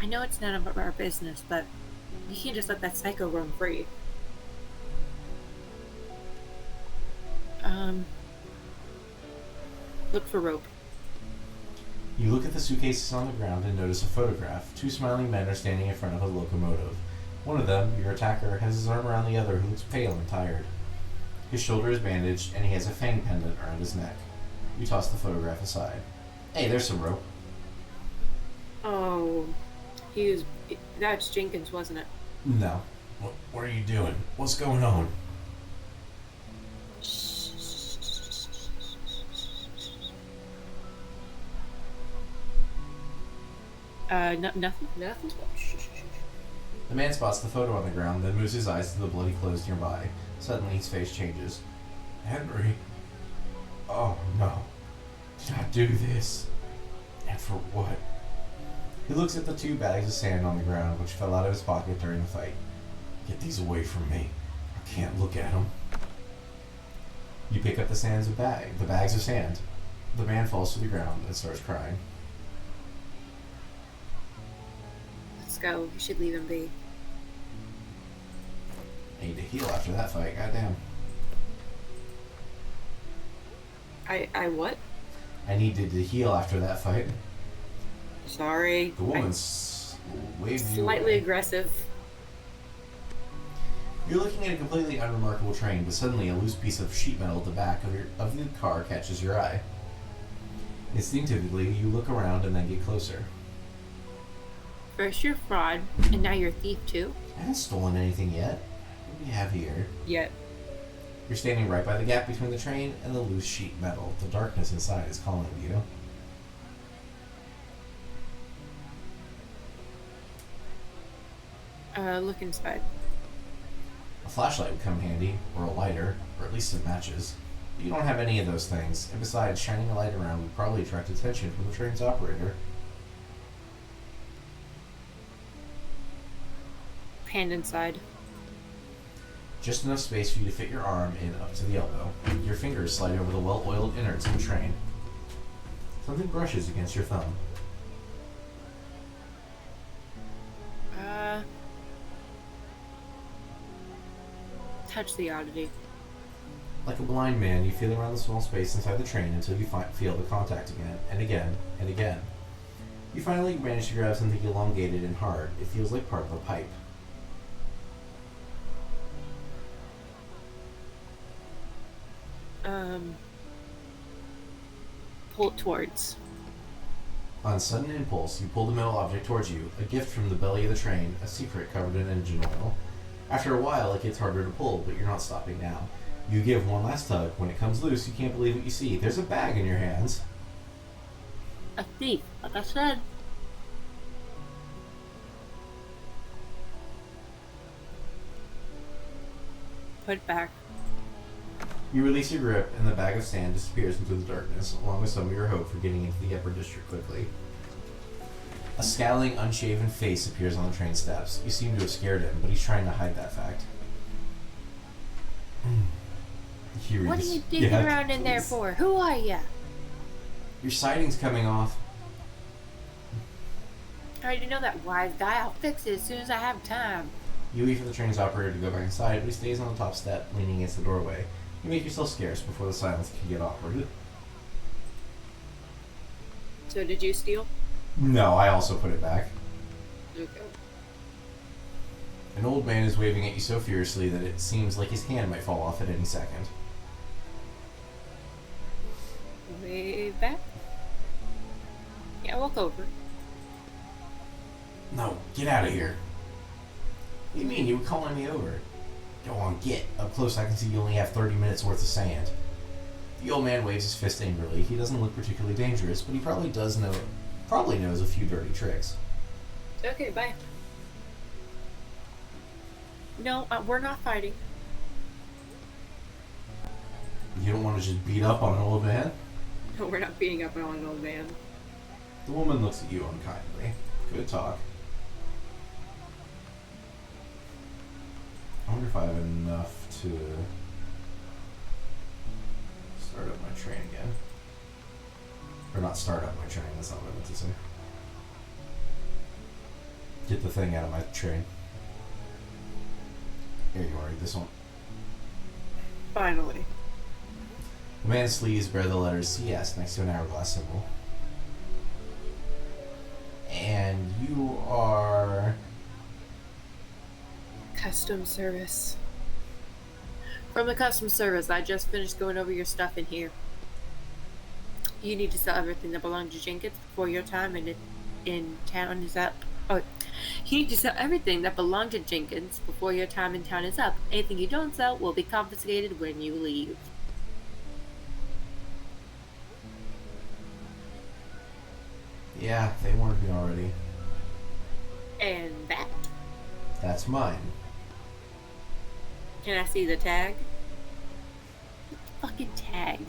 I know it's none of our business, but you can't just let that psycho roam free. Look for rope. You look at the suitcases on the ground and notice a photograph. 2 smiling men are standing in front of a locomotive. One of them, your attacker, has his arm around the other, who looks pale and tired. His shoulder is bandaged, and he has a fang pendant around his neck. You toss the photograph aside. Hey, there's some rope. Oh, that's Jenkins, wasn't it? No. What are you doing? What's going on? Nothing. The man spots the photo on the ground, then moves his eyes to the bloody clothes nearby. Suddenly, his face changes. Henry. Oh, no. Did I do this? And for what? He looks at the 2 bags of sand on the ground, which fell out of his pocket during the fight. Get these away from me. I can't look at them. You pick up the bags of sand. The man falls to the ground and starts crying. Let's go. We should leave him be. I need to heal after that fight, goddamn. I what? I needed to heal after that fight. Sorry. The woman's waved you Slightly away. aggressive. You're looking at a completely unremarkable train, but suddenly a loose piece of sheet metal at the back of the car catches your eye. Instinctively, you look around and then get closer. First you're fraud, and now you're a thief too? I haven't stolen anything yet. What do we have here? Yet. You're standing right by the gap between the train and the loose sheet metal. The darkness inside is calling to you. Look inside. A flashlight would come handy, or a lighter, or at least some matches. But you don't have any of those things, and besides, shining a light around would probably attract attention from the train's operator. Hand inside. Just enough space for you to fit your arm in up to the elbow. Your fingers slide over the well-oiled innards of the train. Something brushes against your thumb. Touch the oddity. Like a blind man, you feel around the small space inside the train until you feel the contact again, and again, and again. You finally manage to grab something elongated and hard. It feels like part of a pipe. Pull it towards. On sudden impulse, you pull the metal object towards you, a gift from the belly of the train, a secret covered in engine oil. After a while, it gets harder to pull, but you're not stopping now. You give one last tug. When it comes loose, you can't believe what you see. There's a bag in your hands. A thief, like I said. Put it back. You release your grip, and the bag of sand disappears into the darkness, along with some of your hope for getting into the upper district quickly. A scowling, unshaven face appears on the train steps. You seem to have scared him, but he's trying to hide that fact. What are you digging around in there for? Who are ya? Your siding's coming off. I already know that wise guy. I'll fix it as soon as I have time. You wait for the train's operator to go back inside, but he stays on the top step, leaning against the doorway. You make yourself scarce before the silence can get awkward. So did you steal? No, I also put it back. Okay. An old man is waving at you so furiously that it seems like his hand might fall off at any second. Wave back. Yeah, walk over. No, get out of here. What do you mean? You were calling me over. Go on, get. Up close I can see you only have 30 minutes worth of sand. The old man waves his fist angrily. He doesn't look particularly dangerous, but he probably knows a few dirty tricks. Okay, bye. No, we're not fighting. You don't want to just beat up on an old man? No, we're not beating up on an old man. The woman looks at you unkindly. Good talk. I wonder if I have enough to start up my train again. Or not start up my train, that's not what I meant to say. Get the thing out of my train. Here you are, this one. Finally. The man's sleeves bear the letters CS next to an hourglass symbol. And you are... Custom service. From the custom service, I just finished going over your stuff in here. You need to sell everything that belonged to Jenkins before your time in town is up. Oh, you need to sell everything that belonged to Jenkins before your time in town is up. Anything you don't sell will be confiscated when you leave. Yeah, they warned me already. And that. That's mine. Can I see the tag? Fucking tag.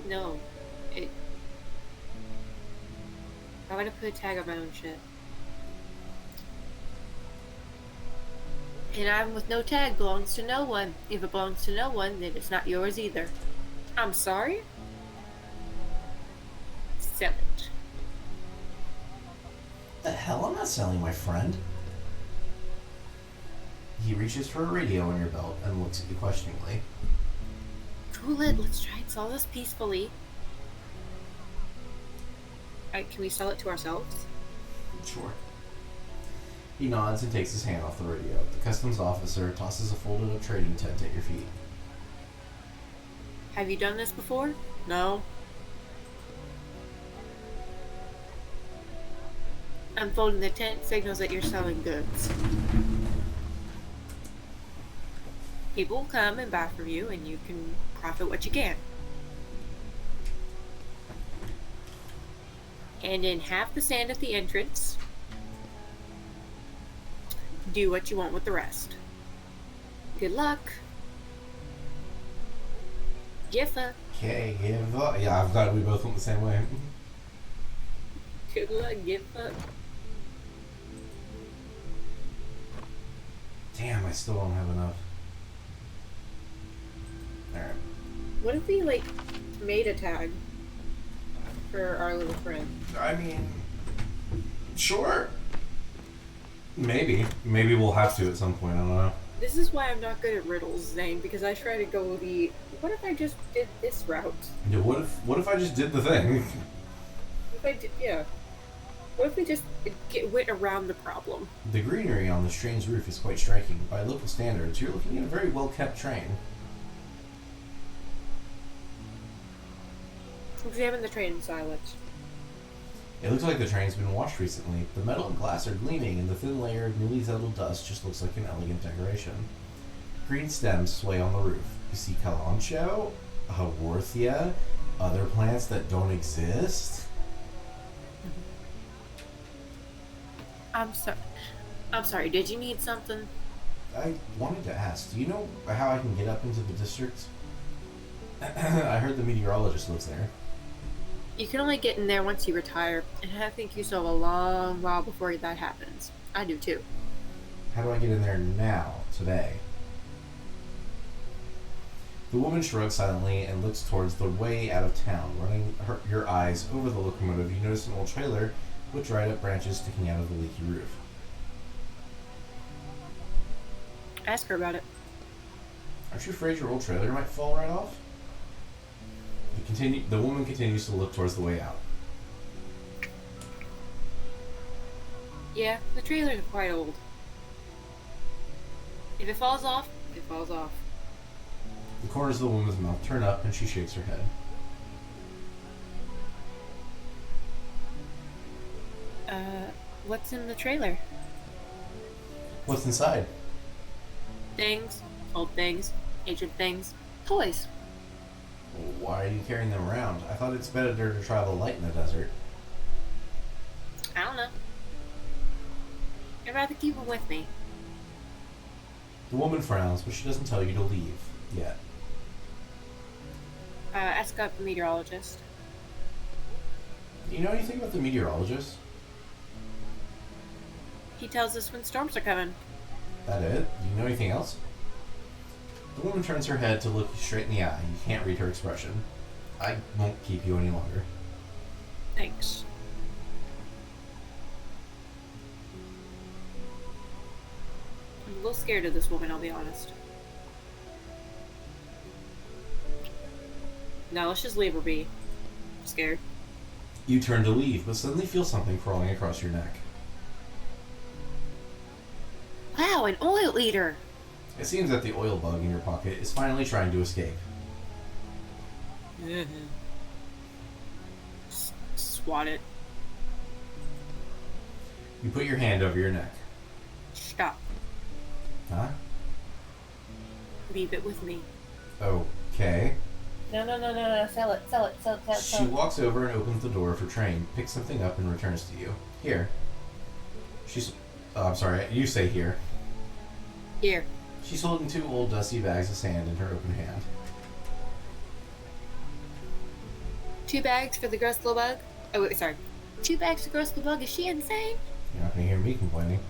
No. I'm gonna put a tag on my own shit. And I'm with no tag belongs to no one. If it belongs to no one, then it's not yours either. I'm sorry? Sell it. The hell? I'm not selling my friend. He reaches for a radio on your belt and looks at you questioningly. Cool it. Let's try and solve this peacefully. Can we sell it to ourselves? Sure. He nods and takes his hand off the radio. The customs officer tosses a folded up trading tent at your feet. Have you done this before? No. Unfolding the tent signals that you're selling goods. People will come and buy from you, and you can profit what you can. Hand in half the sand at the entrance. Do what you want with the rest. Good luck. Giffa. Okay, give up. Yeah, I'm glad we both went the same way. Good luck, Giffa. Damn, I still don't have enough. Alright. What if we, made a tag for our little friend? I mean, sure. Maybe. Maybe we'll have to at some point, I don't know. This is why I'm not good at riddles, Zane, because I try to go what if I just did this route? Yeah, what if I just did the thing? What if we just went around the problem? The greenery on this train's roof is quite striking. By local standards, you're looking at a very well-kept train. Examine the train in silence. It looks like the train's been washed recently. The metal and glass are gleaming, and the thin layer of newly settled dust just looks like an elegant decoration. Green stems sway on the roof. You see Kalancho, Haworthia, other plants that don't exist. I'm sorry, did you need something? I wanted to ask, do you know how I can get up into the district? I heard the meteorologist lives there. You can only get in there once you retire, and I think you still have a long while before that happens. I do too. How do I get in there now, today? The woman shrugs silently and looks towards the way out of town. Running your eyes over the locomotive, you notice an old trailer with dried up branches sticking out of the leaky roof. Ask her about it. Aren't you afraid your old trailer might fall right off? The woman continues to look towards the way out. Yeah, the trailers are quite old. If it falls off, it falls off. The corners of the woman's mouth turn up and she shakes her head. What's in the trailer? What's inside? Things, old things, ancient things, toys. Why are you carrying them around? I thought it's better to travel light in the desert. I don't know. I'd rather keep them with me. The woman frowns, but she doesn't tell you to leave yet. Ask up the meteorologist. Do you know anything about the meteorologist? He tells us when storms are coming. That it? Do you know anything else? The woman turns her head to look you straight in the eye. You can't read her expression. I won't keep you any longer. Thanks. I'm a little scared of this woman, I'll be honest. No, let's just leave her be. I'm scared. You turn to leave, but suddenly feel something crawling across your neck. Wow, an oil eater! It seems that the oil bug in your pocket is finally trying to escape. Swat it. You put your hand over your neck. Stop. Huh? Leave it with me. Okay. No. Sell it. She walks over and opens the door of her train, picks something up, and returns to you. Here. I'm sorry, you say here. Here. She's holding 2 old dusty bags of sand in her open hand. 2 bags for the gross little bug? Oh, wait, sorry. 2 bags for gross little bug? Is she insane? You're not going to hear me complaining.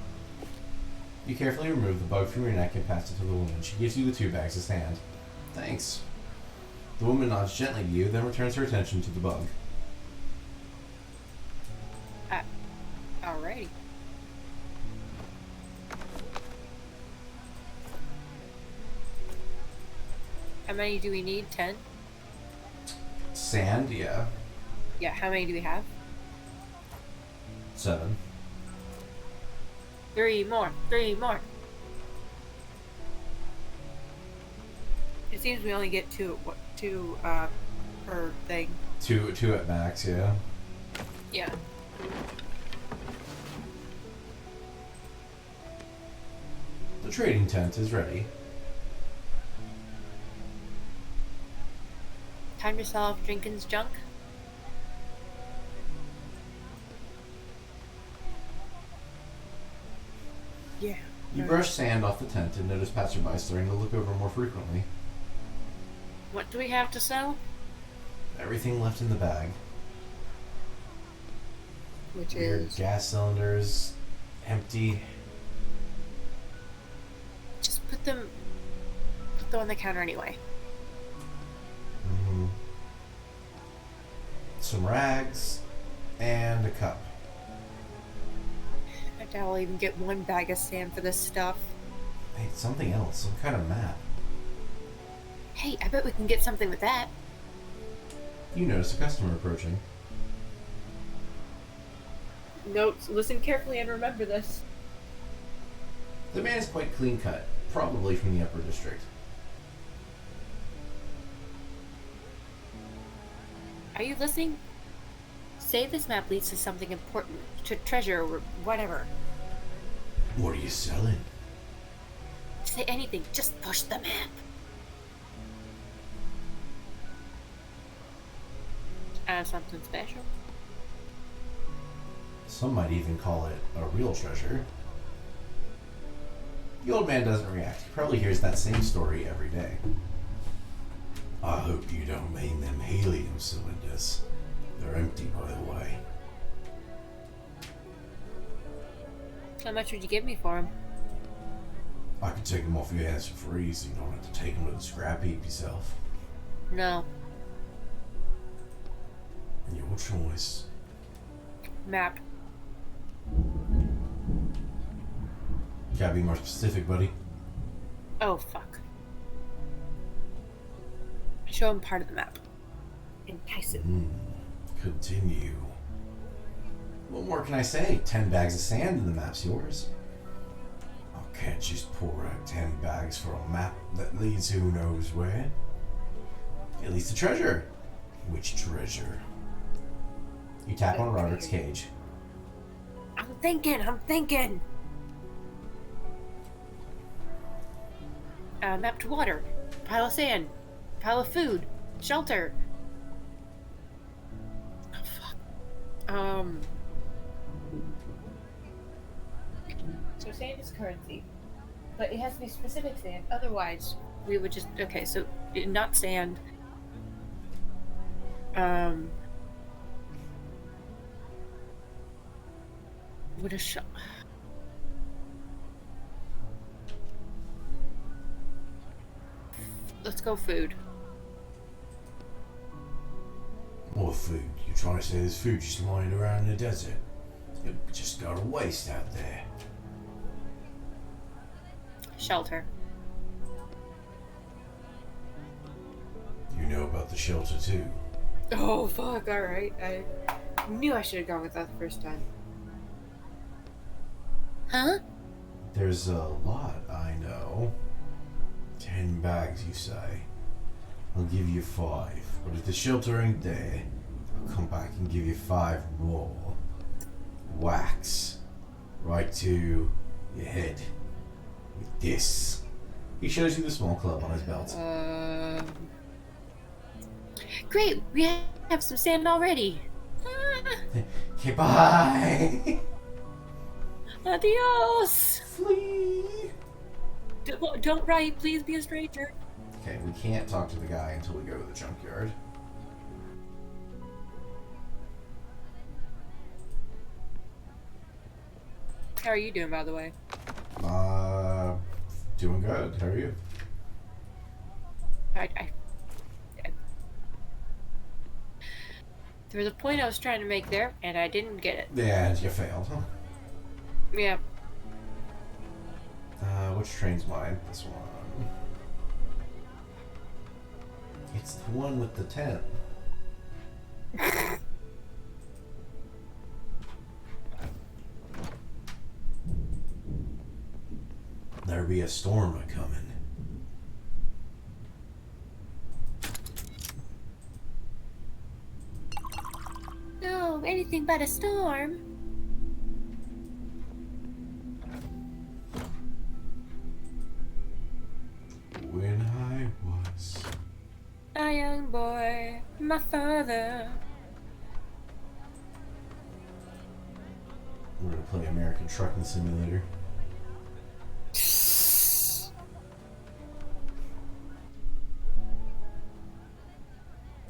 You carefully remove the bug from your neck and pass it to the woman. She gives you the 2 bags of sand. Thanks. The woman nods gently to you, then returns her attention to the bug. Alrighty. How many do we need? 10? Sand, yeah. Yeah, how many do we have? 7. 3 more. 3 more. It seems we only get 2 per thing. 2 at max, yeah. Yeah. The trading tent is ready. Time to sell off Jenkins' junk? Yeah. You brush sand off the tent and notice passerby starting to look over more frequently. What do we have to sell? Everything left in the bag. Which Weird is... gas cylinders, empty. Just put them on the counter anyway. Mm-hmm. Some rags and a cup. I doubt I'll even get 1 bag of sand for this stuff. Hey, something else, some kind of map. Hey, I bet we can get something with that. You notice a customer approaching. Notes, listen carefully and remember this. The man is quite clean cut, probably from the upper district. Are you listening? Say this map leads to something important, to treasure or whatever. What are you selling? Say anything, just push the map. Something special? Some might even call it a real treasure. The old man doesn't react. He probably hears that same story every day. I hope you don't mean them helium cylinders. They're empty, by the way. How much would you give me for him? I could take them off your hands for free, so you don't have to take them to the scrap heap yourself. No. Your choice. Map. Gotta be more specific, buddy. Oh, fuck. Show him part of the map. Entice him. Continue. What more can I say? 10 bags of sand and the map's yours. I can't just pour out 10 bags for a map that leads who knows where. It leads to treasure. Which treasure? You tap on Robert's cage. I'm thinking! Map to water. Pile of sand. Pile of food. Shelter. Oh, fuck. So sand is currency, but it has to be specific sand. Otherwise, we would just okay. So not sand. What a shot. Let's go food. More food? You're trying to say there's food just lying around in the desert? It just go to waste out there. Shelter. You know about the shelter too. Oh fuck! All right, I knew I should have gone with that the first time. Huh? There's a lot, I know. 10 bags, you say. I'll give you 5, but if the shelter ain't there, I'll come back and give you 5 more. Wax. Right to your head. With this. He shows you the small club on his belt. Great, we have some sand already. Okay, bye! Adios! Flee! Don't write, please be a stranger. Okay, we can't talk to the guy until we go to the junkyard. How are you doing, by the way? Doing good. How are you? There was a point I was trying to make there, and I didn't get it. Yeah, you failed. Yeah. Which train's mine? This one. It's the one with the tent. There be a storm a-comin'. No, anything but a storm. When I was A young boy, my father. We're gonna play American Trucking Simulator.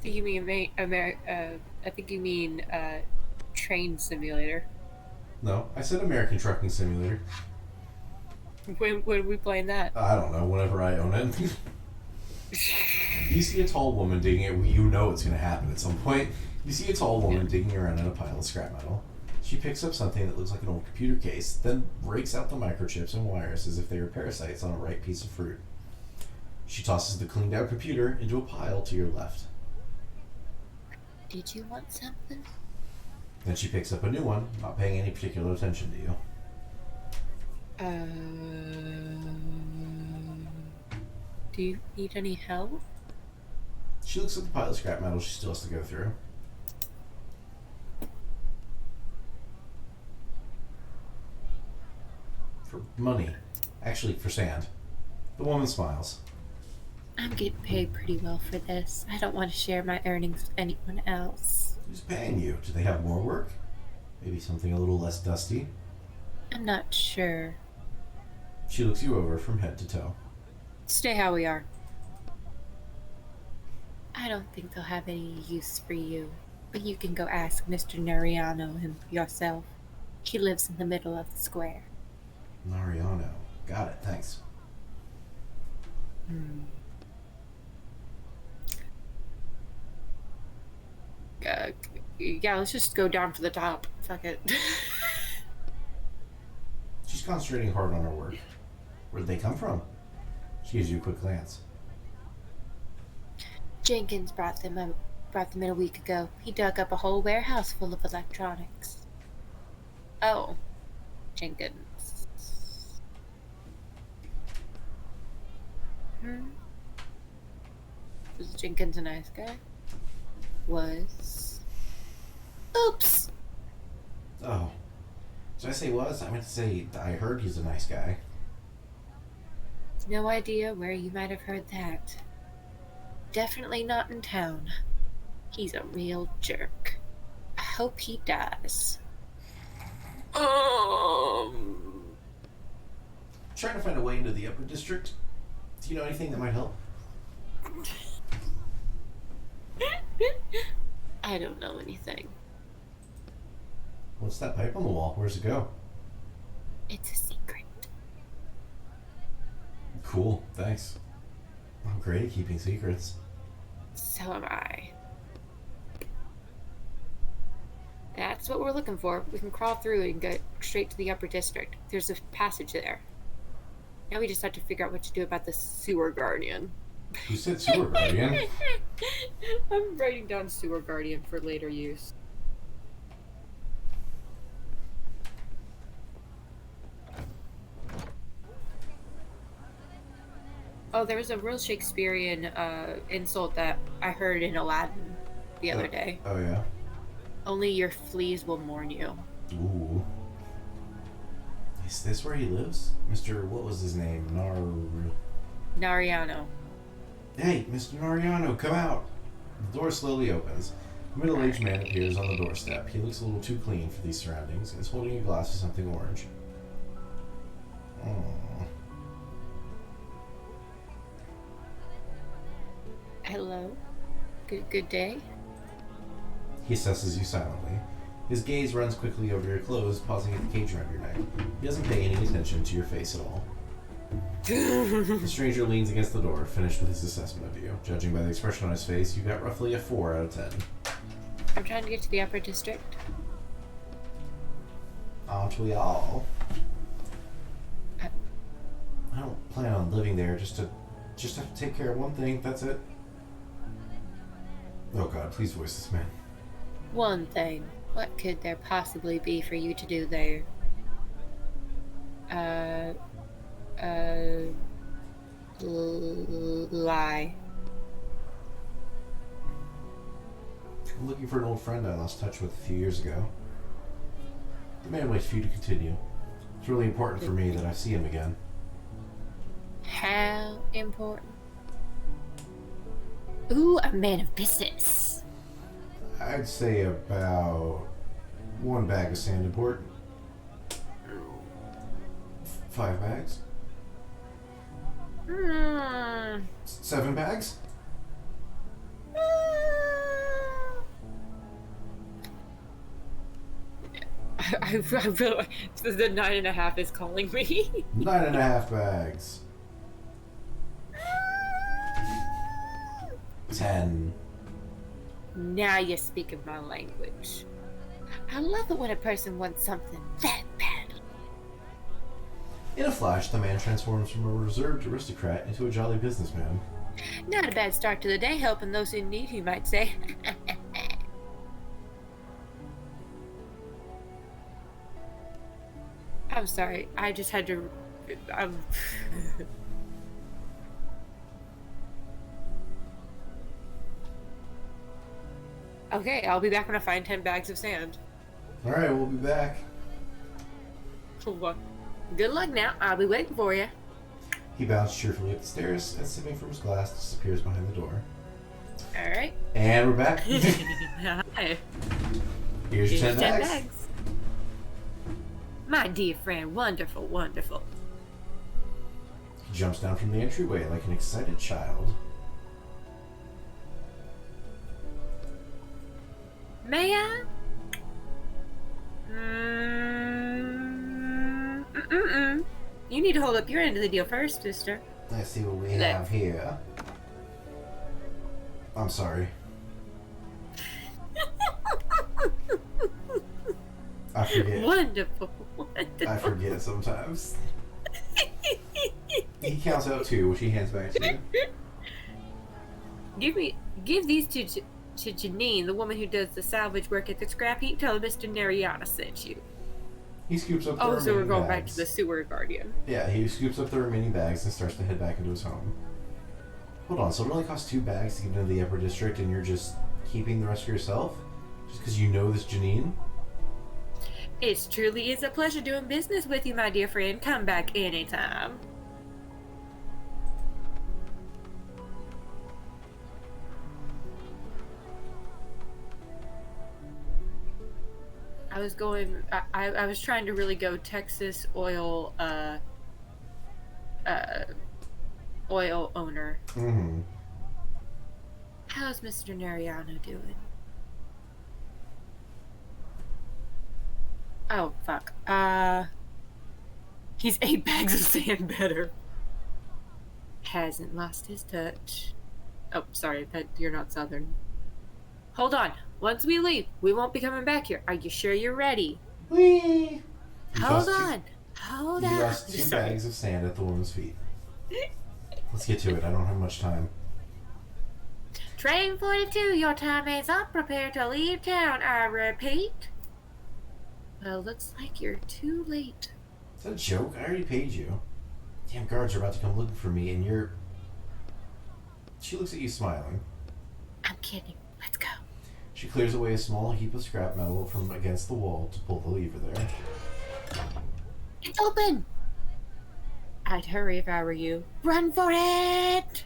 You mean I think you mean train simulator. No, I said American Trucking Simulator. When are we playing that? I don't know, whenever I own it. You see a tall woman digging it, you know it's gonna happen at some point. You see a tall woman digging around in a pile of scrap metal. She picks up something that looks like an old computer case, then rakes out the microchips and wires as if they were parasites on a ripe piece of fruit. She tosses the cleaned out computer into a pile to your left. Did you want something? Then she picks up a new one, not paying any particular attention to you. Do you need any help? She looks at the pile of scrap metal she still has to go through. For money. Actually, for sand. The woman smiles. I'm getting paid pretty well for this. I don't want to share my earnings with anyone else. Who's paying you? Do they have more work? Maybe something a little less dusty? I'm not sure. She looks you over from head to toe. Stay how we are. I don't think they'll have any use for you, but you can go ask Mr. Nariano him yourself. He lives in the middle of the square. Nariano. Got it, thanks. Yeah, let's just go down to the top. Fuck it. She's concentrating hard on her work. Where'd they come from? She gives you a quick glance. Jenkins brought them in a week ago. He dug up a whole warehouse full of electronics. Oh, Jenkins. Was Jenkins a nice guy? Was. Oops! Oh. Did I say was? I meant to say I heard he's a nice guy. No idea where you might have heard that. definitely not in town. He's a real jerk. I hope he dies. Trying to find a way into the upper district. Do you know anything that might help? I don't know anything. What's that pipe on the wall? Where's it go? It's a secret. Cool, thanks. I'm great at keeping secrets. So am I. That's what we're looking for. We can crawl through and get straight to the upper district. There's a passage there. Now we just have to figure out what to do about the sewer guardian. Who said sewer guardian? I'm writing down sewer guardian for later use. Oh, there was a real Shakespearean insult that I heard in Aladdin the other day. Oh yeah? Only your fleas will mourn you. Ooh. Is this where he lives? Mr. What was his name? Nariano. Hey, Mr. Nariano, come out! The door slowly opens. A middle-aged man appears on the doorstep. He looks a little too clean for these surroundings and is holding a glass of something orange. Aww. Hello. Good day. He assesses you silently. His gaze runs quickly over your clothes, pausing at the cage around your neck. He doesn't pay any attention to your face at all. The stranger leans against the door, finished with his assessment of you. Judging by the expression on his face, you got roughly a 4 out of 10. I'm trying to get to the upper district. Aren't we all? Uh, I don't plan on living there, just have to take care of one thing, that's it. Oh god, please voice this man. One thing. What could there possibly be for you to do there? Lie. I'm looking for an old friend I lost touch with a few years ago. The man waits for you to continue. It's really important for me that I see him again. How important? Ooh, a man of business. I'd say about 1 bag of sand important. 5 bags? 7 bags? I feel like the 9.5 is calling me. 9.5 bags. 10. Now you're speaking my language. I love it when a person wants something that bad. In a flash, the man transforms from a reserved aristocrat into a jolly businessman. Not a bad start to the day, helping those in need, you might say. I'm sorry, I just had to... Okay, I'll be back when I find 10 bags of sand. Alright, we'll be back. Good luck now, I'll be waiting for you. He bounds cheerfully up the stairs and, sipping from his glass, disappears behind the door. Alright. And we're back. Hi. Here's your 10 bags. My dear friend, wonderful, wonderful. He jumps down from the entryway like an excited child. May I? You need to hold up your end of the deal first, sister. Let's see what we have here. I'm sorry. I forget. Wonderful. I forget sometimes. He counts out 2, which he hands back to you. Give these to Janine, the woman who does the salvage work at the scrap heap. Tell her Mr. Nariana sent you. He scoops up the remaining so we're going back bags. to the sewer guardian. Yeah, he scoops up the remaining bags and starts to head back into his home. Hold on, so it only costs 2 bags to get into the upper district and you're just keeping the rest for yourself? Just because you know this Janine? It truly is a pleasure doing business with you, my dear friend. Come back anytime. I was going. I was trying to really go Texas oil. Oil owner. Mm-hmm. How's Mr. Nariano doing? Oh fuck. He's 8 bags of sand better. Hasn't lost his touch. Oh, sorry, that you're not Southern. Hold on. Once we leave, we won't be coming back here. Are you sure you're ready? Whee! Hold on. Hold You on. lost 2 Sorry. bags of sand at the woman's feet. Let's get to it. I don't have much time. Train 42, your time is up. Prepare to leave town. I repeat. Well, looks like you're too late. Is that a joke? I already paid you. Damn guards are about to come looking for me, and you're... She looks at you smiling. I'm kidding. Let's go. She clears away a small heap of scrap metal from against the wall to pull the lever there. It's open! I'd hurry if I were you. Run for it!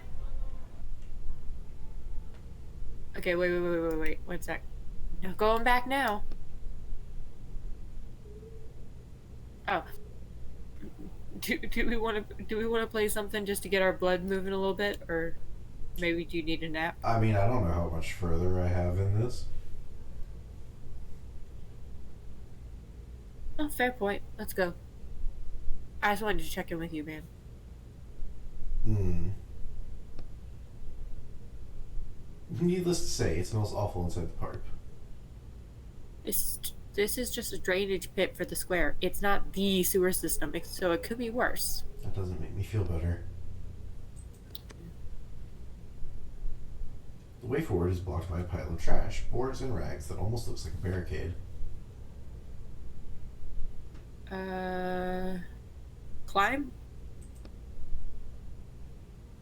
Okay, wait. 1 sec. No going back now. Oh. Do we want to play something just to get our blood moving a little bit, or maybe do you need a nap? I mean, I don't know how much further I have in this. Oh, fair point. Let's go. I just wanted to check in with you, man. Needless to say, it smells awful inside the park. This is just a drainage pit for the square. It's not the sewer system, so it could be worse. That doesn't make me feel better. The way forward is blocked by a pile of trash, boards, and rags that almost looks like a barricade. Climb?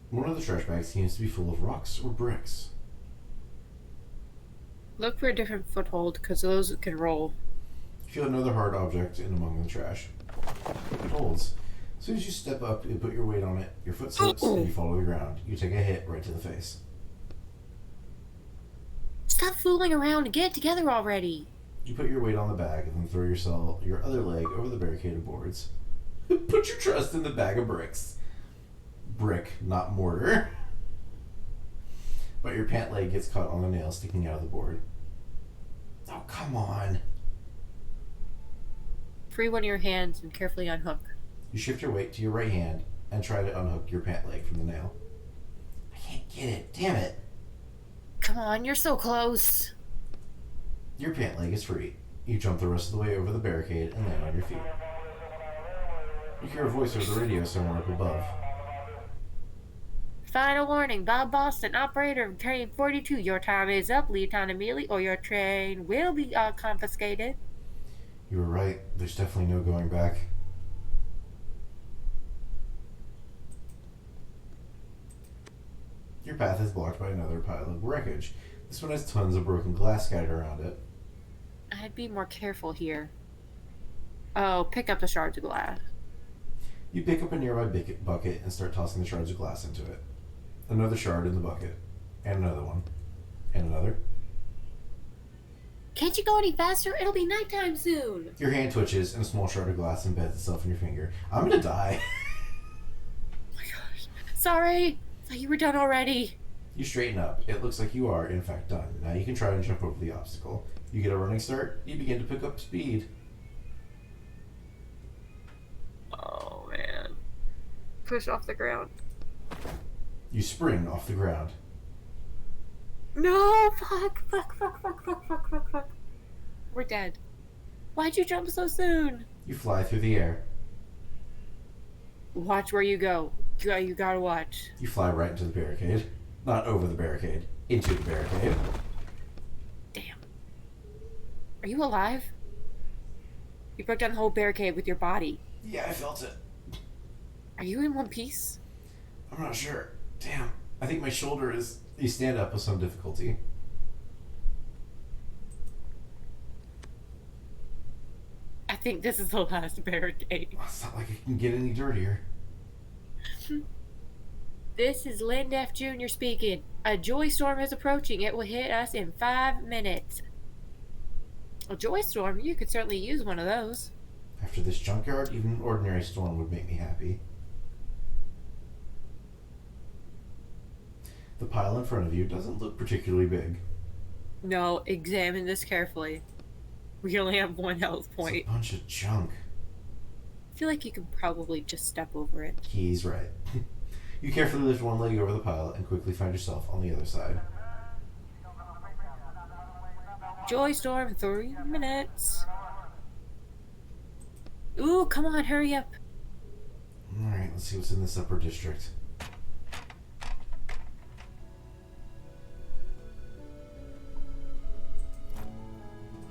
One of the trash bags seems to be full of rocks or bricks. Look for a different foothold, because those can roll. You feel another hard object in among the trash. It holds. As soon as you step up and put your weight on it, your foot slips and you fall to the ground. You take a hit right to the face. Stop fooling around and get it together already. You put your weight on the bag and then throw your other leg over the barricaded boards. Put your trust in the bag of bricks. Brick, not mortar. But your pant leg gets caught on the nail sticking out of the board. Oh, come on. Free one of your hands and carefully unhook. You shift your weight to your right hand and try to unhook your pant leg from the nail. I can't get it. Damn it. Come on, you're so close. Your pant leg is free. You jump the rest of the way over the barricade and land on your feet. You hear a voice over the radio somewhere up above. Final warning, Bob Boston, operator of train 42. Your time is up. Leave town immediately or your train will be confiscated. You were right. There's definitely no going back. Your path is blocked by another pile of wreckage. This one has tons of broken glass scattered around it. I'd be more careful here. Oh, pick up the shards of glass. You pick up a nearby bucket and start tossing the shards of glass into it. Another shard in the bucket. And another one. And another. Can't you go any faster? It'll be nighttime soon. Your hand twitches and a small shard of glass embeds itself in your finger. I'm gonna die. Oh my gosh. Sorry. Thought you were done already. You straighten up. It looks like you are, in fact, done. Now you can try and jump over the obstacle. You get a running start. You begin to pick up speed. Oh, man. Push off the ground. You spring off the ground. No! Fuck. We're dead. Why'd you jump so soon? You fly through the air. Watch where you go. You gotta watch. You fly right into the barricade. Not over the barricade. Into the barricade. Damn. Are you alive? You broke down the whole barricade with your body. Yeah, I felt it. Are you in one piece? I'm not sure. Damn. I think my shoulder is... You stand up with some difficulty. I think this is the last barricade. Well, it's not like it can get any dirtier. This is Lynn F. Jr. speaking. A joy storm is approaching. It will hit us in 5 minutes. A joy storm? You could certainly use one of those. After this junkyard, even an ordinary storm would make me happy. The pile in front of you doesn't look particularly big. No, examine this carefully. We only have one health It's point. a bunch of junk. I feel like you could probably just step over it. He's right. You carefully lift one leg over the pile and quickly find yourself on the other side. Joy storm, 3 minutes. Ooh, come on, hurry up. Alright, let's see what's in this upper district.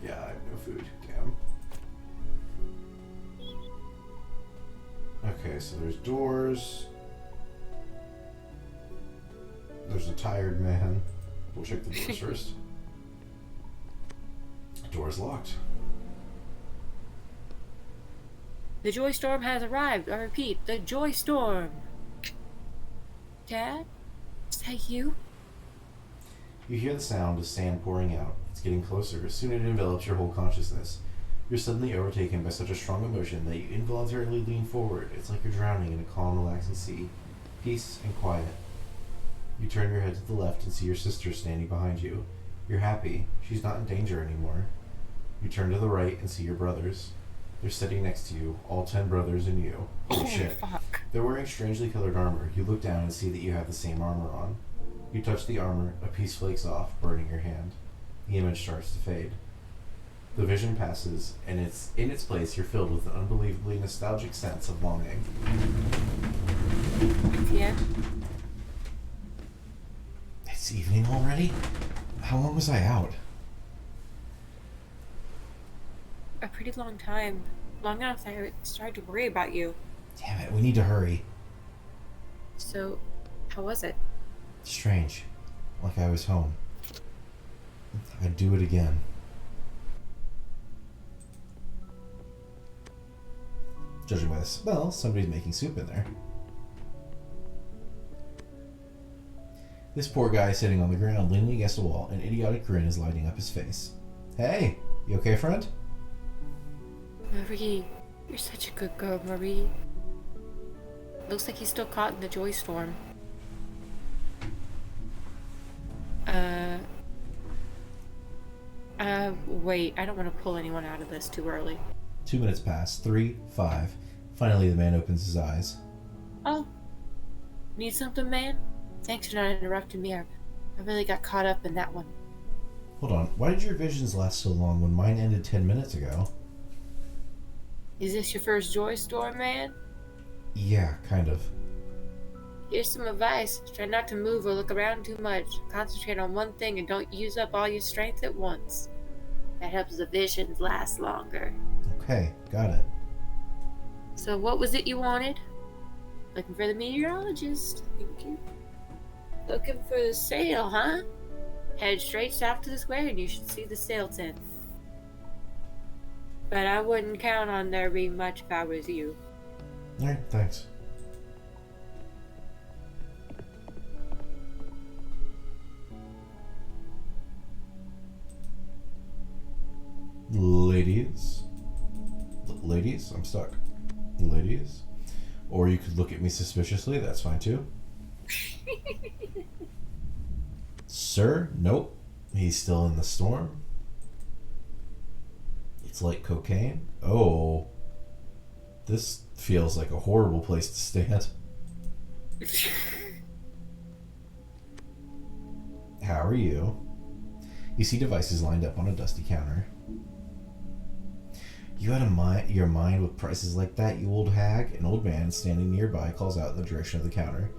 Yeah, I have no food. Damn. Okay, so there's doors. There's a tired man. We'll check the doors first. Door's locked. The joy storm has arrived. I repeat, the joy storm. Dad? Is that you? You hear the sound of sand pouring out. It's getting closer. Soon it envelops your whole consciousness. You're suddenly overtaken by such a strong emotion that you involuntarily lean forward. It's like you're drowning in a calm, relaxing sea. Peace and quiet. You turn your head to the left and see your sister standing behind you. You're happy. She's not in danger anymore. You turn to the right and see your brothers. They're sitting next to you, all 10 brothers and you. Holy shit. Fuck. They're wearing strangely colored armor. You look down and see that you have the same armor on. You touch the armor, a piece flakes off, burning your hand. The image starts to fade. The vision passes, and in its place you're filled with an unbelievably nostalgic sense of longing. Yeah. It's evening already? How long was I out? A pretty long time. Long enough that I started to worry about you. Damn it, we need to hurry. So, how was it? Strange. Like I was home. I'd do it again. Judging by the smell, somebody's making soup in there. This poor guy is sitting on the ground, leaning against a wall. An idiotic grin is lighting up his face. Hey, you okay, friend? Marie, you're such a good girl, Marie. Looks like he's still caught in the joy storm. Wait, I don't want to pull anyone out of this too early. 2 minutes pass. 3, 5. Finally, the man opens his eyes. Oh, need something, man? Thanks for not interrupting me. I really got caught up in that one. Hold on. Why did your visions last so long when mine ended 10 minutes ago? Is this your first joy storm, man? Yeah, kind of. Here's some advice. Try not to move or look around too much. Concentrate on one thing and don't use up all your strength at once. That helps the visions last longer. Okay, got it. So what was it you wanted? Looking for the meteorologist. Thank you. Looking for the sail, huh? Head straight south to the square and you should see the sail tent. But I wouldn't count on there being much if I was you. Alright, thanks. Ladies, I'm stuck. Ladies? Or you could look at me suspiciously, that's fine too. Sir? Nope. He's still in the storm. It's like cocaine. Oh. This feels like a horrible place to stand. How are you? You see devices lined up on a dusty counter. You had your mind with prices like that, you old hag? An old man standing nearby calls out in the direction of the counter.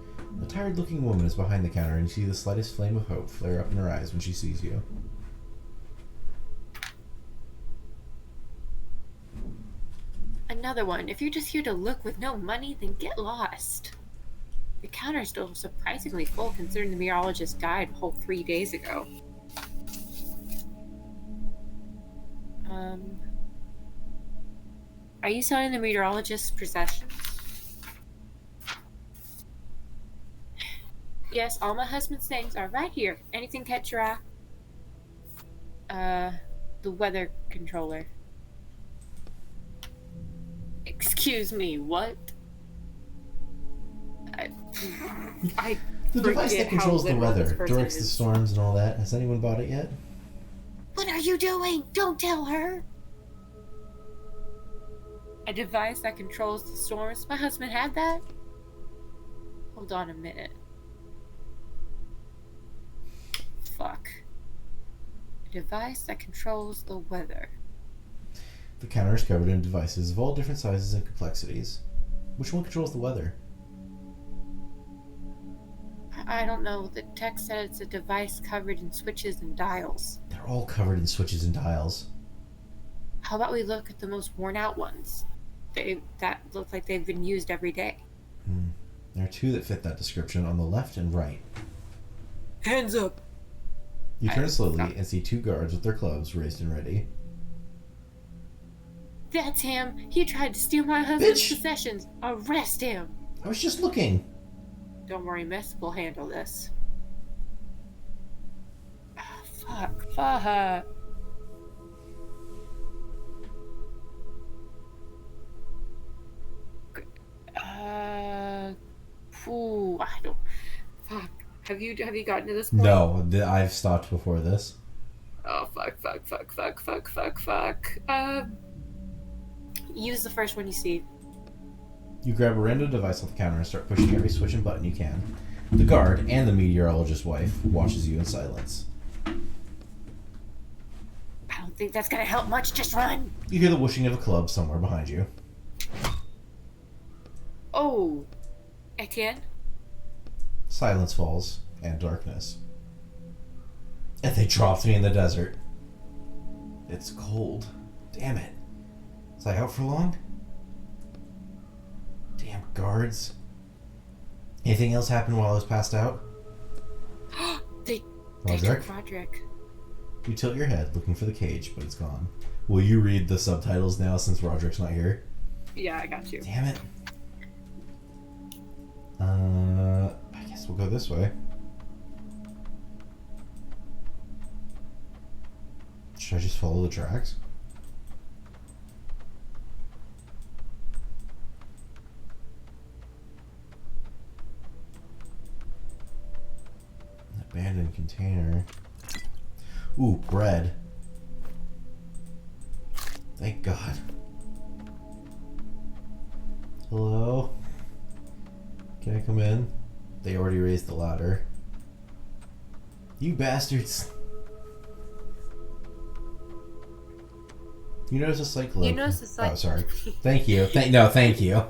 A tired-looking woman is behind the counter, and you see the slightest flame of hope flare up in her eyes when she sees you. Another one. If you're just here to look with no money, then get lost. The counter is still surprisingly full considering the meteorologist died a whole 3 days ago. Are you selling the meteorologist's possessions? Yes, all my husband's things are right here. Anything catch your eye? the weather controller. Excuse me, what? I The device forget that controls how the literal this weather, person directs the is. storms and all that. Has anyone bought it yet? What are you doing? Don't tell her. A device that controls the storms? My husband had that? Hold on a minute. Fuck. A device that controls the weather. The counter is covered in devices of all different sizes and complexities. Which one controls the weather? I don't know. The text said it's a device covered in switches and dials. They're all covered in switches and dials. How about we look at the most worn out ones? That look like they've been used every day. There are two that fit that description on the left and right. Hands up! You turn slowly no. and see two guards with their clubs raised and ready. That's him! He tried to steal my husband's Bitch! possessions! Arrest him! I was just looking. Don't worry, miss. We'll handle this. Fuck. I don't. Fuck. Have you gotten to this point? No, I've stopped before this. Oh, fuck. Use the first one you see. You grab a random device off the counter and start pushing every switch and button you can. The guard and the meteorologist's wife watches you in silence. I don't think that's gonna help much. Just run! You hear the whooshing of a club somewhere behind you. Oh. Etienne? Silence falls, and darkness. And they dropped me in the desert. It's cold. Damn it. Was I out for long? Damn guards. Anything else happen while I was passed out? They Roderick? took Roderick. You tilt your head, looking for the cage, but it's gone. Will you read the subtitles now since Roderick's not here? Yeah, I got you. Damn it. I guess we'll go this way. Should I just follow the tracks? Abandoned container. Ooh, bread. Thank God. Hello? Can I come in? They already raised the ladder. You bastards. You notice a slight glow. You notice a slight... Oh, sorry. Thank you. Thank you.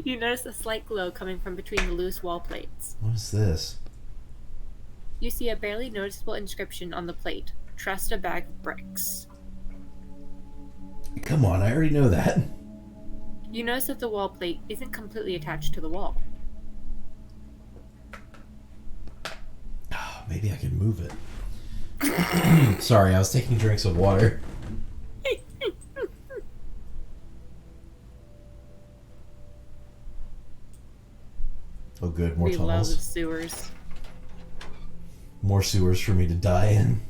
You notice a slight glow coming from between the loose wall plates. What is this? You see a barely noticeable inscription on the plate. Trust a bag of bricks. Come on, I already know that. You notice that the wall plate isn't completely attached to the wall. Oh, maybe I can move it. Sorry, I was taking drinks of water. Oh good, more We love tunnels. sewers. More sewers for me to die in.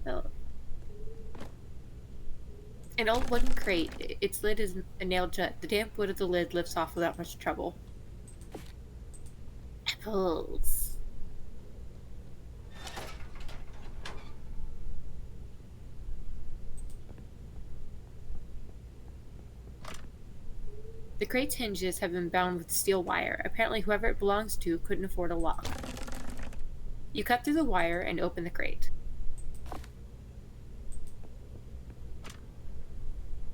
Oh. An old wooden crate. Its lid is nailed shut. The damp wood of the lid lifts off without much trouble. Apples. The crate's hinges have been bound with steel wire. Apparently whoever it belongs to couldn't afford a lock. You cut through the wire and open the crate.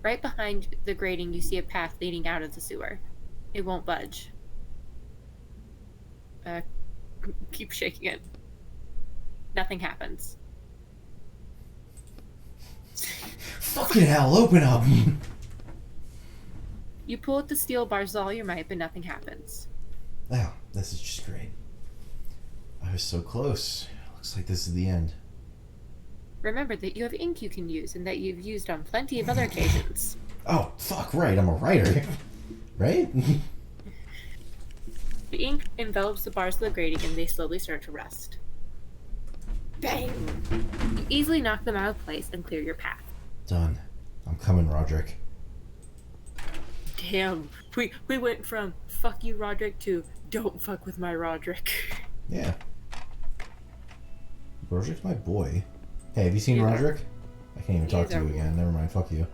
Right behind the grating you see a path leading out of the sewer. It won't budge. Keep shaking it. Nothing happens. Fucking hell, open up! You pull at the steel bars with all your might, but nothing happens. Wow, this is just great. I was so close. Looks like this is the end. Remember that you have ink you can use and that you've used on plenty of other occasions. Oh, fuck right, I'm a writer. Right? The ink envelops the bars of the grating and they slowly start to rust. Bang! You easily knock them out of place and clear your path. Done. I'm coming, Roderick. Damn, we went from fuck you, Roderick, to don't fuck with my Roderick. Yeah. Roderick's my boy. Hey, have you seen Yeah. Roderick? I can't even talk He's to you our again. Never mind. Fuck you.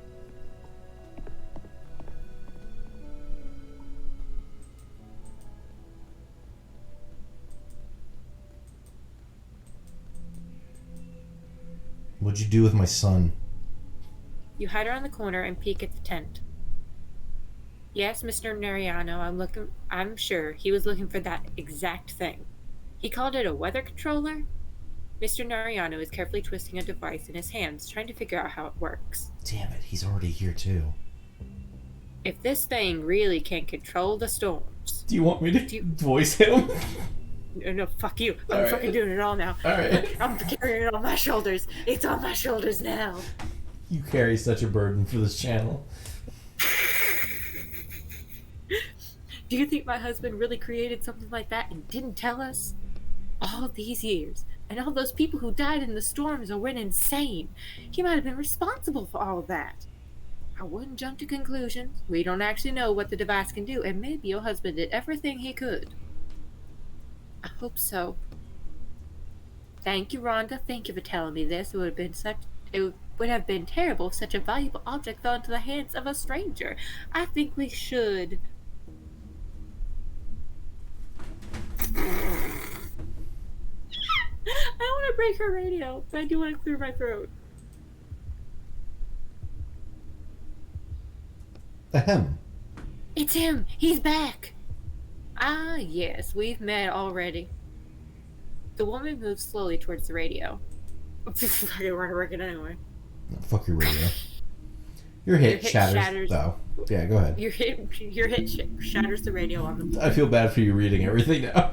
What'd you do with my son? You hide around the corner and peek at the tent. Yes, Mr. Nariano, I'm sure he was looking for that exact thing. He called it a weather controller? Mr. Nariano is carefully twisting a device in his hands, trying to figure out how it works. Damn it, he's already here too. If this thing really can control the storms... Do you want me to Do you- voice him? No, fuck you. I'm Alright. fucking doing it all now. Alright. I'm carrying it on my shoulders. It's on my shoulders now. You carry such a burden for this channel. Do you think my husband really created something like that and didn't tell us? All these years, and all those people who died in the storms or went insane. He might have been responsible for all of that. I wouldn't jump to conclusions. We don't actually know what the device can do, and maybe your husband did everything he could. I hope so. Thank you, Rhonda. Thank you for telling me this. It would have been terrible if such a valuable object fell into the hands of a stranger. I think we should. I don't want to break her radio, but I do want to clear my throat. Ahem. It's him! He's back! Ah, yes, we've met already. The woman moves slowly towards the radio. I didn't want to work it anyway. Fuck your radio. Your hit, hit shatters, shatters- though. Yeah, go ahead. Your hit shatters the radio on the I feel bad for you reading everything now.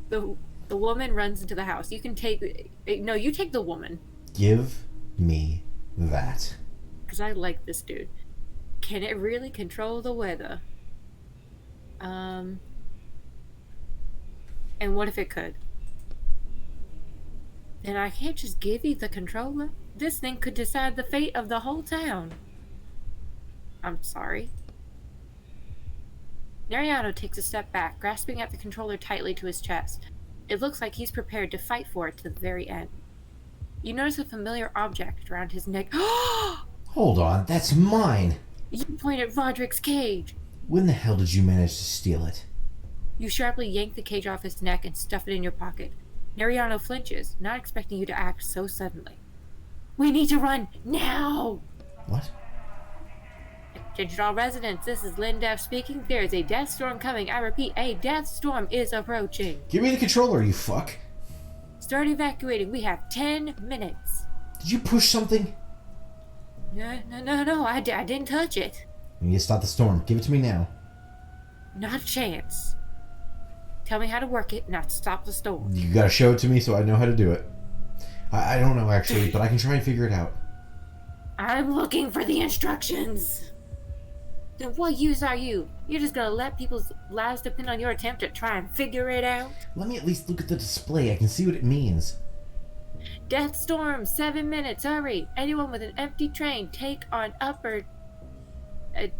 The woman runs into the house. You can take... No, you take the woman. Give me that. Because I like this dude. Can it really control the weather? And what if it could? Then I can't just give you the controller. This thing could decide the fate of the whole town. I'm sorry. Nariano takes a step back, grasping at the controller tightly to his chest. It looks like he's prepared to fight for it to the very end. You notice a familiar object around his neck. Hold on, that's mine! You point at Roderick's cage. When the hell did you manage to steal it? You sharply yank the cage off his neck and stuff it in your pocket. Nariano flinches, not expecting you to act so suddenly. We need to run now! What? Attention all residents, this is Lindef speaking. There is a death storm coming. I repeat, a death storm is approaching. Give me the controller, you fuck! Start evacuating. We have 10 minutes. Did you push something? No, I didn't touch it. We need to stop the storm. Give it to me now. Not a chance. Tell me how to work it, not stop the storm. You gotta show it to me so I know how to do it. I don't know actually, but I can try and figure it out. I'm looking for the instructions. Then what use are you? You're just gonna let people's lives depend on your attempt to try and figure it out? Let me at least look at the display. I can see what it means. Death storm, 7 minutes, hurry. Anyone with an empty train, take on upper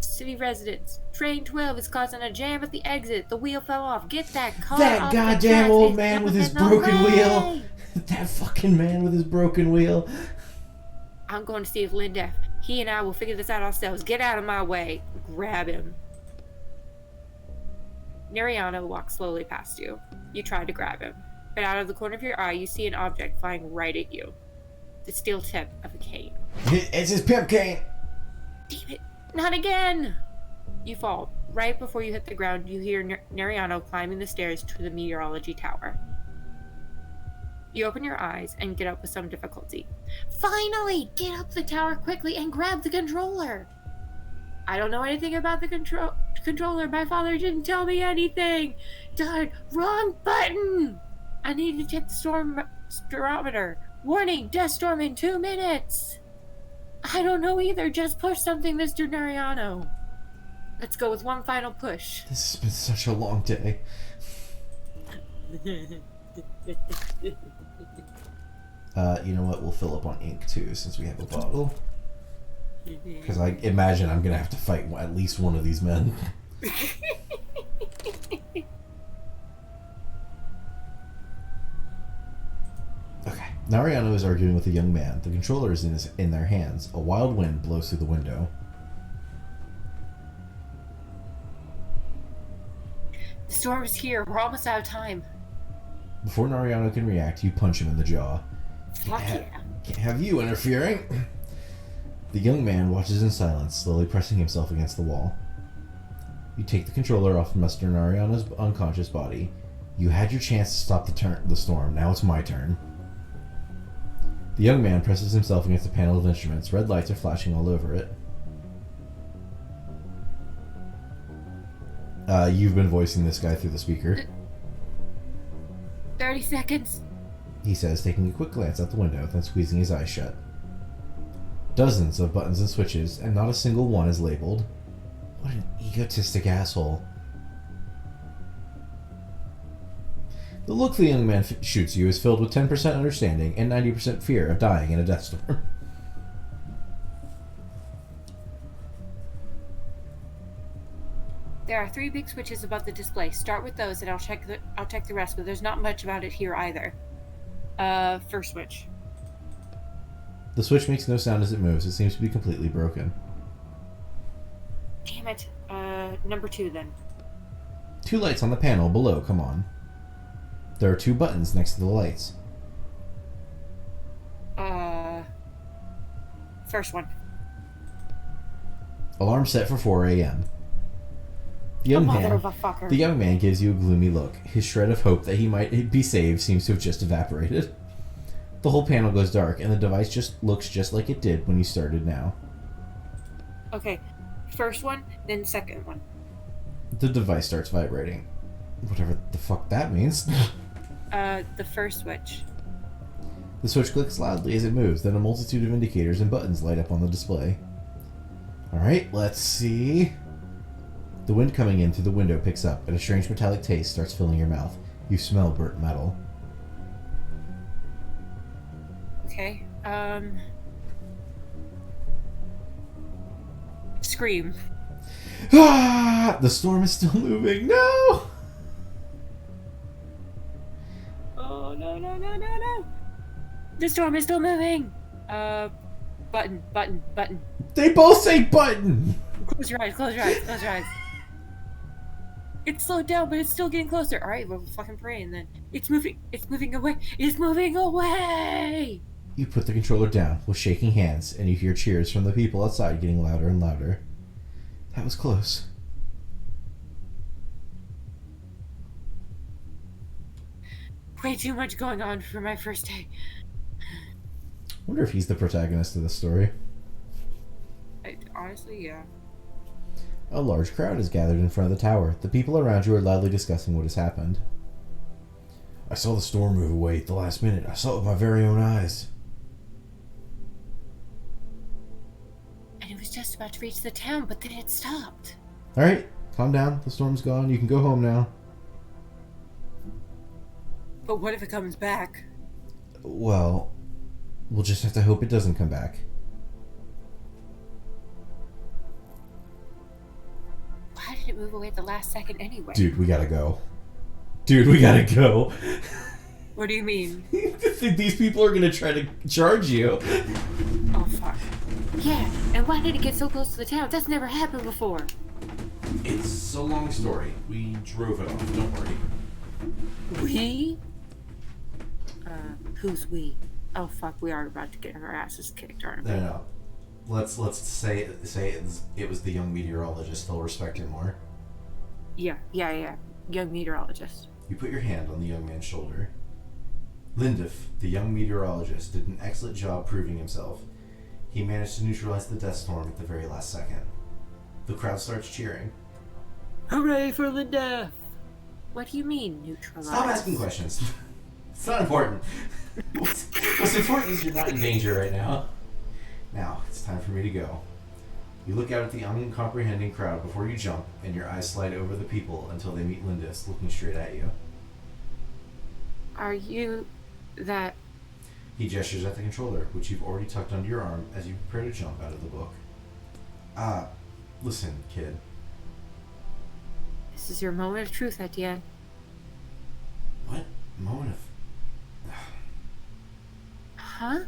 city residents. Train 12 is causing a jam at the exit. The wheel fell off. Get that car That off the goddamn tracks. old It's man with not his in the broken way. wheel. That fucking man with his broken wheel. I'm going to see if Lindef. He and I will figure this out ourselves. Get out of my way. Grab him. Nariano walks slowly past you. You try to grab him, but out of the corner of your eye, you see an object flying right at you. The steel tip of a cane. It's his pimp cane. Damn it! Not again! You fall. Right before you hit the ground, you hear Nariano climbing the stairs to the meteorology tower. You open your eyes and get up with some difficulty. Finally! Get up the tower quickly and grab the controller! I don't know anything about the controller. My father didn't tell me anything. Darn, wrong button! I need to check the stormometer. Warning, death storm in 2 minutes! I don't know either. Just push something, Mr. Nariano. Let's go with one final push. This has been such a long day. You know what? We'll fill up on ink too, since we have a bottle. Because I imagine I'm gonna have to fight at least one of these men. Okay. Nariano is arguing with a young man. The controller is in their hands. A wild wind blows through the window. The storm is here. We're almost out of time. Before Nariano can react, you punch him in the jaw. Fuck yeah. Can't have you interfering. The young man watches in silence, slowly pressing himself against the wall. You take the controller off Mr. Nariano's unconscious body. You had your chance to stop the storm. Now it's my turn. The young man presses himself against a panel of instruments. Red lights are flashing all over it. You've been voicing this guy through the speaker. 30 seconds. He says, taking a quick glance out the window, then squeezing his eyes shut. Dozens of buttons and switches, and not a single one is labeled. What an egotistic asshole. The look the young man shoots you is filled with 10% understanding and 90% fear of dying in a death storm. There are 3 big switches above the display. Start with those, and I'll check the rest. But there's not much about it here either. First switch. The switch makes no sound as it moves. It seems to be completely broken. Damn it. Number 2 then. 2 lights on the panel below. Come on. There are 2 buttons next to the lights. First one. Alarm set for 4 a.m. The young man gives you a gloomy look. His shred of hope that he might be saved seems to have just evaporated. The whole panel goes dark, and the device just looks just like it did when you started now. Okay. First one, then second one. The device starts vibrating. Whatever the fuck that means. The first switch. The switch clicks loudly as it moves, then a multitude of indicators and buttons light up on the display. Alright, let's see. The wind coming in through the window picks up, and a strange metallic taste starts filling your mouth. You smell burnt metal. Okay. Scream. Ah! The storm is still moving. No! Oh, no. The storm is still moving. Button. They both say button! Close your eyes. It's slowed down, but it's still getting closer. Alright, we're fucking praying then. It's moving away. You put the controller down with shaking hands, and you hear cheers from the people outside getting louder and louder. That was close. Way too much going on for my first day. Wonder if he's the protagonist of this story. Honestly, yeah. A large crowd is gathered in front of the tower. The people around you are loudly discussing what has happened. I saw the storm move away at the last minute. I saw it with my very own eyes. And it was just about to reach the town, but then it stopped. Alright, calm down. The storm's gone. You can go home now. But what if it comes back? Well, we'll just have to hope it doesn't come back. Why did it move away at the last second anyway? Dude, we gotta go. What do you mean? These people are gonna try to charge you. Oh, fuck. Yeah, and why did it get so close to the town? That's never happened before. It's a long story. We drove it off, don't worry. We? Who's we? Oh, fuck, we are about to get our asses kicked, aren't we? No. Let's say it was the young meteorologist. They'll respect him more. Yeah. Young meteorologist. You put your hand on the young man's shoulder. Lindif, the young meteorologist, did an excellent job proving himself. He managed to neutralize the death storm at the very last second. The crowd starts cheering. Hooray for Linda! What do you mean, neutralize? Stop asking questions. It's not important. What's important is you're not in danger right now. Now, it's time for me to go. You look out at the uncomprehending crowd before you jump, and your eyes slide over the people until they meet looking straight at you. Are you that... He gestures at the controller, which you've already tucked under your arm as you prepare to jump out of the book. Listen, kid. This is your moment of truth, Etienne. What moment of... Huh?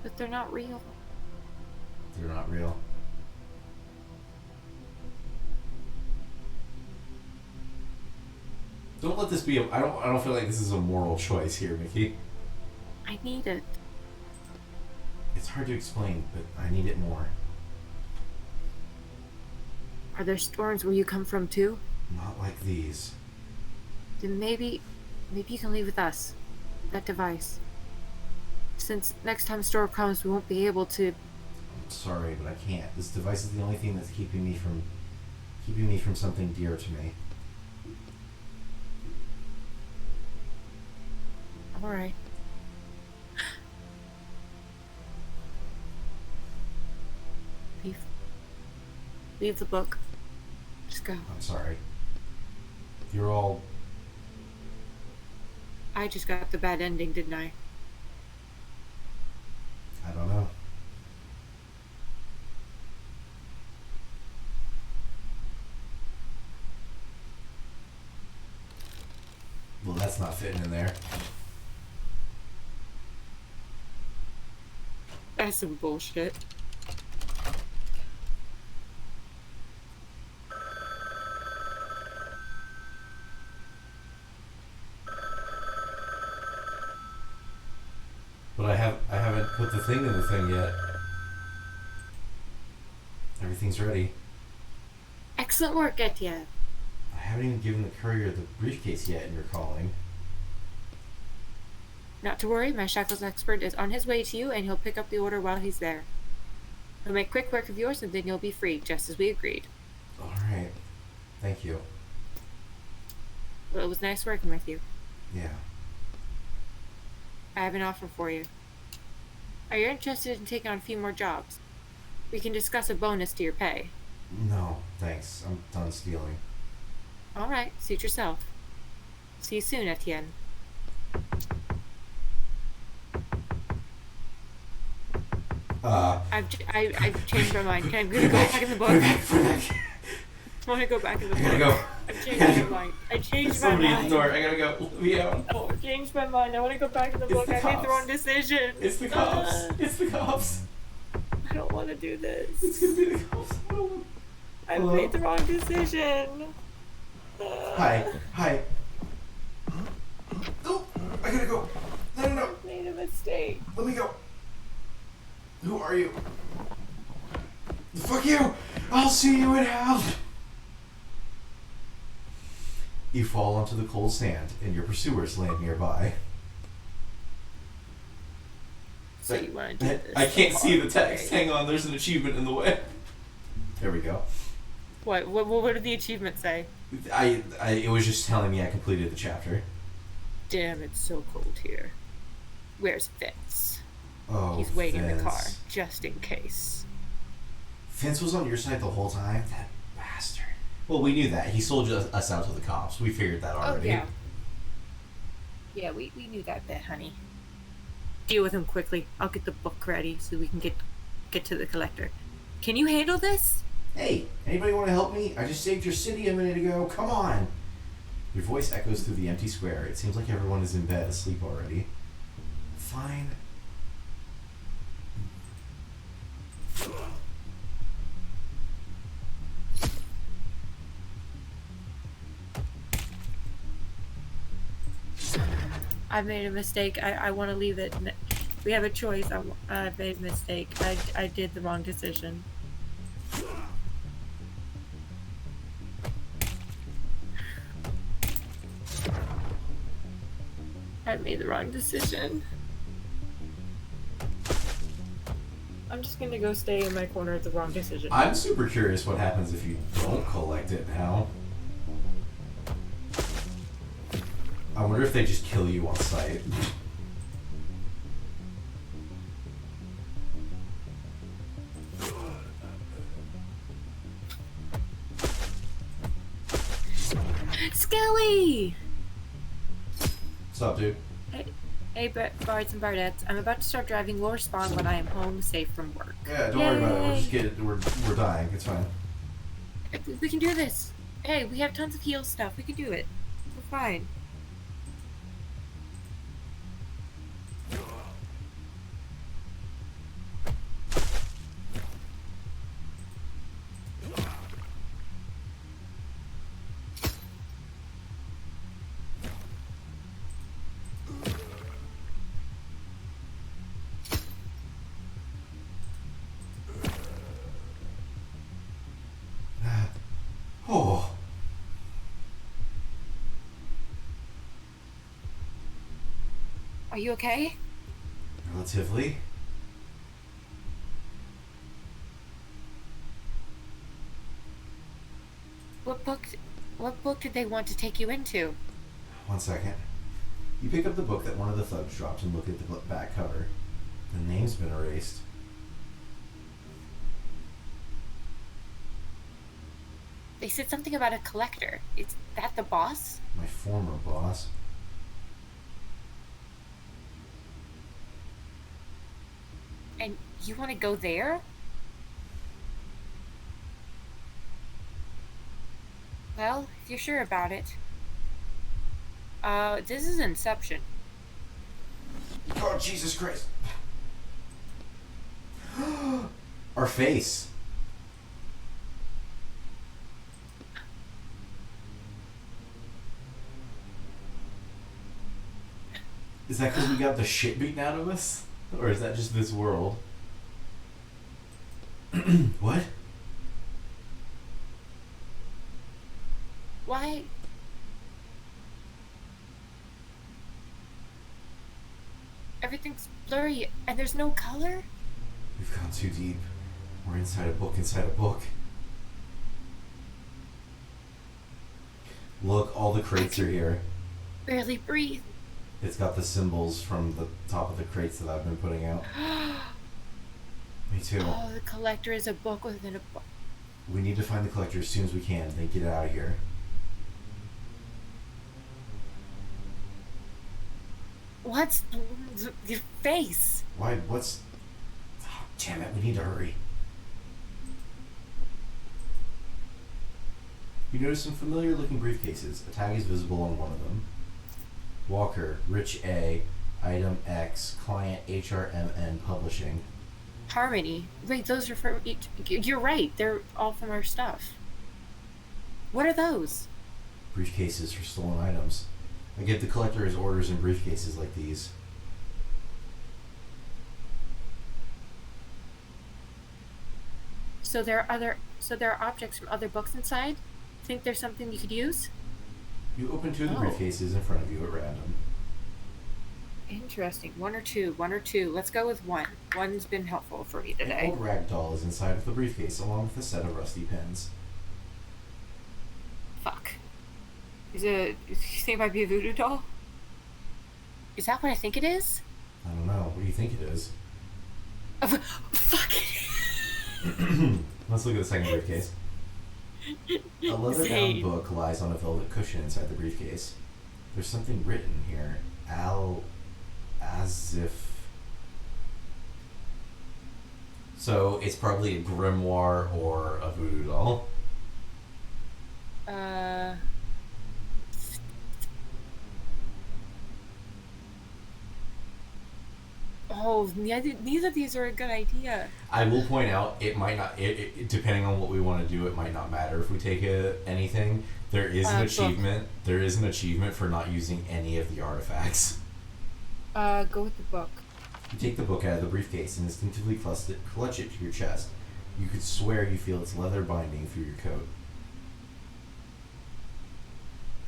But they're not real. They're not real. Don't let this be a... I don't feel like this is a moral choice here, Mickey. I need it. It's hard to explain, but I need it more. Are there storms where you come from too? Not like these. Then maybe you can leave with us. That device. Since next time a storm comes, we won't be able to... I'm sorry, but I can't. This device is the only thing that's keeping me from something dear to me. Alright. Leave the book. Just go. I'm sorry. You're all... I just got the bad ending, didn't I? I don't know. Well, that's not fitting in there. That's some bullshit. But I haven't put the thing in the thing yet. Everything's ready. Excellent work, Etienne. I haven't even given the courier the briefcase yet, and you're calling. Not to worry, my shackles expert is on his way to you, and he'll pick up the order while he's there. He'll make quick work of yours, and then you'll be free, just as we agreed. All right. Thank you. Well, it was nice working with you. Yeah. I have an offer for you. Are you interested in taking on a few more jobs? We can discuss a bonus to your pay. No, thanks. I'm done stealing. Alright, suit yourself. See you soon, Etienne. I've changed my mind. Can I go back in the book? I want to go back in the book. I gotta go. I've changed my mind. I changed my mind. Somebody at the door. I gotta go. Let me out. Oh, I changed my mind. I want to go back in the book. the I made the cops. wrong decision. It's the cops. It's the cops. I don't want to do this. It's gonna be the cops. I don't want... I Hello? made the wrong decision. Hi. Hi. No, I gotta go. No. I made a mistake. Let me go. Who are you? Fuck you! I'll see you in hell! You fall onto the cold sand, and your pursuers land nearby. So you want to do this? I can't see the text. Hang on, there's an achievement in the way. There we go. What did the achievement say? It was just telling me I completed the chapter. Damn, it's so cold here. Where's Vince? Oh, He's waiting in the car, Vince. just in case. Vince was on your side the whole time? That bastard. Well, we knew that. He sold us out to the cops. We figured that already. Oh, yeah. Yeah, we knew that bit, honey. Deal with him quickly. I'll get the book ready so we can get to the collector. Can you handle this? Hey, anybody want to help me? I just saved your city a minute ago. Come on. Your voice echoes through the empty square. It seems like everyone is in bed asleep already. Fine. I've made a mistake. I want to leave it. We have a choice. I've made a mistake. I did the wrong decision. I made the wrong decision. I'm just gonna go stay in my corner at the wrong decision. I'm super curious what happens if you don't collect it now. I wonder if they just kill you on sight. Skelly! What's up, dude? Hey, Bards and Bardettes. I'm about to start driving Lore Spawn when I am home safe from work. Yeah, don't worry about it. We're just getting, we're dying. It's fine. We can do this. Hey, we have tons of heal stuff. We can do it. We're fine. Oh. Are you okay? Relatively. What book did they want to take you into? 1 second. You pick up the book that one of the thugs dropped and look at the back cover. The name's been erased. They said something about a collector. Is that the boss? My former boss. And you want to go there? Well, if you're sure about it. This is Inception. Oh, Jesus Christ. Our face. Is that because we got the shit beaten out of us? Or is that just this world? What? Why? Everything's blurry and there's no color? We've gone too deep. We're inside a book inside a book. Look, all the crates are here. Barely breathe. It's got the symbols from the top of the crates that I've been putting out. Me too. Oh, the collector is a book within a book. We need to find the collector as soon as we can, then get out of here. What's your face? Why? What's... Oh, damn it, we need to hurry. You notice some familiar looking briefcases. A tag is visible on one of them. Walker, Rich A, Item X, Client HRMN Publishing. Harmony. Wait, those are for... You're right. They're all from our stuff. What are those? Briefcases for stolen items. I give the collector his orders in briefcases like these. So there are objects from other books inside? Think there's something you could use? You open two of the Oh. briefcases in front of you at random. Interesting. One or two. Let's go with one. One's been helpful for me An today. old rag doll is inside of the briefcase along with a set of rusty pins. Fuck. You think it might be a voodoo doll? Is that what I think it is? I don't know. What do you think it is? Fuck. Let's look at the second briefcase. A leather-bound Insane. book lies on a velvet cushion inside the briefcase. There's something written here. As if... So, it's probably a grimoire or a voodoo doll. Oh, neither of these are a good idea. I will point out, it might not, depending on what we want to do, it might not matter if we take anything. There is an Book. achievement. There is an achievement for not using any of the artifacts. Go with the book. You take the book out of the briefcase and instinctively clutch it to your chest. You could swear you feel its leather binding through your coat.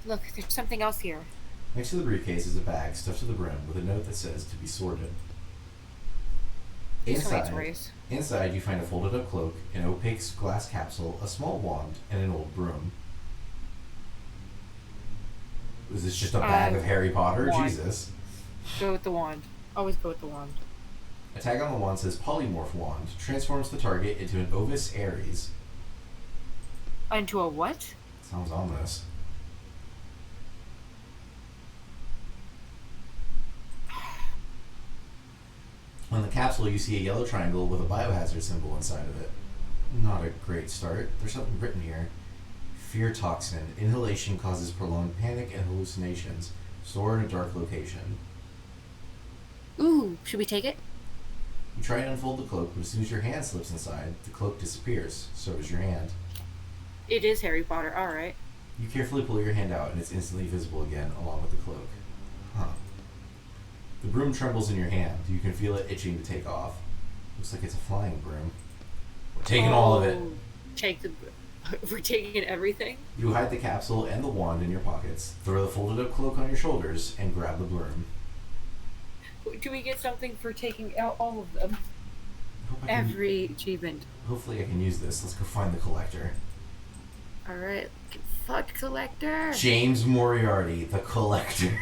Look, there's something else here. Next to the briefcase is a bag stuffed to the brim with a note that says to be sorted. These are my Inside, toys. inside you find a folded up cloak, an opaque glass capsule, a small wand, and an old broom. Is this just a bag of Harry Potter? wand. Jesus. Go with the wand. Always go with the wand. A tag on the wand says Polymorph Wand. Transforms the target into an Ovis Ares. Into a what? Sounds ominous. On the capsule, you see a yellow triangle with a biohazard symbol inside of it. Not a great start. There's something written here. Fear toxin. Inhalation causes prolonged panic and hallucinations. Store in a dark location. Ooh, should we take it? You try and unfold the cloak, but as soon as your hand slips inside, the cloak disappears. So does your hand. It is Harry Potter, alright. You carefully pull your hand out, and it's instantly visible again, along with the cloak. Huh. The broom trembles in your hand. You can feel it itching to take off. Looks like it's a flying broom. We're taking all of it. Take the... We're taking everything? You hide the capsule and the wand in your pockets, throw the folded up cloak on your shoulders, and grab the broom. Do we get something for taking out all of them? Every achievement. Hopefully I can use this. Let's go find the collector. Alright. Fuck collector! James Moriarty, the collector.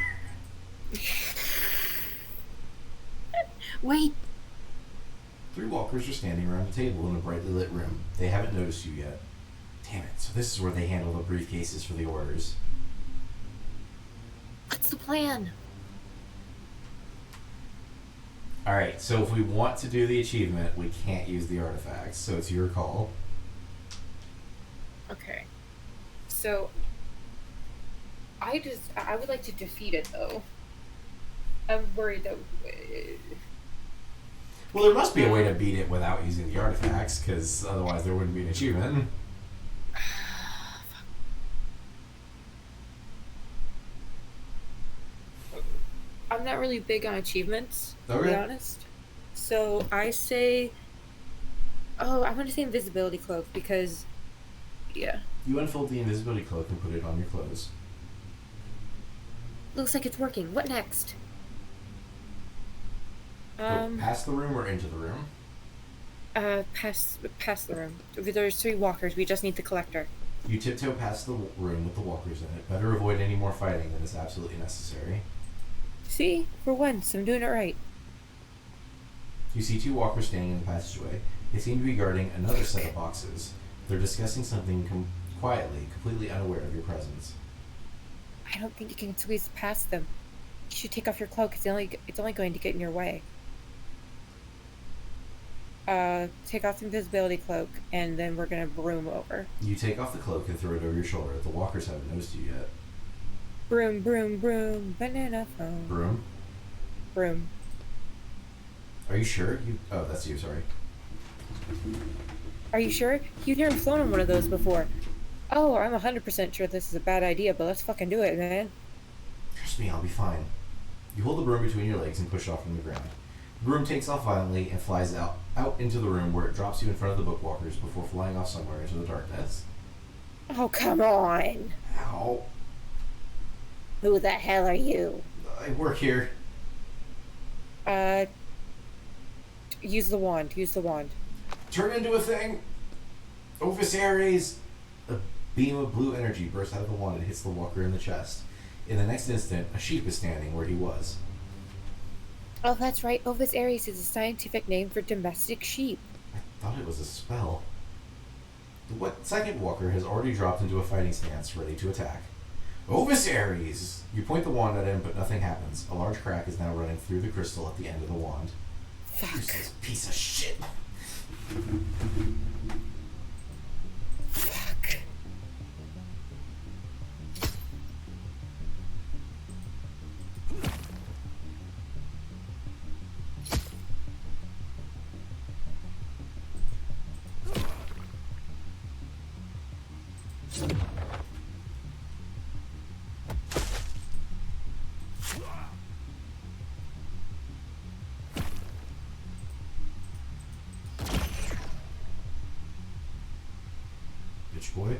Wait! 3 walkers are standing around a table in a brightly lit room. They haven't noticed you yet. Damn it, so this is where they handle the briefcases for the orders. What's the plan? Alright, so if we want to do the achievement, we can't use the artifacts, so it's your call. Okay. So... I would like to defeat it, though. I'm worried that... Well, there must be a way to beat it without using the artifacts, because otherwise there wouldn't be an achievement. I'm not really big on achievements, to be Okay. honest. So I say... Oh, I'm going to say invisibility cloak, because... Yeah. You unfold the invisibility cloak and put it on your clothes. Looks like it's working. What next? Go past the room or into the room? Past the room. There's 3 walkers. We just need the collector. You tiptoe past the room with the walkers in it. Better avoid any more fighting than is absolutely necessary. See? For once, I'm doing it right. You see 2 walkers standing in the passageway. They seem to be guarding another set of boxes. They're discussing something quietly, completely unaware of your presence. I don't think you can squeeze past them. You should take off your cloak. It's only going to get in your way. Take off the invisibility cloak, and then we're gonna broom over. You take off the cloak and throw it over your shoulder. The walkers haven't noticed you yet. Broom, broom, broom, banana phone. Broom? Broom. Are you sure? Oh, that's you, sorry. Are you sure? You've never flown on one of those before. Oh, I'm 100% sure this is a bad idea, but let's fucking do it, man. Trust me, I'll be fine. You hold the broom between your legs and push off from the ground. The broom takes off violently and flies out into the room where it drops you in front of the bookwalkers before flying off somewhere into the darkness. Oh, come on. Ow. Who the hell are you? I work here. Use the wand. Use the wand. Turn into a thing! Ovis Ares! A beam of blue energy bursts out of the wand and hits the walker in the chest. In the next instant, a sheep is standing where he was. Oh, that's right. Ovis Ares is a scientific name for domestic sheep. I thought it was a spell. The second walker has already dropped into a fighting stance, ready to attack. Ovis Ares! You point the wand at him, but nothing happens. A large crack is now running through the crystal at the end of the wand. Fuck. Useless piece of shit! Fuck. Bitch boy.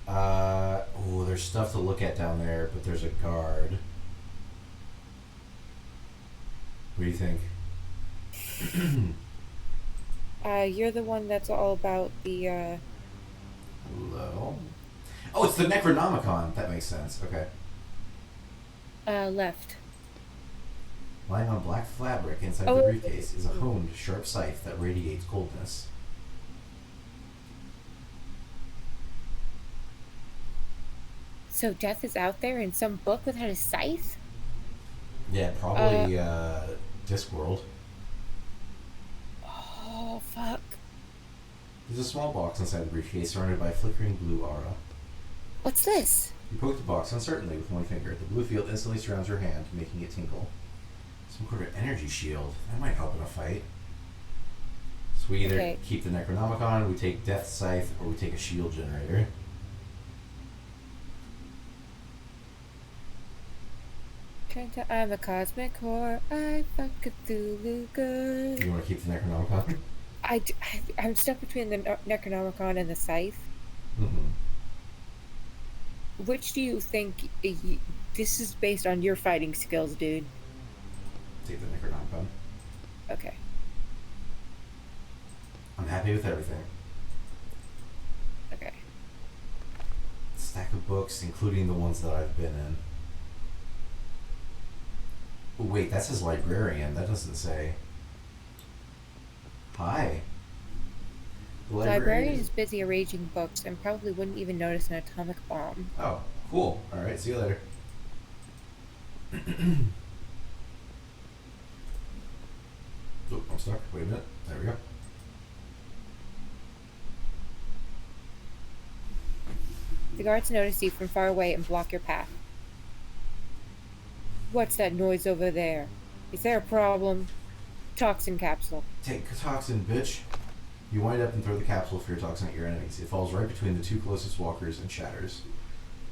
Oh, there's stuff to look at down there, but there's a guard. What do you think? You're the one that's all about the, Hello? Oh, it's the Necronomicon. That makes sense. Okay. Left. Lying on black fabric inside Oh. the briefcase is a honed, sharp scythe that radiates coldness. So death is out there in some book without a scythe? Yeah, probably Discworld. Oh, fuck. There's a small box inside the briefcase surrounded by a flickering blue aura. What's this? You poke the box uncertainly with one finger. The blue field instantly surrounds your hand, making it tinkle. Some sort of energy shield. That might help in a fight. So we either Okay. keep the Necronomicon, we take Death Scythe, or we take a shield generator. I'm a cosmic whore. I fuck Cthulhu good. You want to keep the Necronomicon? I'm stuck between the Necronomicon and the scythe. Mm-hmm. Which do you think? This is based on your fighting skills, dude. Take the Necronomicon. Okay. I'm happy with everything. Okay. Stack of books, including the ones that I've been in. Oh, wait, that says librarian. That doesn't say. Hi. The The librarian is busy arranging books and probably wouldn't even notice an atomic bomb. Oh, cool. Alright, see you later. Oh, I'm stuck. Wait a minute. There we go. The guards notice you from far away and block your path. What's that noise over there? Is there a problem? Toxin capsule. Take a toxin, bitch. You wind up and throw the capsule for your toxin at your enemies. It falls right between the two closest walkers and shatters.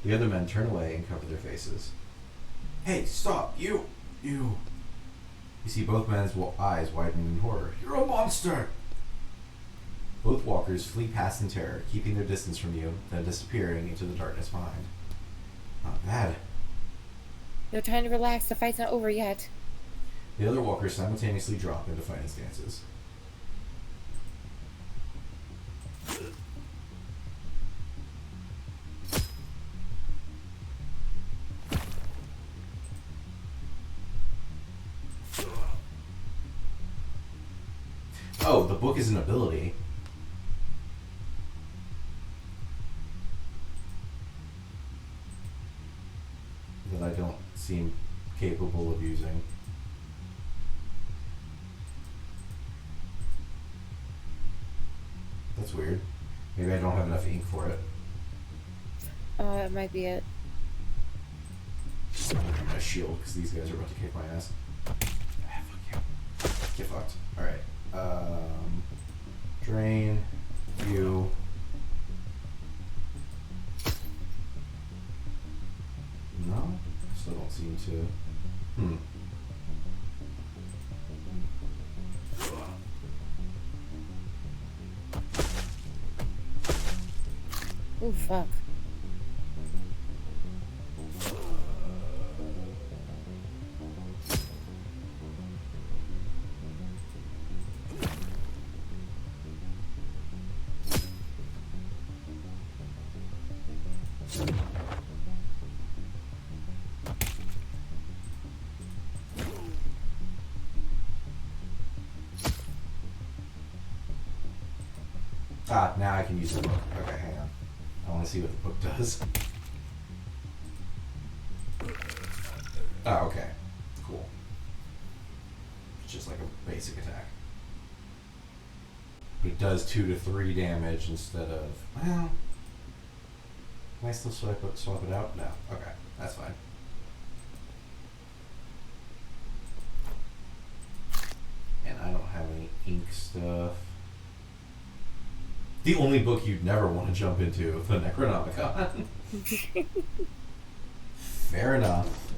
The other men turn away and cover their faces. Hey, stop! You! You see both men's eyes widen in horror. You're a monster! Both walkers flee past in terror, keeping their distance from you, then disappearing into the darkness behind. Not bad. No time to relax, the fight's not over yet. The other walkers simultaneously drop into fighting stances. Oh, the book is an ability. That I don't seem capable of using. That's weird. Maybe I don't have enough ink for it. Oh, that might be it. I'm gonna shield because these guys are about to kick my ass. Ah, fuck you. Get fucked. Alright. Drain. You. No? Still don't seem to. Ooh, fuck. Ah, now I can use the book. Okay, hang on. I want to see what the book does. Oh, okay. Cool. It's just like a basic attack. But it does 2 to 3 damage instead of... Well... Can I still swap it out? No. Okay, that's fine. And I don't have any ink stuff. The only book you'd never want to jump into, the Necronomicon. Fair enough.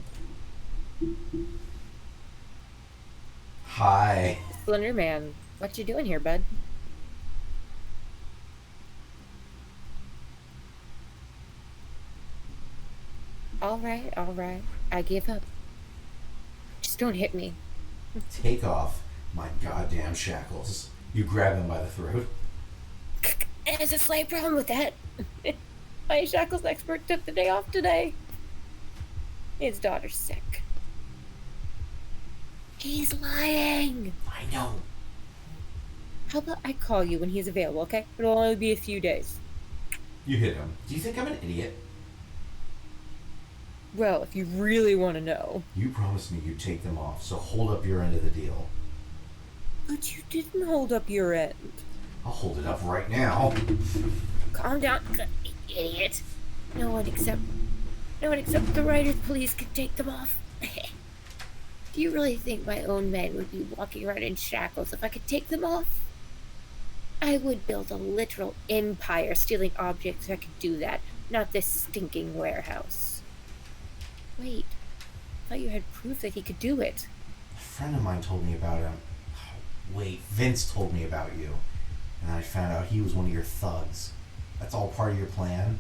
Hi. Slender Man, what you doing here, bud? Alright, alright. I give up. Just don't hit me. Take off my goddamn shackles. You grab him by the throat. There's a slight problem with that. My shackles expert took the day off today. His daughter's sick. He's lying! I know. How about I call you when he's available, okay? It'll only be a few days. You hit him. Do you think I'm an idiot? Well, if you really want to know. You promised me you'd take them off, so hold up your end of the deal. But you didn't hold up your end. I'll hold it up right now. Calm down, idiot. No one except the writer's police could take them off. Do you really think my own men would be walking around in shackles if I could take them off? I would build a literal empire stealing objects if I could do that, not this stinking warehouse. Wait, I thought you had proof that he could do it. A friend of mine told me about him. Wait, Vince told me about you. And I found out he was one of your thugs. That's all part of your plan?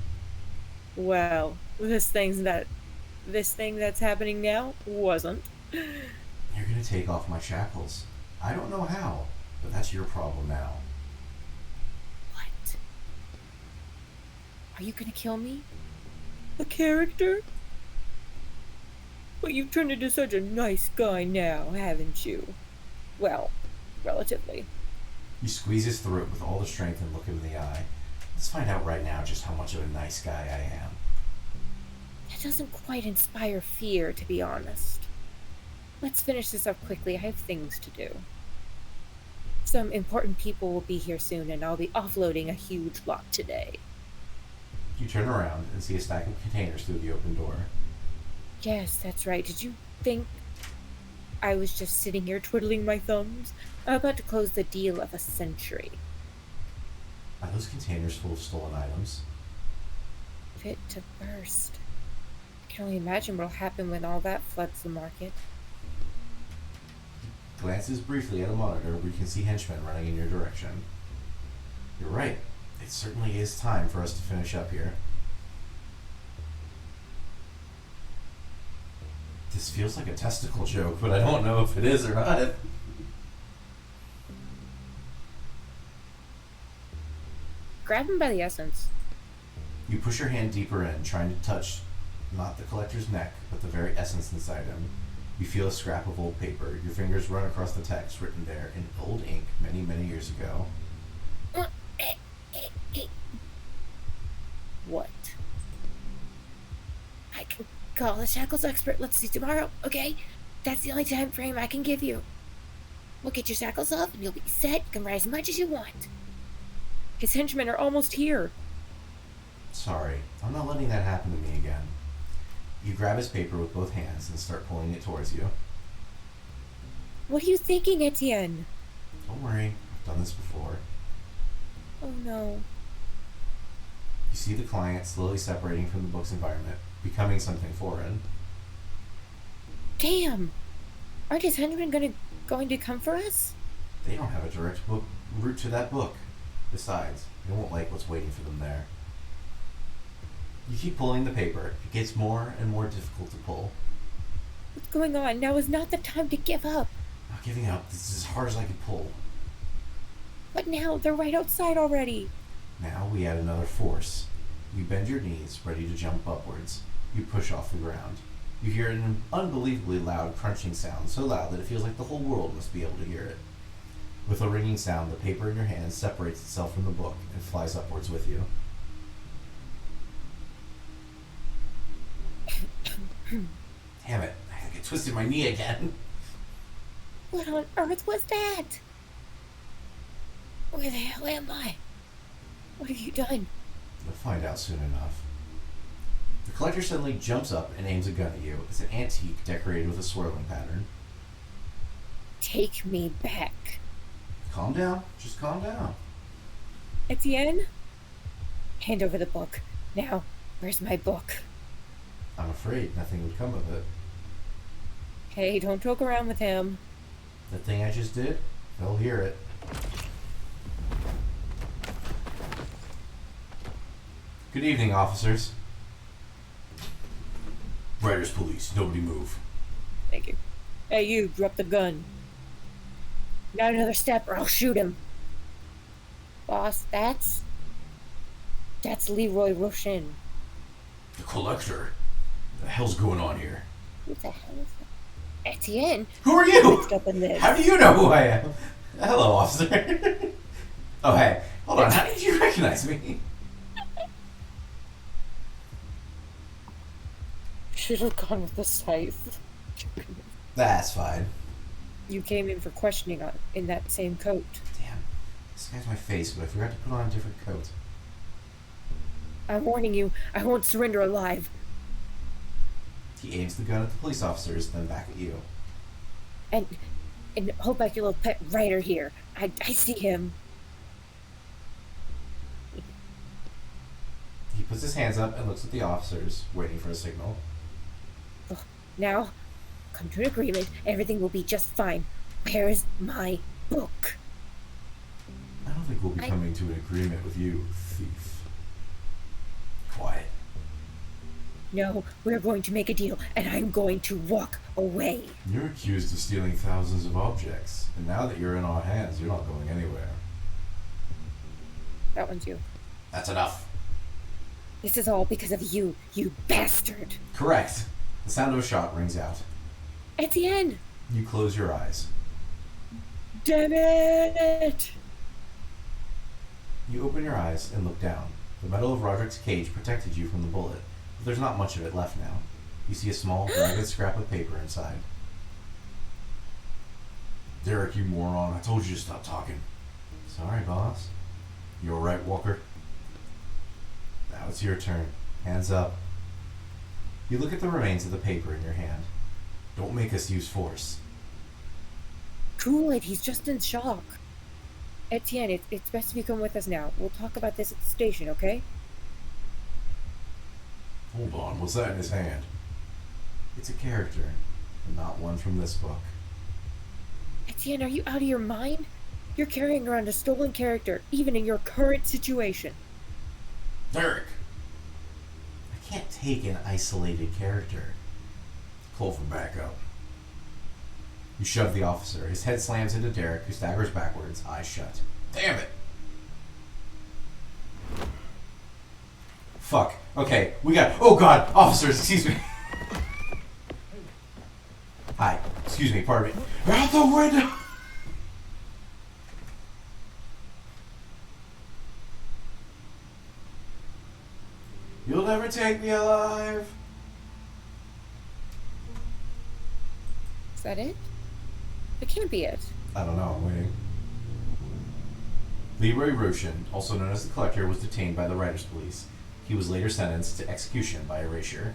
Well, this thing that's happening now wasn't. You're gonna take off my shackles. I don't know how, but that's your problem now. What? Are you gonna kill me? A character? But you've turned into such a nice guy now, haven't you? Well, relatively. You squeeze his throat with all the strength and look him in the eye. Let's find out right now just how much of a nice guy I am. That doesn't quite inspire fear, to be honest. Let's finish this up quickly. I have things to do. Some important people will be here soon, and I'll be offloading a huge lot today. You turn around and see a stack of containers through the open door. Yes, that's right. Did you think I was just sitting here twiddling my thumbs? I'm about to close the deal of a century. Are those containers full of stolen items? Fit to burst. I can only imagine what'll happen when all that floods the market. Glances briefly at a monitor where you can see henchmen running in your direction. You're right. It certainly is time for us to finish up here. This feels like a testicle joke, but I don't know if it is or not. Grab him by the essence. You push your hand deeper in, trying to touch not the collector's neck, but the very essence inside him. You feel a scrap of old paper. Your fingers run across the text written there in old ink many, many years ago. What? I can call the shackles expert. Let's see tomorrow, okay? That's the only time frame I can give you. We'll get your shackles off and you'll be set. You can write as much as you want. His henchmen are almost here. Sorry, I'm not letting that happen to me again. You grab his paper with both hands and start pulling it towards you. What are you thinking, Etienne? Don't worry, I've done this before. Oh no. You see the client slowly separating from the book's environment, becoming something foreign. Damn! Aren't his henchmen going to come for us? They don't have a direct route to that book. Besides, they won't like what's waiting for them there. You keep pulling the paper. It gets more and more difficult to pull. What's going on? Now is not the time to give up. Not giving up. This is as hard as I can pull. But now they're right outside already. Now we add another force. You bend your knees, ready to jump upwards. You push off the ground. You hear an unbelievably loud crunching sound, so loud that it feels like the whole world must be able to hear it. With a ringing sound, the paper in your hand separates itself from the book and flies upwards with you. Damn it, I think I twisted my knee again. What on earth was that? Where the hell am I? What have you done? You'll find out soon enough. The collector suddenly jumps up and aims a gun at you. It's an antique decorated with a swirling pattern. Take me back. Calm down. Just calm down. Etienne? Hand over the book. Now, where's my book? I'm afraid nothing would come of it. Hey, don't joke around with him. The thing I just did? They'll hear it. Good evening, officers. Writers Police, nobody move. Thank you. Hey, you, drop the gun. Not another step or I'll shoot him. Boss, that's Leroy Roshin. The collector? The hell's going on here? Who the hell is that? Etienne? Who are you? Mixed up in this. How do you know who I am? Hello, officer. Oh, hey. Hold on. How did you recognize me? Should have gone with the scythe. That's fine. You came in for questioning in that same coat. Damn. This guy's my face, but I forgot to put on a different coat. I'm warning you, I won't surrender alive. He aims the gun at the police officers, then back at you. And hold back your little pet Ryder here. I see him. He puts his hands up and looks at the officers, waiting for a signal. Now, come to an agreement. Everything will be just fine. Where's my book? I don't think we'll be coming to an agreement with you, thief. Quiet. No, we're going to make a deal, and I'm going to walk away. You're accused of stealing thousands of objects, and now that you're in our hands, you're not going anywhere. That one's you. That's enough. This is all because of you, you bastard. Correct. The sound of a shot rings out. Etienne! You close your eyes. Damn it! You open your eyes and look down. The metal of Roderick's cage protected you from the bullet, but there's not much of it left now. You see a small, ragged scrap of paper inside. Derek, you moron. I told you to stop talking. Sorry, boss. You alright, Walker? Now it's your turn. Hands up. You look at the remains of the paper in your hand. Don't make us use force. Cool it, he's just in shock. Etienne, it's best if you come with us now. We'll talk about this at the station, okay? Hold on, what's that in his hand? It's a character, and not one from this book. Etienne, are you out of your mind? You're carrying around a stolen character, even in your current situation. Derek! I can't take an isolated character. Call for backup. You shove the officer. His head slams into Derek, who staggers backwards, eyes shut. Damn it! Fuck. Okay, we got... Oh god! Officers, excuse me! Hi. Excuse me, pardon me. Out the window! You'll never take me alive! Is that it? It can't be it. I don't know, I'm waiting. Leroy Roshan, also known as the Collector, was detained by the Writers' Police. He was later sentenced to execution by erasure.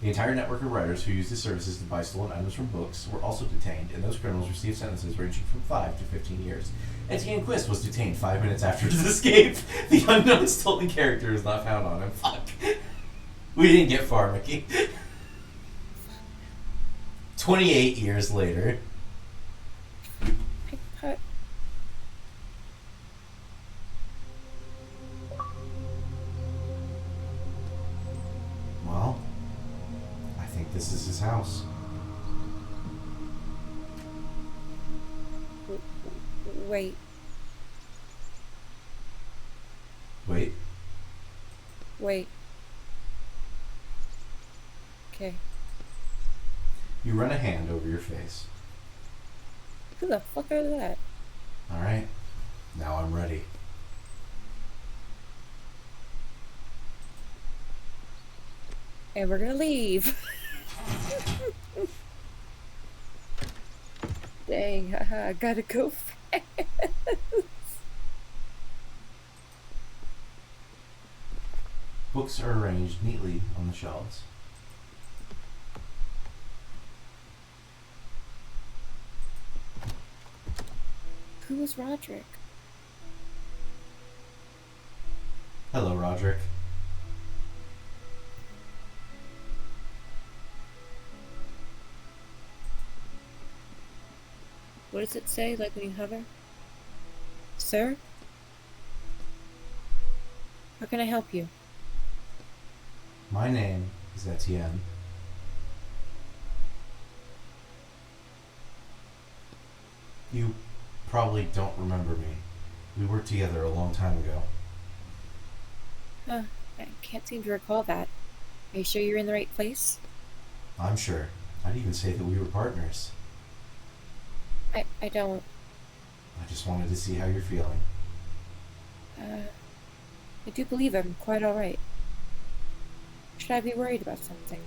The entire network of writers who used his services to buy stolen items from books were also detained, and those criminals received sentences ranging from 5 to 15 years. Etienne Quist was detained 5 minutes after his escape. The unknown stolen character is not found on him. Fuck. We didn't get far, Mickey. 28 years later. Well, I think this is his house. Wait. Wait. Wait. Okay. You run a hand over your face. Who the fuck are that? Alright. Now I'm ready. And we're gonna leave. Dang, haha, I gotta go fast. Books are arranged neatly on the shelves. Who was Roderick? Hello, Roderick. What does it say, like when you hover? Sir? How can I help you? My name is Etienne. You probably don't remember me. We worked together a long time ago. Huh, I can't seem to recall that. Are you sure you're in the right place? I'm sure. I'd even say that we were partners. I don't. I just wanted to see how you're feeling. I do believe I'm quite alright. Should I be worried about something?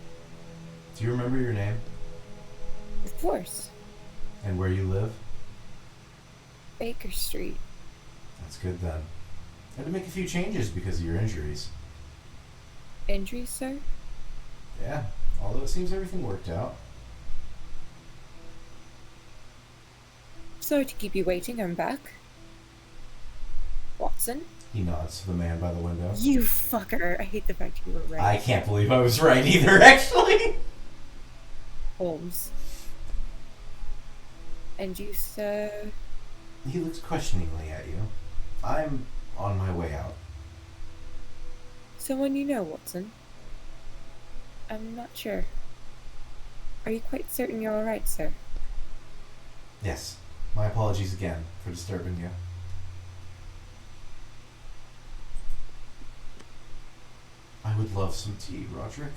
Do you remember your name? Of course. And where you live? Baker Street. That's good then. I had to make a few changes because of your injuries. Injuries, sir? Yeah, although it seems everything worked out. Sorry to keep you waiting, I'm back. Watson? He nods to the man by the window. You fucker! I hate the fact you were right. I can't believe I was right either, actually! Holmes. And you, sir? He looks questioningly at you. I'm on my way out. Someone you know, Watson? I'm not sure. Are you quite certain you're alright, sir? Yes. My apologies again for disturbing you. I would love some tea, Roderick.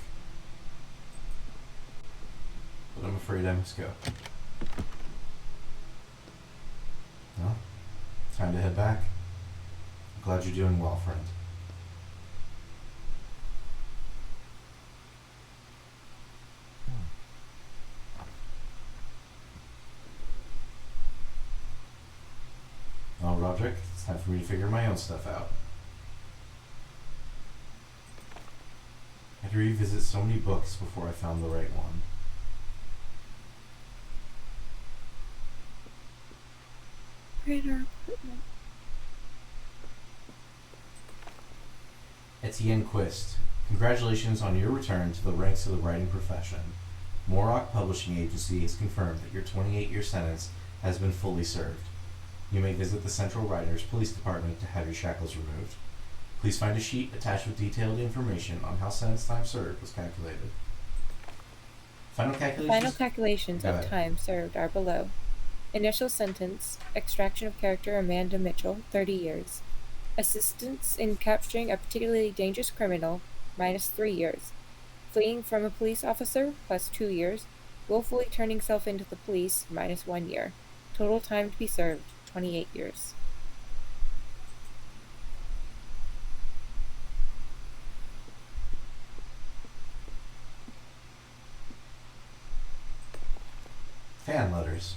But I'm afraid I must go. No? Time to head back. I'm glad you're doing well, friend. Well, Roderick, it's time for me to figure my own stuff out. I had to revisit so many books before I found the right one. We're in our apartment. Etienne Quist, congratulations on your return to the ranks of the writing profession. Morrock Publishing Agency has confirmed that your 28-year sentence has been fully served. You may visit the Central Writers Police Department to have your shackles removed. Please find a sheet attached with detailed information on how sentence time served was calculated. Final calculations? Final calculations Go of ahead. time served are below. Initial sentence, extraction of character Amanda Mitchell, 30 years. Assistance in capturing a particularly dangerous criminal, -3 years. Fleeing from a police officer, +2 years. Willfully turning self into the police, -1 year. Total time to be served, 28 years. Fan letters.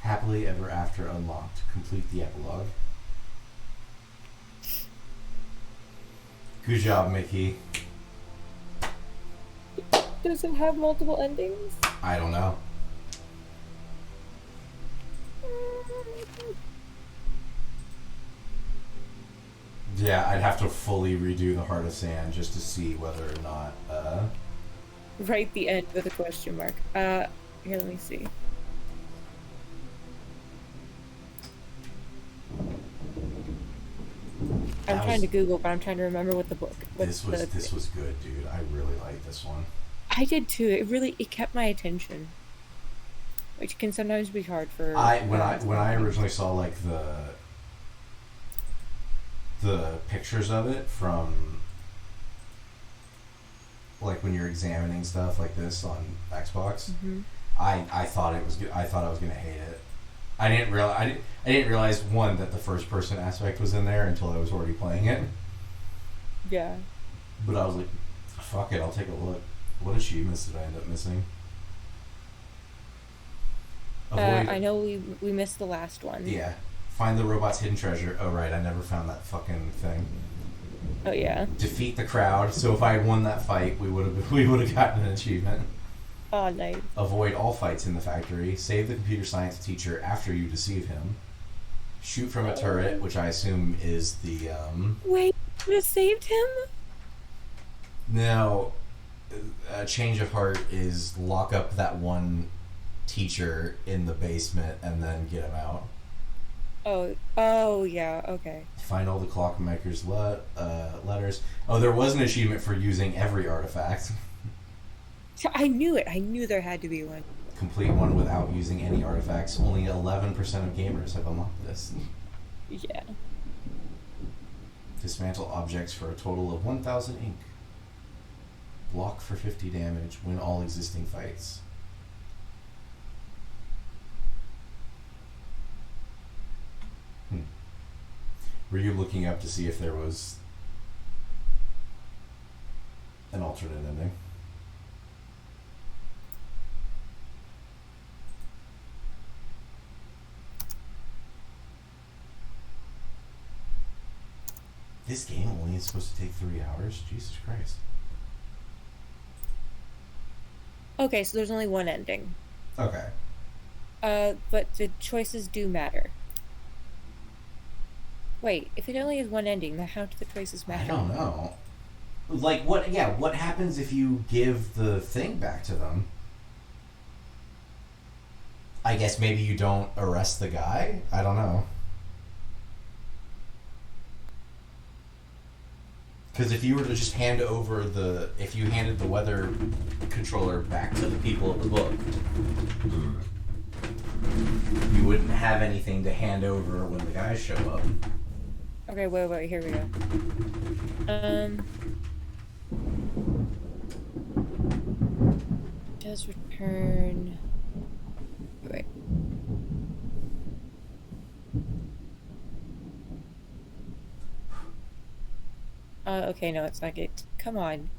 Happily Ever After unlocked. Complete the epilogue. Good job, Mickey. Does it have multiple endings? I don't know. Yeah, I'd have to fully redo the Heart of Sand just to see whether or not, Write the end with a question mark. Here, let me see. I'm That trying was- to Google, but I'm trying to remember what the book. What this the, was good, dude. I really liked this one. I did too. It kept my attention, which can sometimes be hard for. When I originally saw like the pictures of it from like when you're examining stuff like this on Xbox, Mhm. I thought it was good. I thought I was gonna hate it. I didn't realize one that the first person aspect was in there until I was already playing it. Yeah. But I was like, fuck it, I'll take a look. What achievements did I end up missing? I know we missed the last one. Yeah. Find the robot's hidden treasure. Oh right, I never found that fucking thing. Oh yeah. Defeat the crowd. So if I had won that fight, we would have gotten an achievement. Oh nice. Avoid all fights in the factory. Save the computer science teacher after you deceive him. Shoot from a turret, which I assume is the Wait, you have saved him? Now, a change of heart is lock up that one teacher in the basement and then get him out. Oh, yeah, okay. Find all the clockmaker's letters. Oh, there was an achievement for using every artifact. I knew it. I knew there had to be one. Complete one without using any artifacts. Only 11% of gamers have unlocked this. Yeah. Dismantle objects for a total of 1,000 ink. Block for 50 damage. Win all existing fights. Were you looking up to see if there was an alternate ending? This game only is supposed to take 3 hours? Jesus Christ. Okay, so there's only one ending. Okay. But the choices do matter. Wait, if it only has one ending, then how do the choices matter? I don't know. Like, what happens if you give the thing back to them? I guess maybe you don't arrest the guy? I don't know. Because if you were to just hand over if you handed the weather controller back to the people of the book, you wouldn't have anything to hand over when the guys show up. Okay, wait, here we go. Does return... Wait. Okay, no, it's not good. Come on.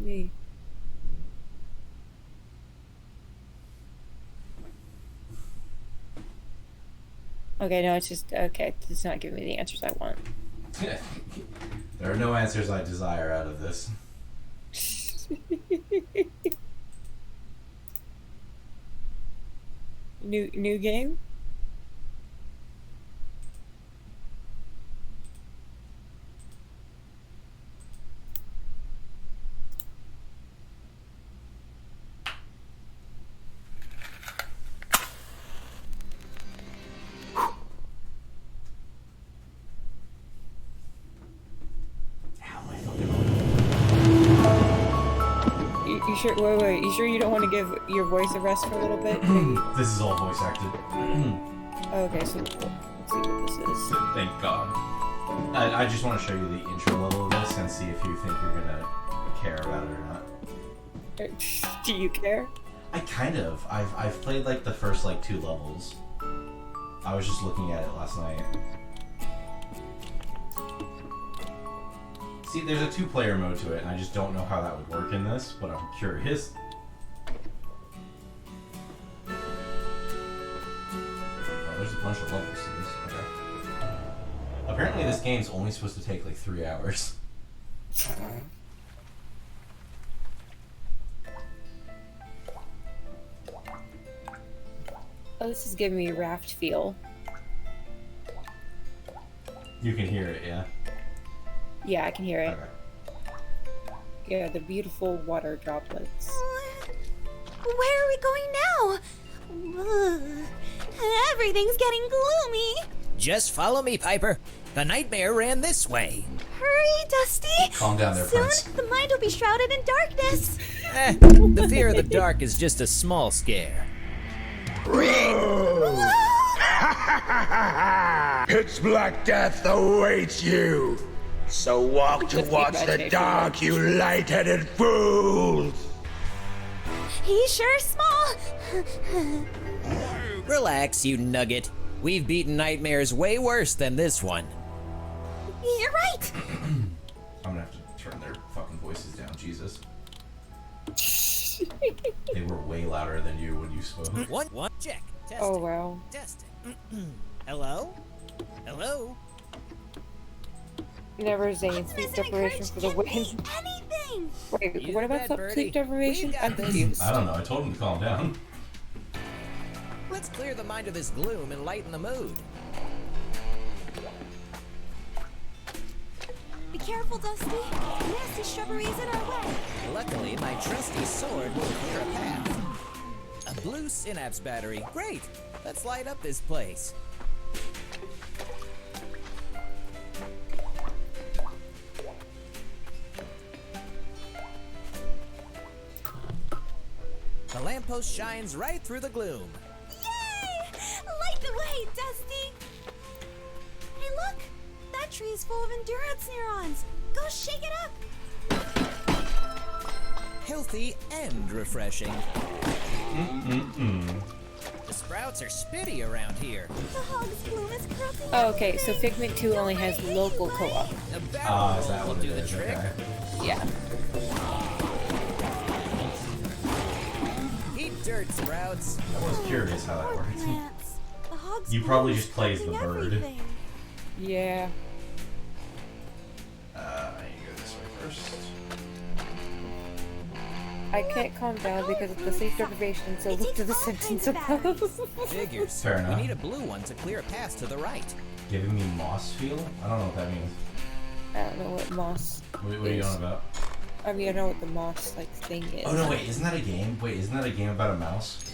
Okay, no, it's just... Okay, it's not giving me the answers I want. There are no answers I desire out of this. New game? You sure? Wait. You sure you don't want to give your voice a rest for a little bit? This is all voice acted. Okay, so let's see what this is. Thank God. I just want to show you the intro level of this and see if you think you're gonna care about it or not. Do you care? I kind of. I've played like the first like 2 levels. I was just looking at it last night. See, there's a 2-player mode to it, and I just don't know how that would work in this, but I'm curious. Oh, there's a bunch of levels to this. Okay. Apparently this game's only supposed to take like 3 hours. Oh, this is giving me raft feel. You can hear it, yeah? Yeah, I can hear it. Okay. Yeah, the beautiful water droplets. Where are we going now? Ugh. Everything's getting gloomy. Just follow me, Piper. The nightmare ran this way. Hurry, Dusty. Calm down there, Soon, Prince. the mind will be shrouded in darkness. The fear of the dark is just a small scare. Pitch black death awaits you. So walk towards the dark, you light-headed fools. He's sure small. Relax, you nugget. We've beaten nightmares way worse than this one. You're right. I'm gonna have to turn their fucking voices down, Jesus. They were way louder than you when you spoke. One, check. Test Oh it. wow. Test it. Hello? Hello? Never saying sleep Optimism deprivation and for the courage win. can be anything. Wait, You what about bet, some Birdie. sleep deprivation? We've got I'm this. confused. I don't know, I told him to calm down. Let's clear the mind of this gloom and lighten the mood. Be careful, Dusty. Nasty shrubbery is in our way. Luckily, my trusty sword will clear a path. A Blue synapse battery. Great. Let's light up this place. The lamppost shines right through the gloom. Yay! Light the way, Dusty! Hey, look! That tree is full of endurance neurons. Go shake it up! Healthy and refreshing. The sprouts are spitty around here. The hog's bloom is corrupting Oh, okay, so everything. Figment 2 only has local co-op. A barrel Ah, is roll that will what do it the is? trick. Okay. Yeah. Eat dirt, sprouts. I was curious how that Poor worked. plants. The hog's You bloom probably is just play as the corrupting bird. everything. Yeah. I need to go this way first. I can't calm down because of the sleep deprivation, so look to the sentence above. Figures. Fair enough. We need a blue one to clear a path to the right. Giving me moss feel? I don't know what that means. I don't know what moss What are you is. on about? I mean, I know what the moss like thing is. Oh no, wait, isn't that a game? Wait, isn't that a game about a mouse?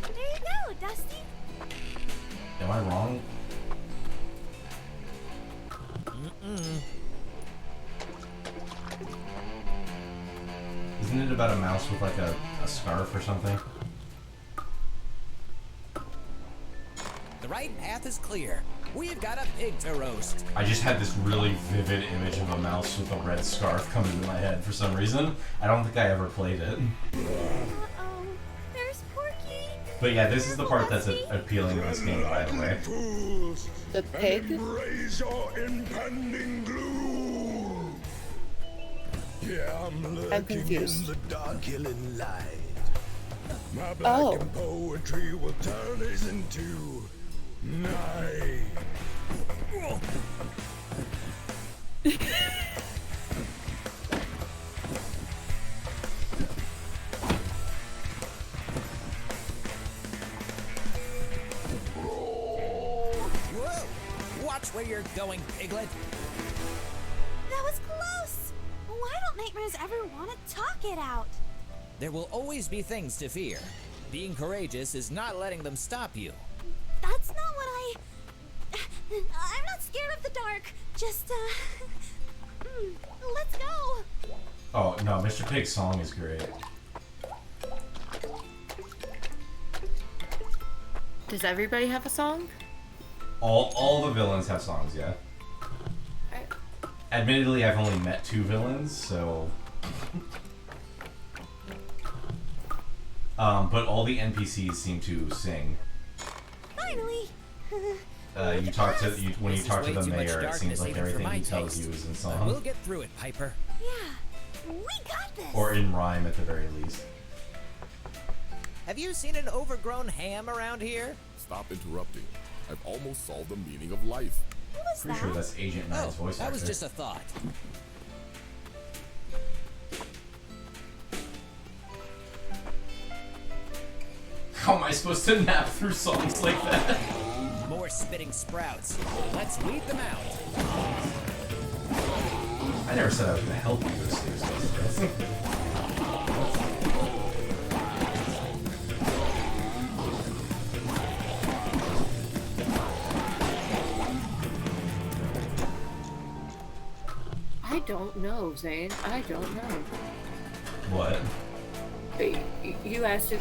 There you go, Dusty. Am I wrong? Isn't it about a mouse with like a scarf or something? The right path is clear. We've got a pig to roast. I just had this really vivid image of a mouse with a red scarf come into my head for some reason. I don't think I ever played it. Uh-oh. There's Porky. But yeah, this is the part that's appealing in this game, by the way. Fools, The pig? embrace your impending gloom. Yeah, I'm lurking confused. in the dark killing light. My black Oh. and poetry will turn this into night. Whoa! Watch where you're going, piglet. That was close. Why don't nightmares ever want to talk it out? There will always be things to fear. Being courageous is not letting them stop you. That's not what I'm not scared of the dark. Just, let's go. Oh no, Mr. Pig's song is great. Does everybody have a song? All the villains have songs, yeah. Admittedly, I've only met 2 villains, so. But all the NPCs seem to sing. Finally. You talk to when you This is talk to way the too much mayor, it darkness seems like even for everything my he tells taste. you is in But we'll song, get through it, Piper. Yeah, we got this. or in rhyme at the very least. Have you seen an overgrown ham around here? Stop interrupting. I've almost solved the meaning of life. What was Pretty that? sure that's Agent Nine's Oh, voice that was actor. just a thought. How am I supposed to nap through songs like that? More spitting sprouts. Let's weed them out. I never said I was going to help you with this. I don't know, Zane. I don't know. What? You asked if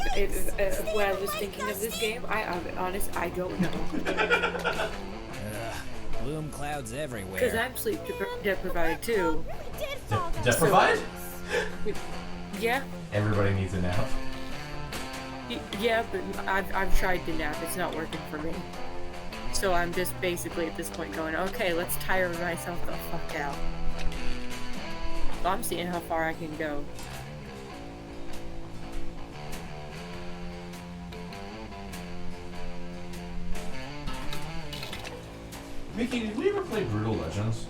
what I was thinking of this game. I'll be honest, I don't know. Gloom clouds Because everywhere. I'm sleep deprived too. We did fall down. Deprivied? Yeah, Everybody needs a nap. yeah, but I've tried to nap. It's not working for me. So I'm just basically at this point going, okay, let's tire myself the fuck out. So I'm seeing how far I can go. Mickey, did we ever play Brutal Legends?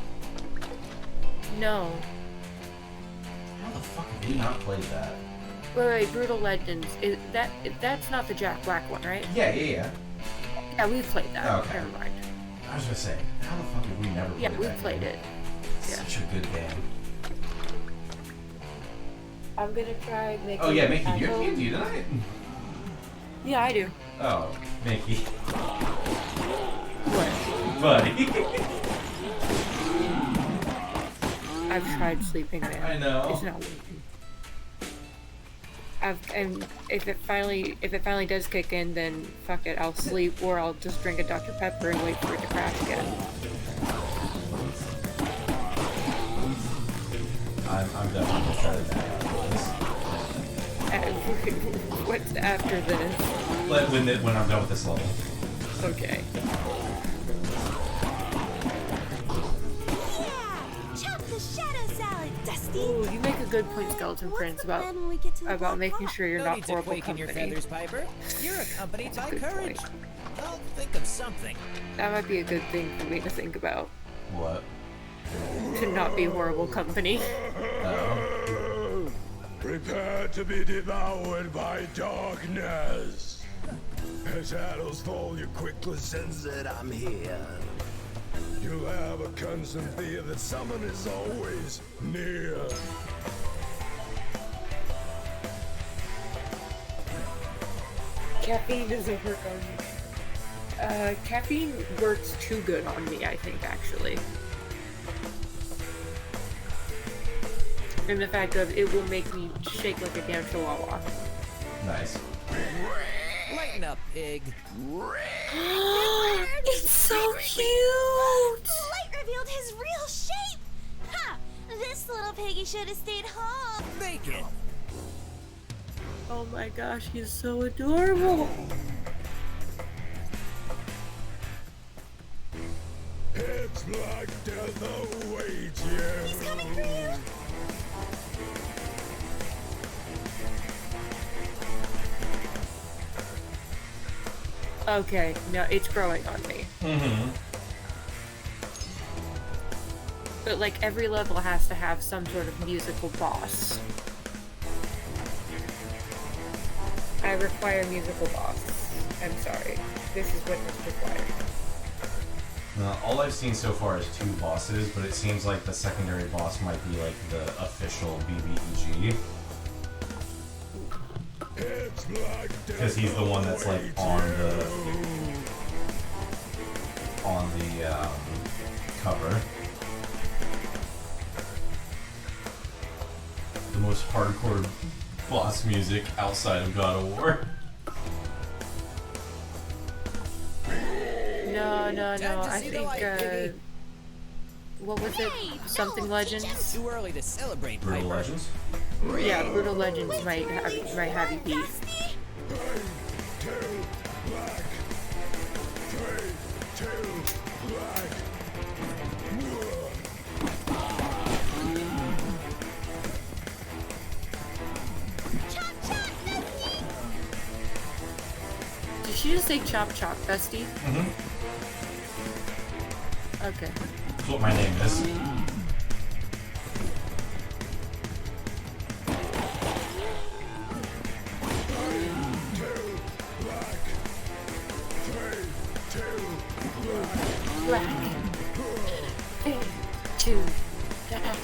No. How the fuck have we not played that? Wait, Brutal Legends. That's not the Jack Black one, right? Yeah. Yeah, we've played that. Okay. Never mind. I was gonna say, how the fuck have we never played Yeah, that? we've played game? it. It's Yeah. such a good game. I'm gonna try making. Oh yeah, Mickey, at do you have home. D&D tonight? Yeah, I do. Oh, Mickey. What? Buddy. I've tried sleeping, man. I know. It's not working. And if it finally does kick in, then fuck it, I'll sleep, or I'll just drink a Dr. Pepper and wait for it to crash again. I'm definitely gonna try to nap after What's after this? this. When I'm done with this level. Okay. Chop the shadow salad, Dusty. Ooh, you make a good point, Skeleton What's Prince, the plan about when we get to the about Black making Rock? sure you're No not need to horrible quake in your company. feathers, Piper. You're accompanied by Good courage. point. I'll think of something. That might be a good thing for me to think about. What? To not be horrible company. Oh. Prepare to be devoured by darkness. As shadows fall, you quickly sense that I'm here. You have a constant fear that someone is always near. Caffeine doesn't work on me. Caffeine works too good on me, I think, actually. And the fact of it will make me shake like a damn chihuahua. Nice. Lighten up, pig. It's so cute! The light revealed his real shape! Ha! This little piggy should have stayed home. Bacon. Oh my gosh, he's so adorable! It's Black Death awaits you. He's coming for you. Okay, no, it's growing on me. Mm-hmm. But like every level has to have some sort of musical boss. I require musical boss. I'm sorry. This is what is required. All I've seen so far is 2 bosses, but it seems like the secondary boss might be like the official BBEG. Because he's the one that's like on the cover. The most hardcore boss music outside of God of War. No, Time to I see the think, light, Piggy. what was it? Something Legends? Too early to celebrate, Brutal Piper. Legends? Yeah, Brutal Legends might have you beat. Dusty? 2 black. 3, 2 black. Chop, chop, Dusty! Did she just say chop chop, bestie? Mm-hmm. Okay. That's what my name is. Black. 2 black.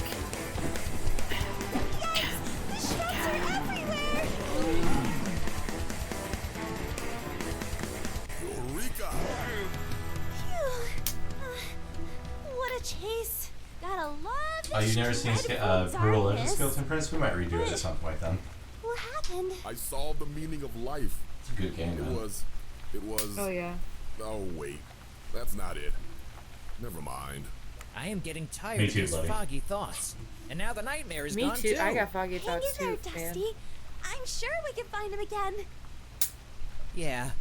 Shots are everywhere! Eureka! Phew. What a chase. Gotta love Oh, this you've never seen dreadful Brutal Legends darkness. Skeleton Prince? We might redo it at some point then. What happened? I solved the meaning of life. It's a good game, It man. was. Oh yeah. Oh, wait. That's not it. Never mind. I am getting tired Me of too, these buddy. foggy thoughts. And now the nightmare is Me gone too. I got foggy Hang in thoughts there, too, man. Dusty. I'm sure we can find him again. Yeah.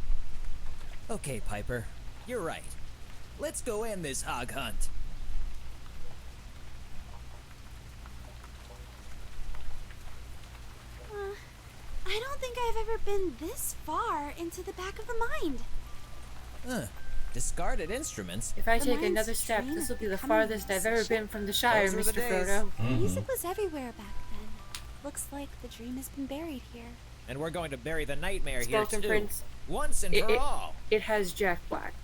Okay, Piper. You're right. Let's go end this hog hunt. I don't think I've ever been this far into the back of the mind. Huh. Discarded instruments? If I The take mind's another step, dream this will be the of farthest I've ever becoming been from the Shire, Those were Mr. the days. Frodo. Music was everywhere back then. Looks like the dream has been buried here. And we're going to bury the nightmare here Skeleton too. Prince. Once and for all. It has Jack Black.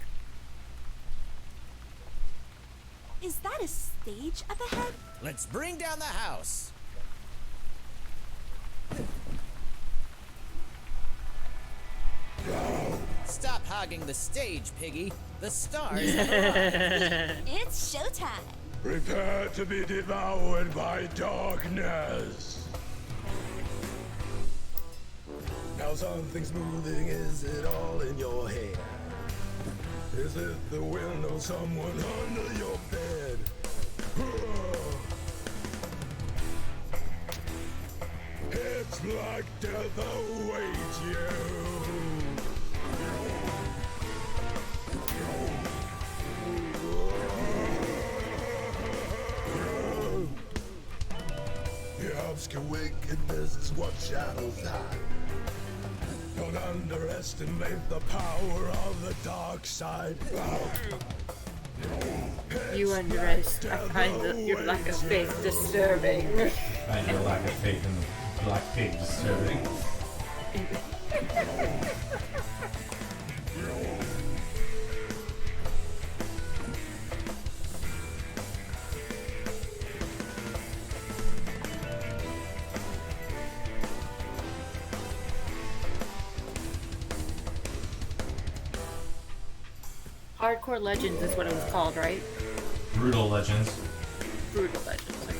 Is that a stage up ahead? Let's bring down the house. hogging the stage, Piggy. The stars have arrived. It's showtime. Prepare to be devoured by darkness. Now something's moving, is it all in your head? Is it the wind or someone under your bed? It's Black Death awaits you. The obscure wickedness is what shadows hide. Don't underestimate the power of the dark side. You underestimate. I find your lack of faith disturbing. I find your lack of faith in the Black Pig disturbing. Hardcore Legends is what it was called, right? Brutal Legends. Brutal Legends, okay.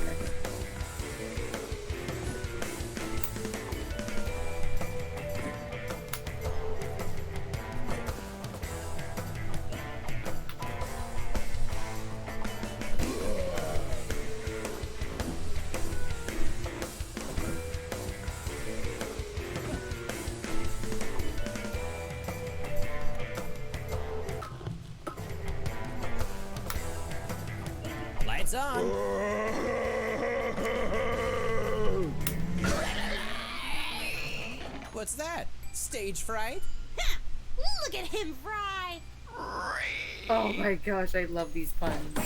Lights on. What's that? Stage fright? Ha! Look at him fry! Oh my gosh, I love these puns.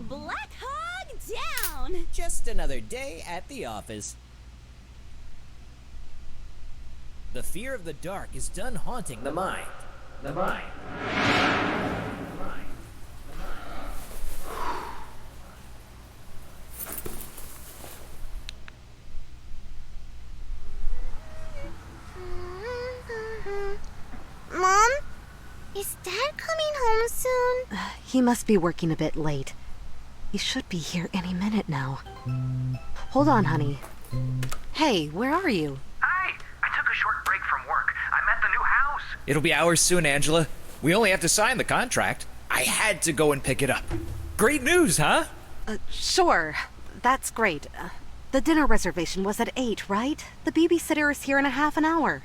Black Hog down! Just another day at the office. The fear of the dark is done haunting the mind. The mind. Mom? Is Dad coming home soon? He must be working a bit late. He should be here any minute now. Hold on, honey. Hey, where are you? Hi! I took a short break from work. I'm at the new house. It'll be ours soon, Angela. We only have to sign the contract. I had to go and pick it up. Great news, huh? Sure. That's great. The dinner reservation was at 8, right? The babysitter is here in a half an hour.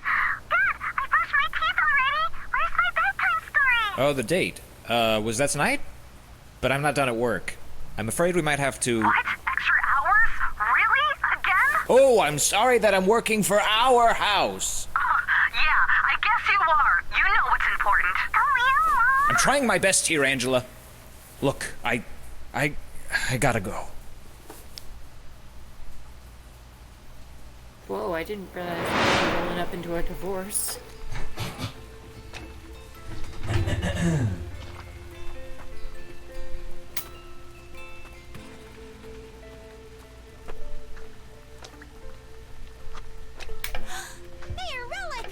Dad, I brushed my teeth already! Where's my bedtime story? Oh, the date. Was that tonight? But I'm not done at work. I'm afraid we might have to... What? Extra hours? Really? Again? Oh, I'm sorry that I'm working for our house. Yeah, I guess you are. You know what's important. Oh, yeah, Mom! I'm trying my best here, Angela. Look, I gotta go. Whoa, I didn't realize we were rolling up into a divorce. Mayor Relic!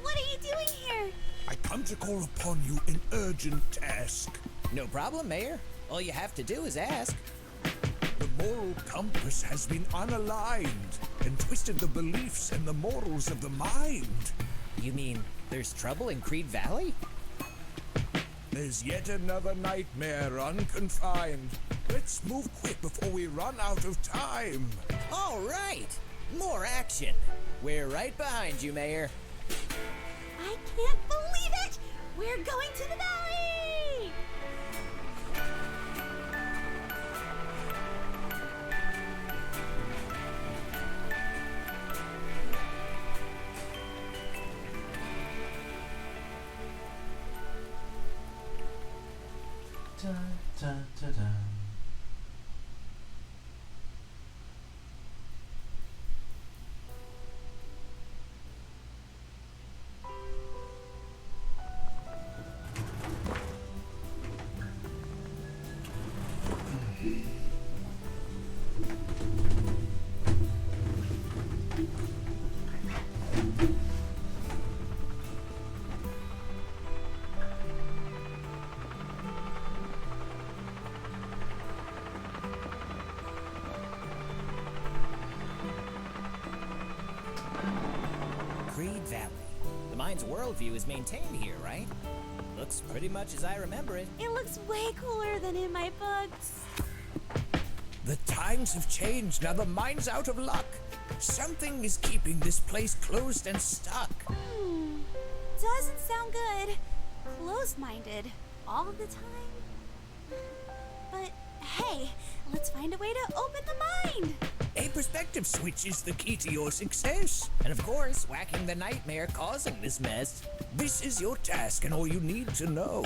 What are you doing here? I come to call upon you in urgent task. No problem, Mayor. All you have to do is ask. The moral compass has been unaligned and twisted the beliefs and the morals of the mind. You mean there's trouble in Creed Valley? There's yet another nightmare unconfined. Let's move quick before we run out of time. All right. More action. We're right behind you, Mayor. I can't believe it! We're going to the valley! Dun, dun, dun, dun. mind's worldview is maintained here, right? Looks pretty much as I remember it. It looks way cooler than in my books. The times have changed, now the mind's out of luck. Something is keeping this place closed and stuck. Doesn't sound good. Closed-minded all the time. But hey, let's find a way to open the mind. A perspective switch is the key to your success. And of course, whacking the nightmare causing this mess. This is your task and all you need to know.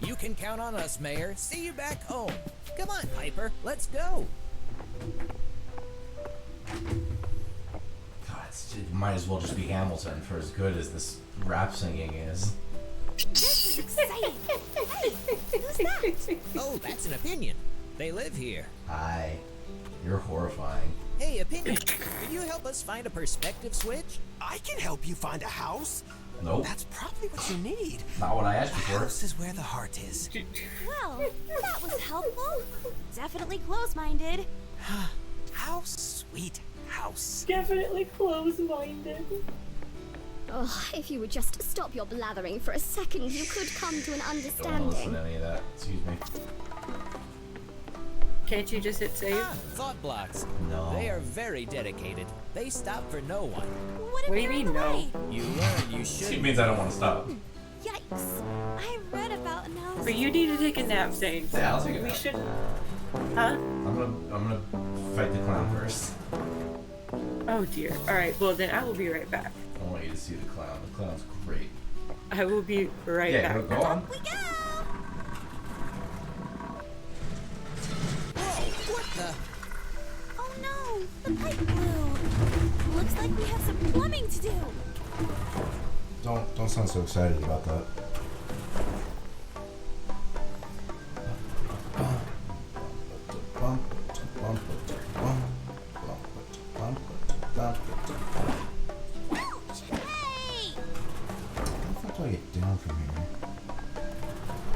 You can count on us, Mayor. See you back home. Come on, Piper, let's go. God, it might as well just be Hamilton for as good as this rap singing is. This is exciting. Hey, who's that? Oh, that's an opinion. They live here. Hi. You're horrifying. Hey, opinion, can you help us find a perspective switch? I can help you find a house. Nope. That's probably what you need. Not what I asked you The for. house is where the heart is. Well, that was helpful. Definitely closed-minded. How sweet house. Definitely close-minded. Oh, if you would just stop your blathering for a second, you could come to an Don't want to listen understanding. to any of that. Excuse me. Can't you just hit save? Thought blocks. No. They are very dedicated. They stop for no one. What if What do you you're in mean, the no? way? You learn you It should. means I don't want to stop. Yikes. I read about analysis. But you need to take a nap, Zane. Yeah, I'll take a We nap. should. Huh? I'm gonna fight the clown first. Oh dear. Alright, well then I will be right back. I want you to see the clown. The clown's great. I will be right Yeah, back. go on. We go! Whoa, what the? Oh no, the pipe blew. Looks like we have some plumbing to do. Don't sound so excited about that. Ouch! Hey! How do I get down from here?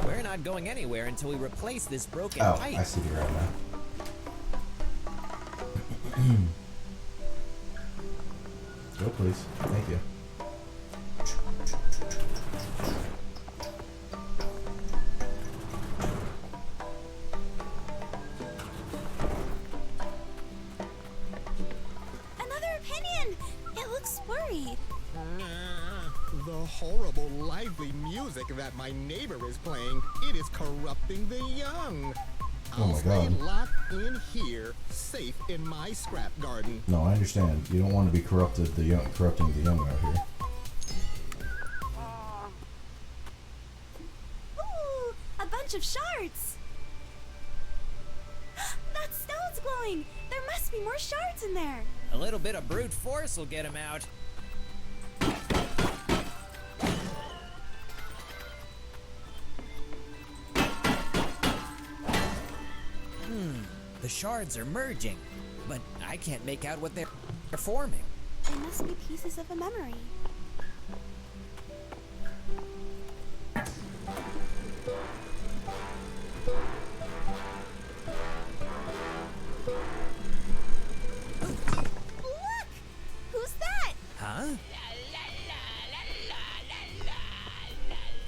We're not going anywhere until we replace this broken Oh, pipe. I see you right now. Go, please. Thank you. Another opinion! It looks worried. The horrible, lively music that my neighbor is playing, it is corrupting the young. Oh I'll my stay God. locked in here, safe in my scrap garden. No, I understand. You don't want to be corrupting the young out here. Ooh, a bunch of shards. That stone's glowing. There must be more shards in there. A little bit of brute force will get him out. The shards are merging, but I can't make out what they're forming. They must be pieces of a memory. Look! Who's that? Huh?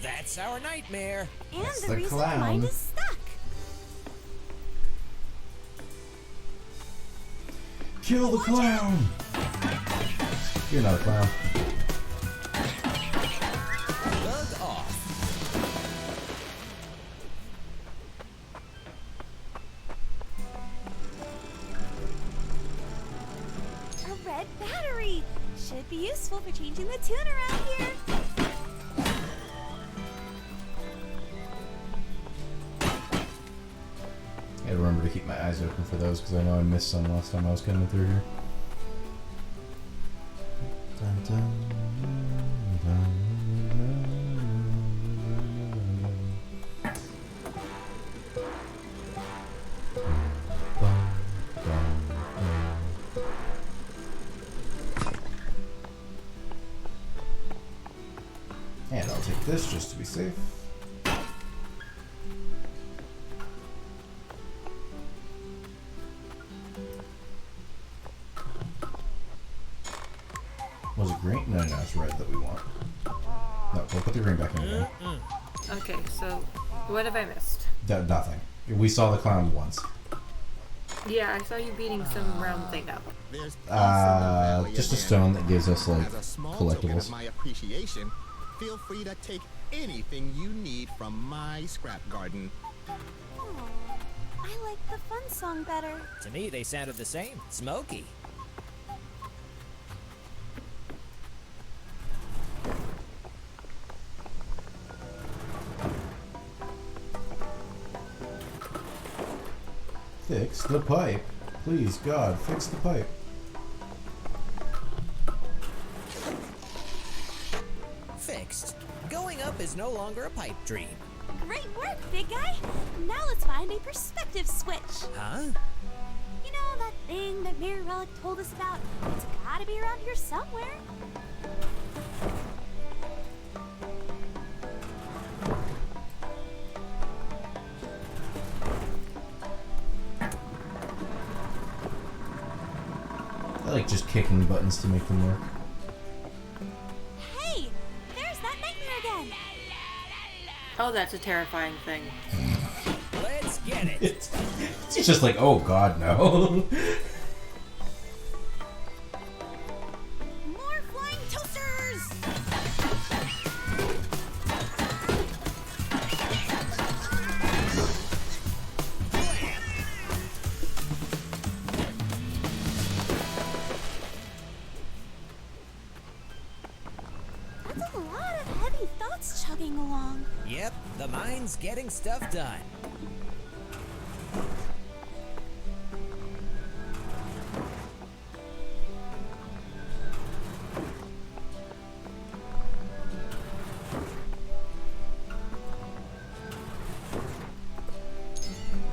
That's our nightmare. And That's the the reason clown. the mind is stuck. Kill the clown! You're not a clown. Bug off. A red battery. Should be useful for changing the tune around here. I gotta remember to keep my eyes open for those because I know I missed some last time I was coming through here. Dun, dun, dun, and I'll take this just to be safe. Was it green? No, it's red that we want. No, don't put the green back in again. Okay, so what have I missed? Nothing. We saw the clown once. Yeah, I saw you beating some round thing up. Just a stone that gives us like As a small token of collectibles. my appreciation, feel free to take anything you need from my scrap garden. Oh, I like the fun song better. To me, they sounded the same. Smoky. Fix the pipe. Please, God, fix the pipe. Fixed. Going up is no longer a pipe dream. Great work, big guy. Now let's find a perspective switch. Huh? You know that thing that Mirror Relic told us about? It's gotta be around here somewhere. I like just kicking buttons to make them work. Hey, there's that nightmare again. Oh, that's a terrifying thing. Let's get it. It's just like, oh God, no. More flying toasters. That's a lot of heavy thoughts chugging along. Yep, the mind's getting stuff done.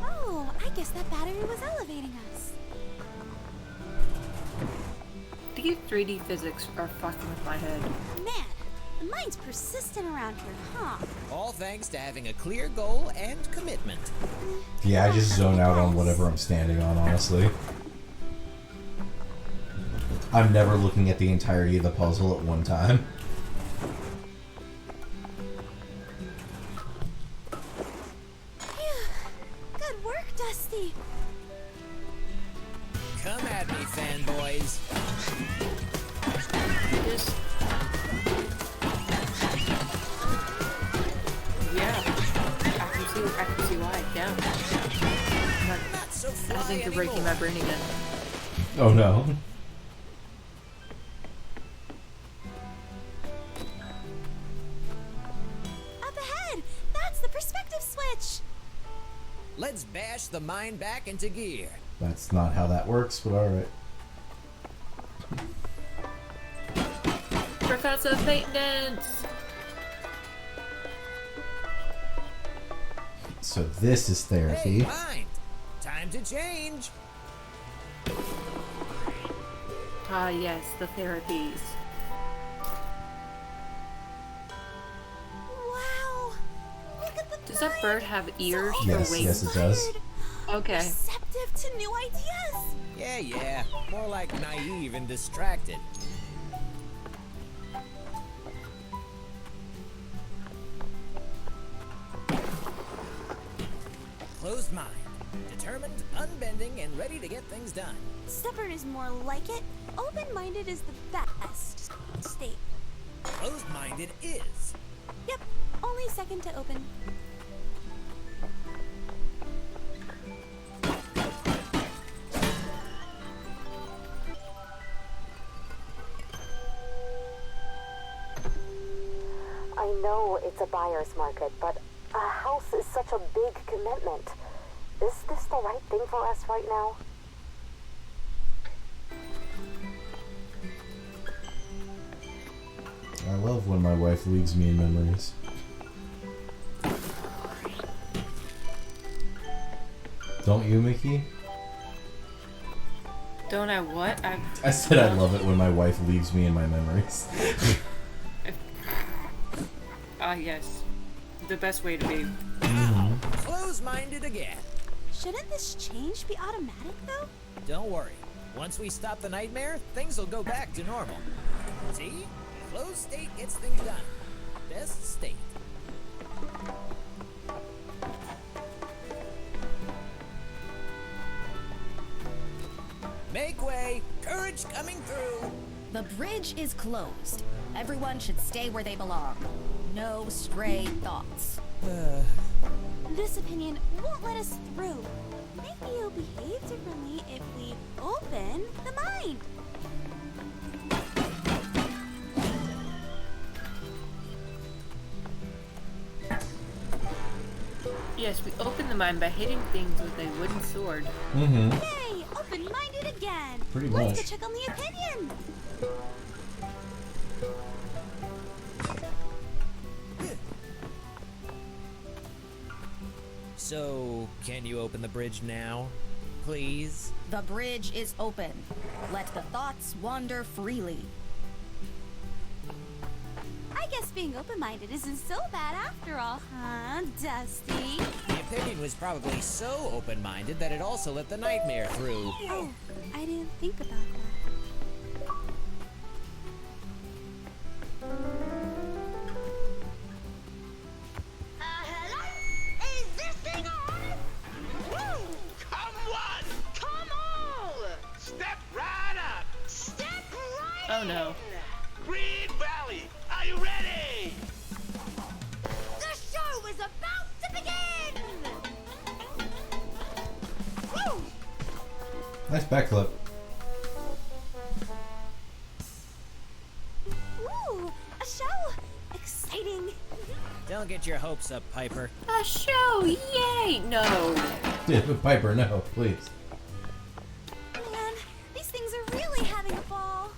Oh, I guess that battery was elevating us. These 3D physics are fucking with my head. Man, the mind's persistent around here, huh? All thanks to having a clear goal and commitment. Yeah, I just zone out on whatever I'm standing on, honestly. I'm never looking at the entirety of the puzzle at one time. Phew. Good work, Dusty. Come at me, fanboys. Just... Yeah. I can see why, yeah. Not so I fly think you're breaking anymore. my brain again. Oh no. Up ahead! That's the perspective switch! Let's bash the mind back into gear. That's not how that works, but alright. Professor Maintenance! So this is therapy. Hey, mind! Time to change. Ah, yes, the therapies. Wow! Look at the Does that bird have ears Yes, for wings? yes it does. Okay. receptive to new ideas! Yeah. More like naive and distracted. Closed mind. Determined, unbending, and ready to get things done. Stubborn is more like it. Open-minded is the best state. Closed-minded is. Yep, only second to open. I know it's a buyer's market, but a house is such a big commitment. Is this the right thing for us right now? I love when my wife leaves me in memories. Don't you, Mickey? Don't I what? I said I love it when my wife leaves me in my memories. Ah, yes. The best way to be. Close-minded again. Shouldn't this change be automatic, though? Don't worry. Once we stop the nightmare, things will go back to normal. See? Closed state gets things done. bridge coming through. The bridge is closed. Everyone should stay where they belong. No stray thoughts. This opinion won't let us through. Maybe you'll behave differently if we open the mine. Yes, we open the mine by hitting things with a wooden sword. Mm-hmm. Yay! Open-minded again. Pretty Let's much. go check on the opinion. So, can you open the bridge now? Please? The bridge is open. Let the thoughts wander freely. I guess being open-minded isn't so bad after all, huh, Dusty? The opinion was probably so open-minded that it also let the nightmare through. Oh, I didn't think about that. Hello? Is this thing on? Woo! Come one! Come all! Step right up! Step right Oh no. Green Valley, are you ready? The show is about to begin! Woo! Nice backflip. Ooh, a show! Exciting! Don't get your hopes up, Piper. A show! Yay! No. Yeah, but Piper, no, please. Man, these things are really having a ball.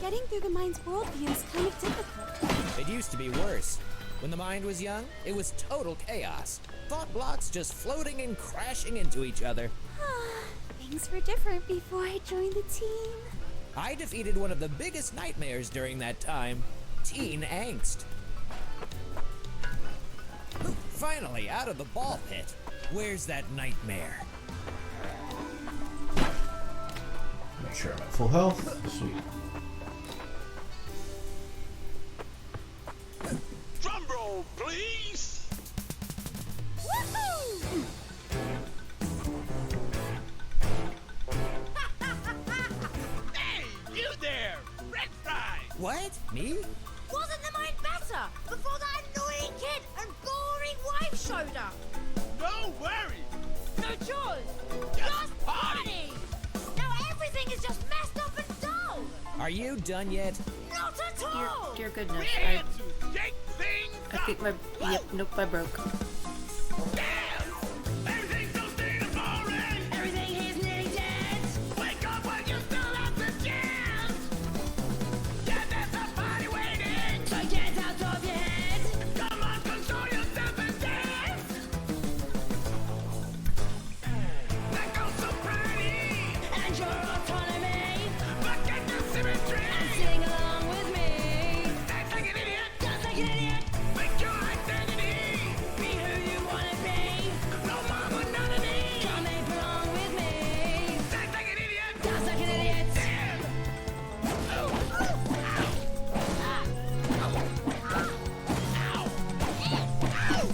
Getting through the mine's worldview is kind of difficult. It used to be worse. When the mind was young, it was total chaos. Thought blocks just floating and crashing into each other. Things were different before I joined the team. I defeated one of the biggest nightmares during that time, teen angst. Finally, out of the ball pit. Where's that nightmare? Make sure I'm at full health. Sweet. Drum roll, please! Woohoo! Hey, you there! French fries! What? Me? Wasn't the mine better before that annoying kid and boring wife showed up? No worries! No chores! Just party! Now everything is just messed up and dull! Are you done yet? Not at all! Dear goodness. We're here to shake things I think my. Yep, nope, I broke. Everything's so state of boring! Everything is nearly dead! Wake up when you still have the chance! Yeah, there's a party waiting! So get out of your head! Come on, control yourself and dance! Let go sobriety! And your autonomy! Forget the symmetry! And sing along with me! Dance like an idiot! Dance like an idiot! Make your identity! Be who you wanna be! No more monotony! Come and belong with me! Dance like an idiot! Dance like an idiot! Damn! Oh! Ow! Ah! Ow! Ow! Ow!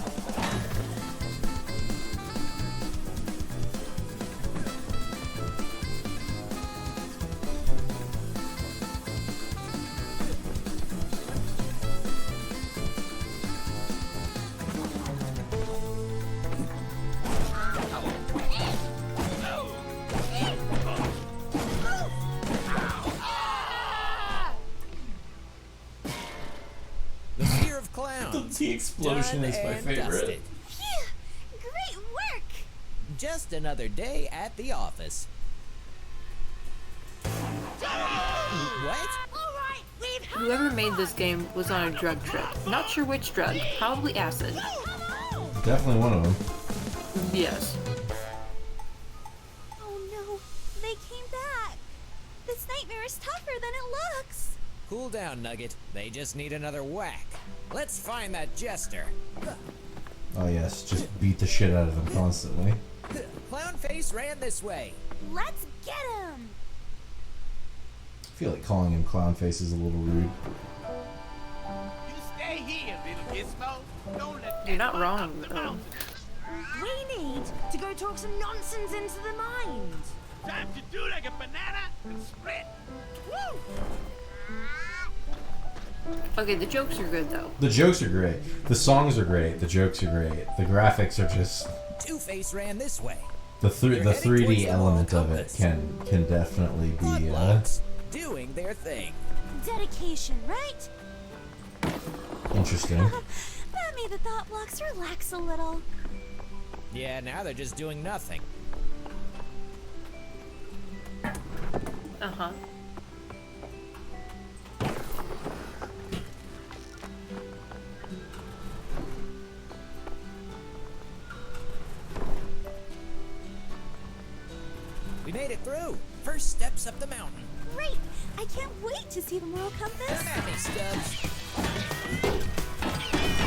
The fear of clowns. The tea explosion Done is my and favorite. dusted. Phew! Great work! Just another day at the office. What? Alright, we've had Whoever made this game was on a drug trip. Not sure which drug. Probably acid. Definitely one of them. Yes. Oh no, they came back. This nightmare is tougher than it looks. Cool down, Nugget. They just need another whack. Let's find that jester. Oh yes, just beat the shit out of them constantly. Clownface ran this way. Let's get him! I feel like calling him Clownface is a little rude. Stay here, little gizmo. Don't let You're not wrong, though. We need to go talk some nonsense into the mind. time to do like a banana and split. Woo! Okay, the jokes are good though. The jokes are great. The songs are great. The jokes are great. The graphics are just. Two-Face ran this way. The 3D element of it can definitely be doing their thing. Dedication, right? interesting. That made the thought blocks relax a little. Yeah, now they're just doing nothing. Uh-huh. We made it through. First steps up the mountain. Great! I can't wait to see the moral compass. Come at me, Stubbs.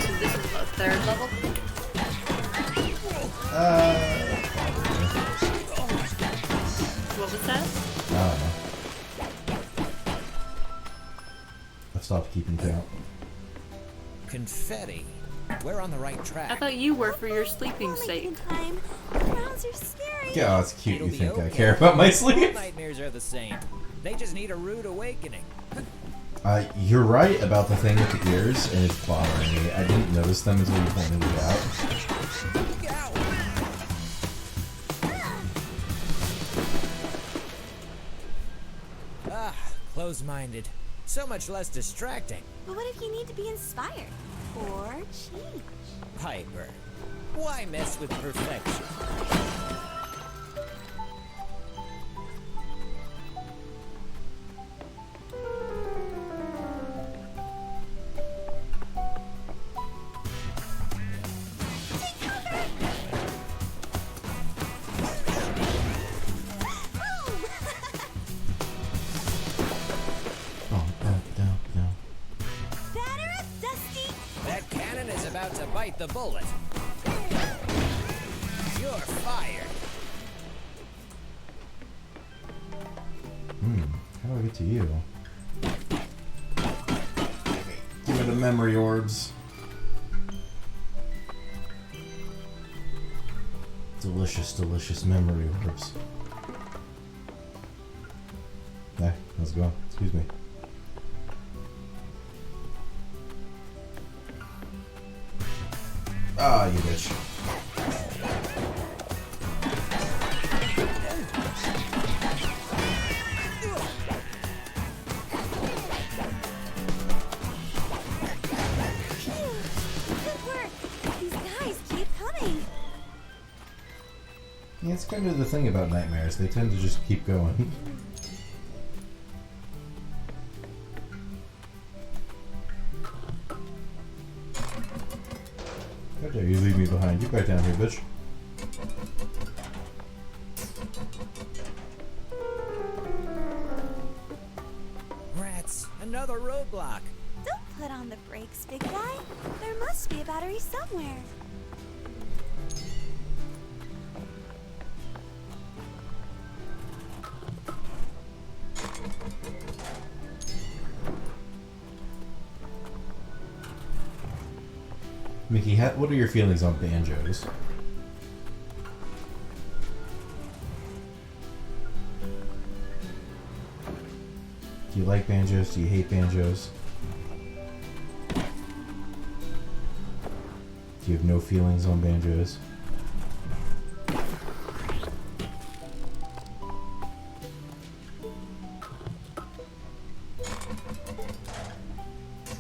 So this is the third level? What was that? I don't know. I've stopped keeping count. Confetti. We're on the right track. I thought you were for your sleeping sake. Crowds are scary. Yeah, it's cute. It'll You be think I okay. care about my All sleep? nightmares are the same. They just need a rude awakening. You're right about the thing with the ears, and it's bothering me. I didn't notice them until you pointed it out. Ah, close-minded. So much less distracting. But what if you need to be inspired? Or change? Piper, why mess with perfection? Batter up, Dusty! That cannon is about to bite the bullet. You're fired. How do I get to you? Give me the memory orbs. Delicious, delicious memory orbs. Hey, let's go. Excuse me. Ah, you bitch. Good work! These guys keep coming. Yeah, it's kind of the thing about nightmares. They tend to just keep going. How dare you leave me behind? Get back down here, bitch. Rats, another roadblock. Don't put on the brakes, big guy. There must be a battery somewhere. Mickey, what are your feelings on banjos? Do you like banjos? Do you hate banjos? Do you have no feelings on banjos?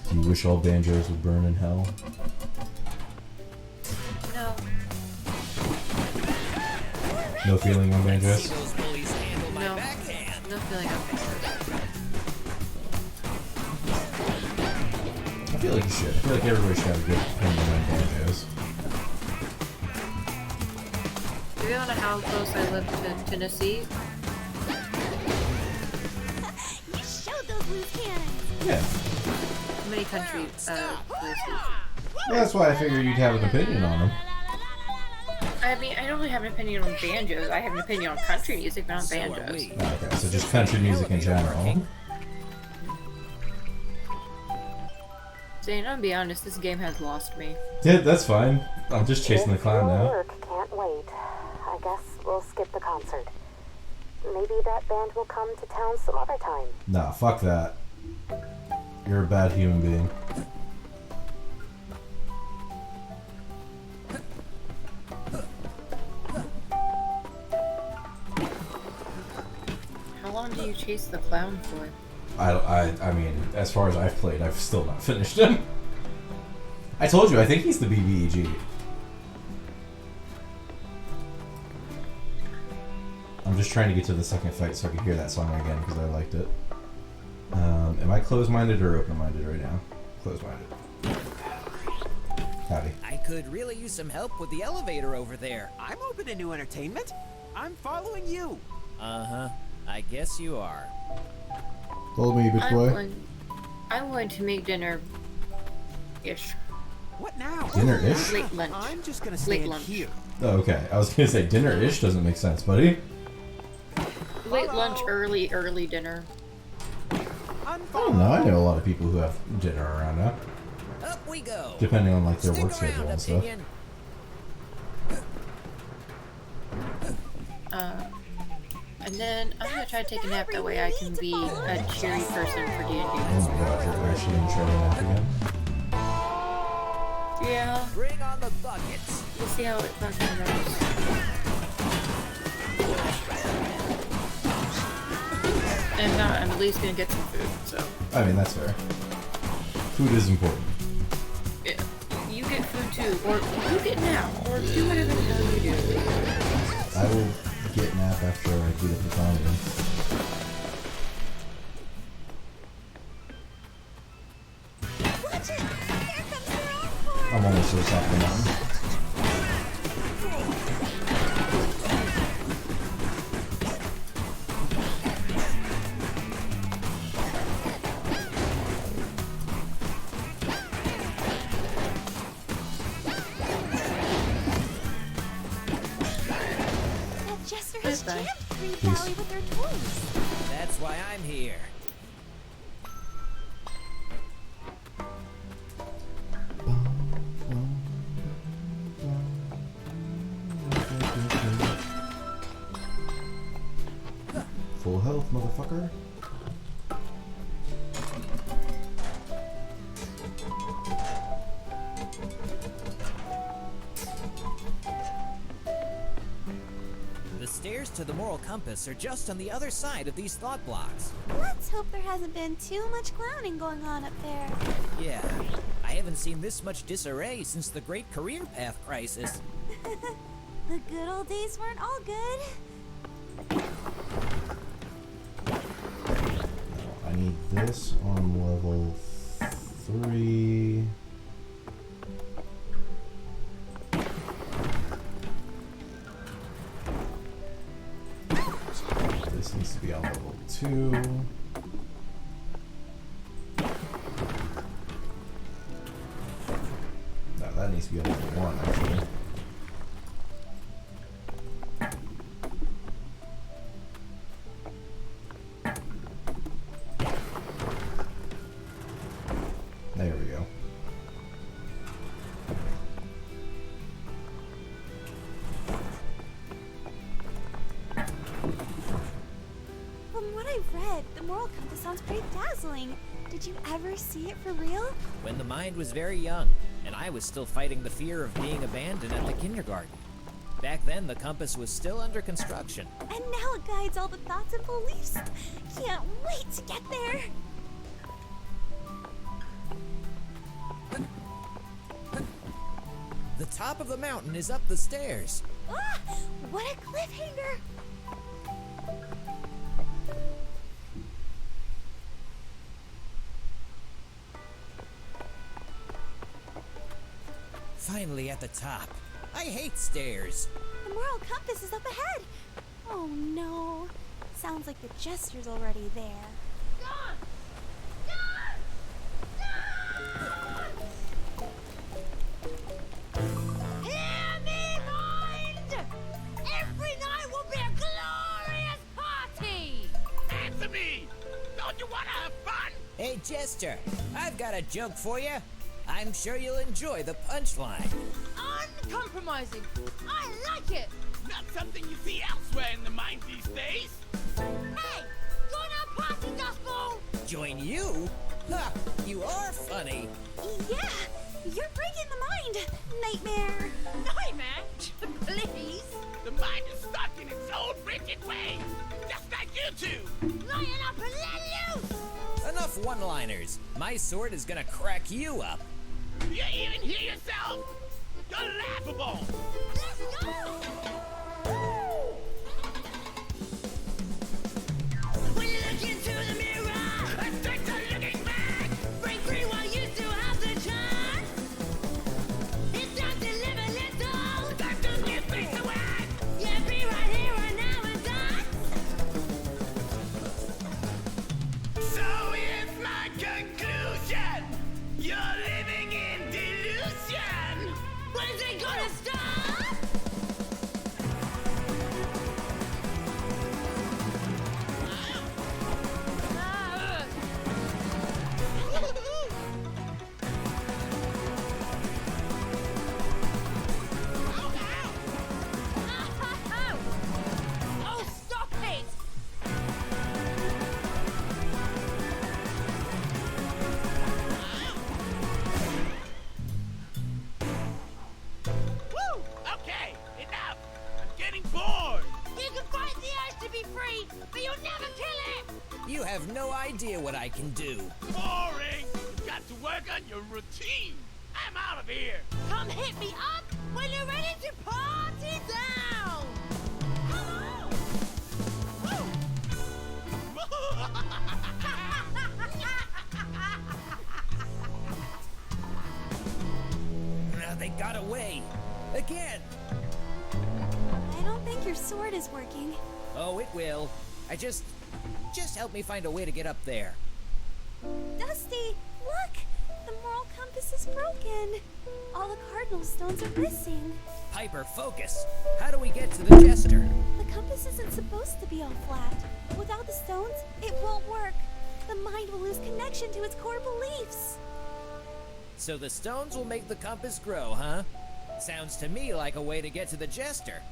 Do you wish all banjos would burn in hell? No. No feeling on banjos? No. No feeling of it. I feel like you should. I feel like everybody should have a good opinion on banjos. Do you know how close I live to Tennessee? You showed those loose cannons. Yeah. How many countries? Places? Yeah, that's why I figured you'd have an opinion on them. I mean, I don't really have an opinion on banjos. I have an opinion on country music, not on banjos. Okay, so just country music in general. Zane, I'll be honest, this game has lost me. Yeah, that's fine. I'm just chasing the clown now. Work can't wait. I guess we'll skip the concert. Maybe that band will come to town some other time. Nah, fuck that. You're a bad human being. How long do you chase the clown for? I mean, as far as I've played, I've still not finished him. I told you, I think he's the BBEG. I'm just trying to get to the second fight so I can hear that song again because I liked it. Am I closed-minded or open-minded right now? Closed-minded. Howdy. I could really use some help with the elevator over there. I'm open to new entertainment. I'm following you. Uh-huh. I guess you are. Follow me, bitch boy. I'm going to make dinner-ish. What now? Dinner-ish? Late lunch. I'm just gonna Late stand lunch. here. Oh, okay. I was gonna say dinner-ish doesn't make sense, buddy. Late lunch, early dinner. I don't know. I know a lot of people who have dinner around now. Up we go. Depending on like their Stick work schedule around, and stuff. opinion. And then I'm gonna try to take a nap. That way I can be a cheery person for D&D. Oh my god, you're actually gonna try to nap again? Yeah. Bring on the buckets. We'll see how it fucking goes. And if not, I'm at least gonna get some food. So. I mean, that's fair. Food is important. Yeah. You get food too, or you get nap, or do whatever the hell you do. I will get nap after I beat up the zombie. Watch it! Here comes their encore! I'm almost to the top of the mountain. That Jester has Goodbye. jammed Green Peace. Valley with their toys. That's why I'm here. Full health, motherfucker. The stairs to the moral compass are just on the other side of these thought blocks. Let's hope there hasn't been too much clowning going on up there. Yeah, I haven't seen this much disarray since the Great Career Path Crisis. The good old days weren't all good. I need this on level 3. This needs to be on level 2. No, that needs to be on level 1 actually. There we go. From what I've read, the moral compass sounds pretty dazzling. Did you ever see it for real? When the mind was very young, and I was still fighting the fear of being abandoned at the kindergarten. Back then, the compass was still under construction. And now it guides all the thoughts and beliefs. Can't wait to get there. The top of the mountain is up the stairs. Ah, what a cliffhanger! Finally at the top. I hate stairs. The moral compass is up ahead. Oh no. Sounds like the Jester's already there. Hear me, mind! Every night will be a glorious party! Answer me! Don't you want to have fun? Hey, Jester, I've got a joke for you. I'm sure you'll enjoy the punchline. Uncompromising. I like it. Not something you see elsewhere in the mind these days. Hey, join our party, Dustball. Join you? Ha! You are funny. Yeah, you're breaking the mind, Nightmare. Nightmare? Please. The mind is stuck in its own rigid ways, just like you two. Lighten up and let loose. Enough one-liners. My sword is gonna crack you up. You even hear yourself? You're laughable. Let's go. When you look into the mirror, I start to looking back. Break free while you still have the chance. It's time to live a little. Time to give face away. Yeah, be right here, right now, and dance. So here's my conclusion. You're living in delusion. When is it gonna stop? Oh, stop it! Woo! Okay, enough. I'm getting bored. You can fight the urge to be free, but you'll never kill it! You have no idea what I can do. Boring. You've got to work on your routine. I'm out of here. Come hit me up when you're ready to party down! They got away. Again. I don't think your sword is working. Oh, it will. Just help me find a way to get up there. Dusty, look! The moral compass is broken. All the cardinal stones are missing. Piper, focus. How do we get to the Jester? The compass isn't supposed to be all flat. Without the stones, it won't work. The mind will lose connection to its core beliefs. So the stones will make the compass grow, huh? Sounds to me like a way to get to the Jester.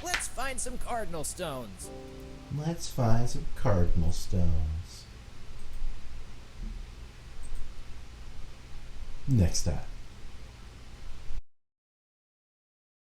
Let's find some cardinal stones. Let's find some cardinal stones. Next time.